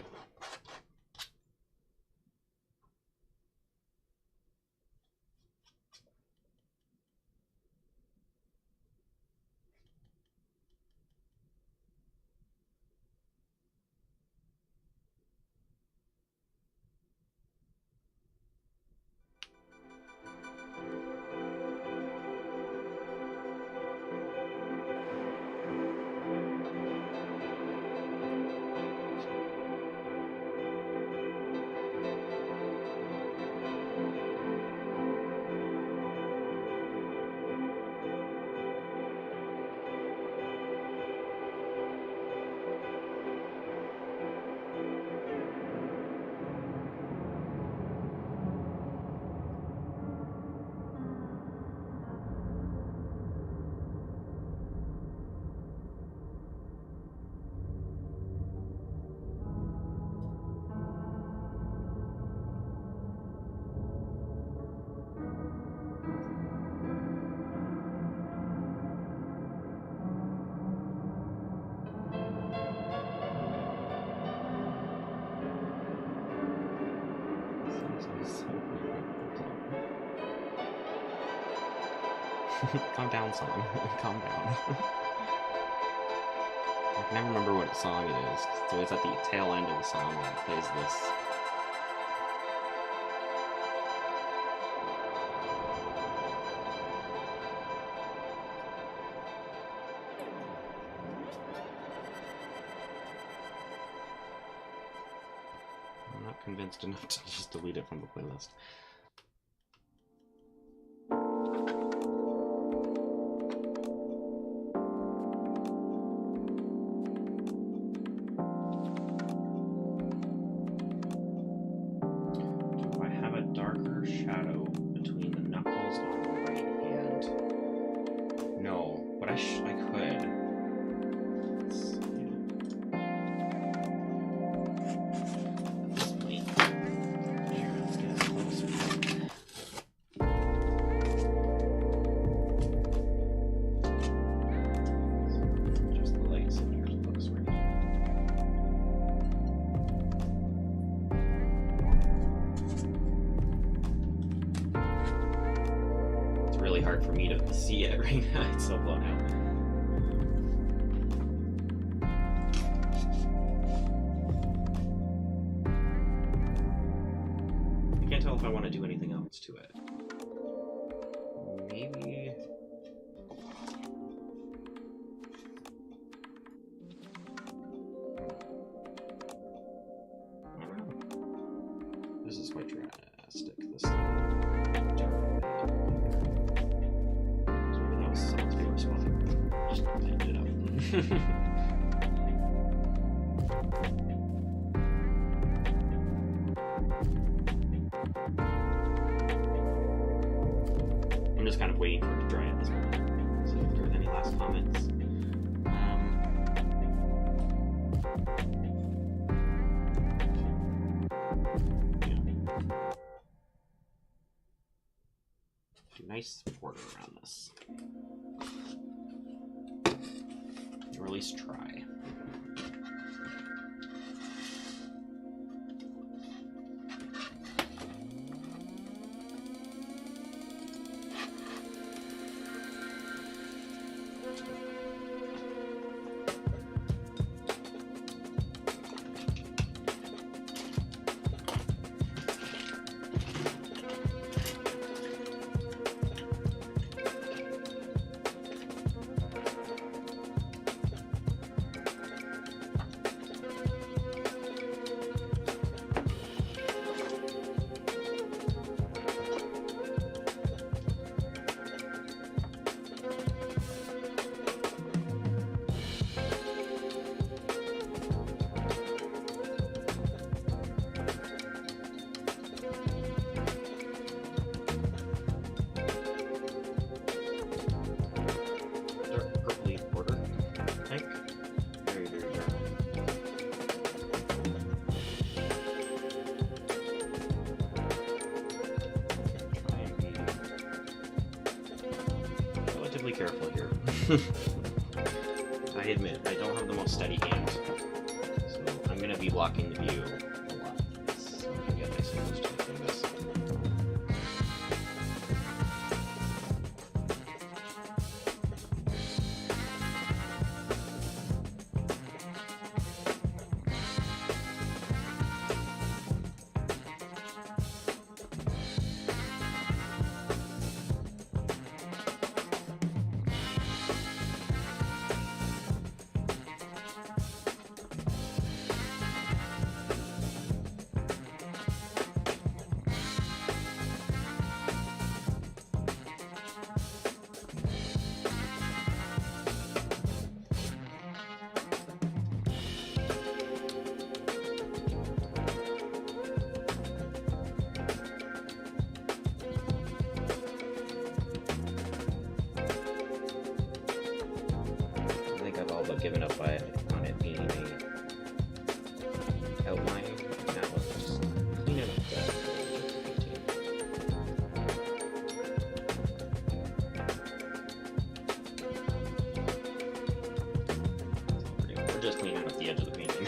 Calm down, song. Calm down. I can never remember what song it is. It's always at the tail end of the song that it plays this. I'm not convinced enough to just delete it from the playlist. Shadow between the knuckles on the right hand. No, but I could. Here, let's get closer. Just the light, so here's what looks right. Really hard for me to see it right now. It's so blown out. I can't tell if I want to do anything else to it. Maybe. I don't know. This is quite drastic. This. Someone's favorite spot. Just cleaned it up. I'm just kind of waiting for it to dry at this point. So if there's any last comments. Nice border around this. Or at least try. I admit, I don't have the most steady hand, so I'm going to be blocking the view a lot. So I can get my signals to from this. Given up on it being a outline. Now let's just clean it up We're just cleaning up the edge of the painting.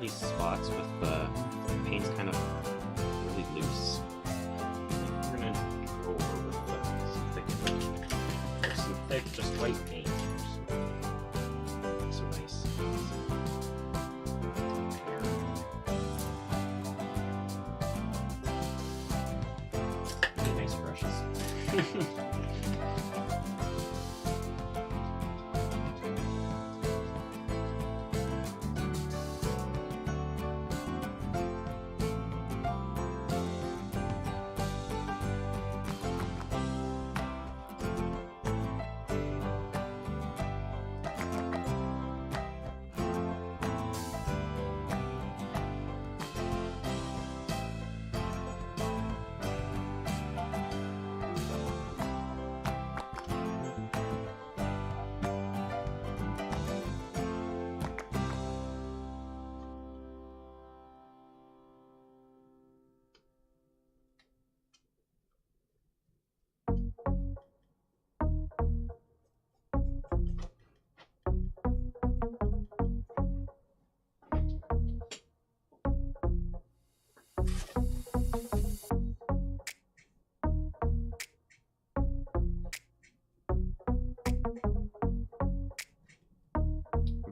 Spots with the paint's kind of really loose. We're gonna go over with some thick, just white paint. So nice. Really nice brushes.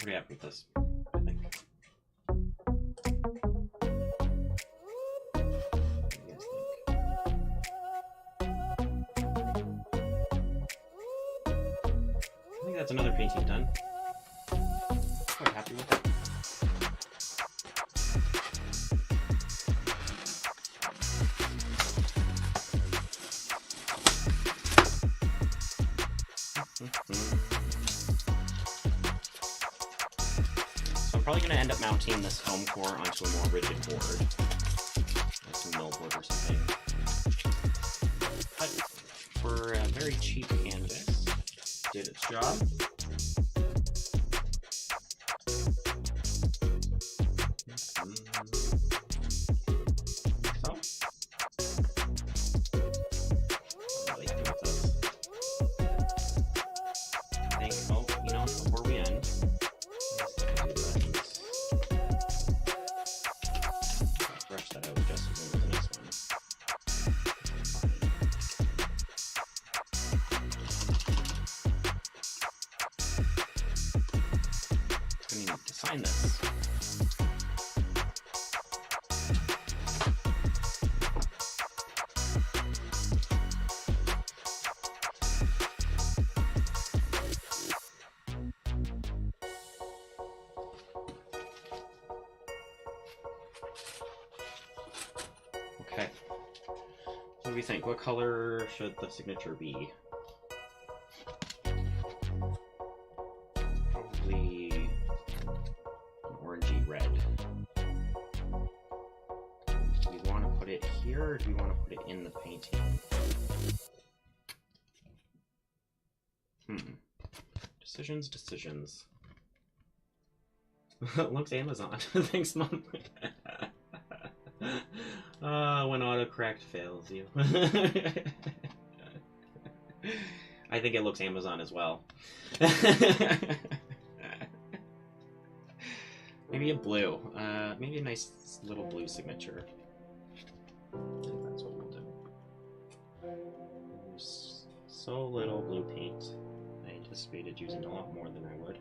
pretty happy with this, I think. What do you guys think? I think that's another painting done. Quite happy with it. So I'm probably going to end up mounting this foam core onto a more rigid board, like some millboard or something. But for a very cheap canvas, did its job. Sign this. Okay. What do we think? What color should the signature be? Probably orangey red. Do we want to put it here or do we want to put it in the painting? Decisions. Looks Amazon. Thanks, Mom. When autocorrect fails you. I think it looks Amazon as well. Maybe a blue. Maybe a nice little blue signature. I think that's what we'll do. There's so little blue paint. I anticipated using a lot more than I would.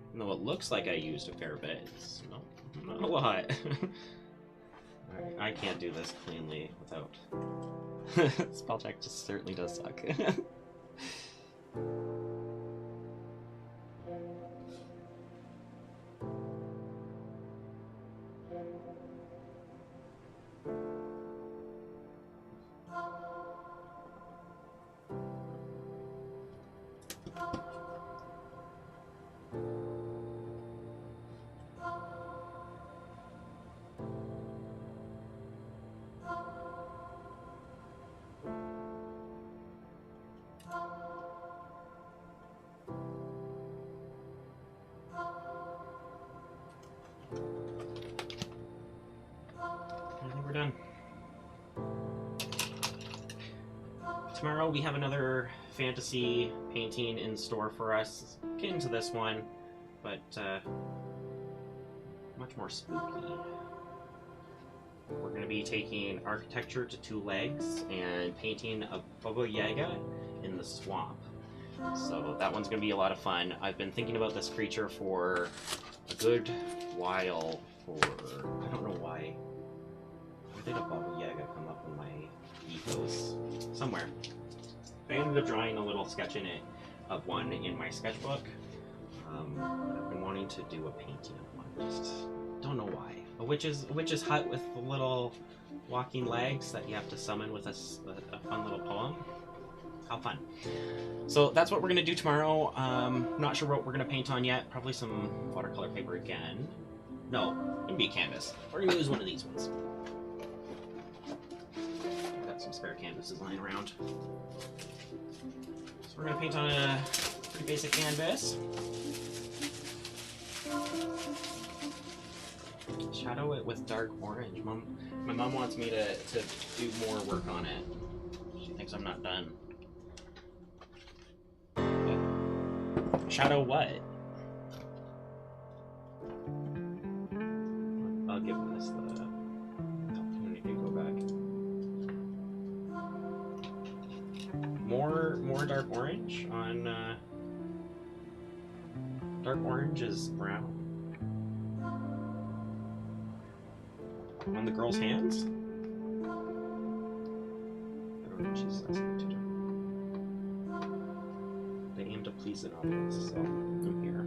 Even though it looks like I used a fair bit, it's not a lot. Alright, I can't do this cleanly without... Spell check just certainly does suck. We're done. Tomorrow we have another fantasy painting in store for us, akin to this one, but much more spooky. We're going to be taking architecture to 2 legs and painting a Baba Yaga in the swamp. So that one's going to be a lot of fun. I've been thinking about this creature for a good while I don't know why. Where did a Baba Yaga come up in my ethos? Somewhere. I ended up drawing a little sketch in it of one in my sketchbook. I've been wanting to do a painting of one. Just don't know why. A witch's hut with the little walking legs that you have to summon with a fun little poem. How fun. So that's what we're going to do tomorrow. Not sure what we're going to paint on yet. Probably some watercolor paper again. No, it's going to be a canvas. We're going to use one of these ones. I've got some spare canvases lying around. So we're going to paint on a pretty basic canvas. Shadow it with dark orange. My mom wants me to do more work on it. She thinks I'm not done. But shadow what? I'll give this the opportunity to go back. More dark orange on Dark orange is brown. On the girl's hands? I don't know, she's asking me to do. They aim to please an audience, so I'm here.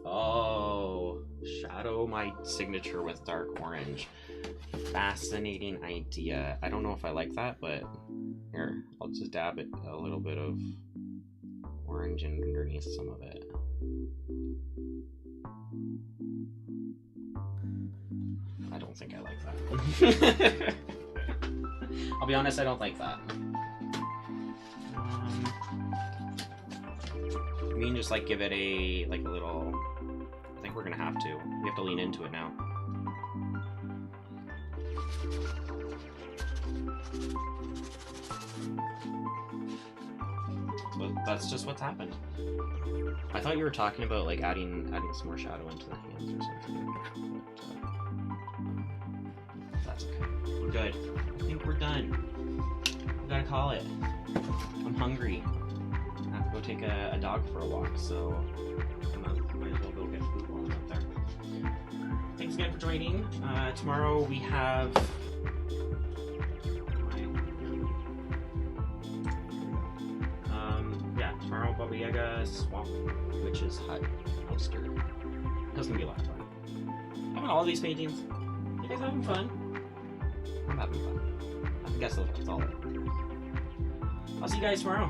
Oh, shadow my signature with dark orange. Fascinating idea. I don't know if I like that, but here, I'll just dab it a little bit of orange underneath some of it. I don't think I like that. I'll be honest, I don't like that. We can just like give it a little. I think we're gonna have to. We have to lean into it now. But that's just what's happened. I thought you were talking about like adding some more shadow into the hands or something. But, that's okay. We're good. I think we're done. We gotta call it. I'm hungry. I have to go take a dog for a walk, so I might as well go get food while I'm up there. Thanks again for joining. Tomorrow we have tomorrow Baba Yaga Swamp Witch's Hut poster. That's gonna be a lot of fun. Having all of these paintings. You guys having fun? I'm having fun. I guess that's all. I'll see you guys tomorrow.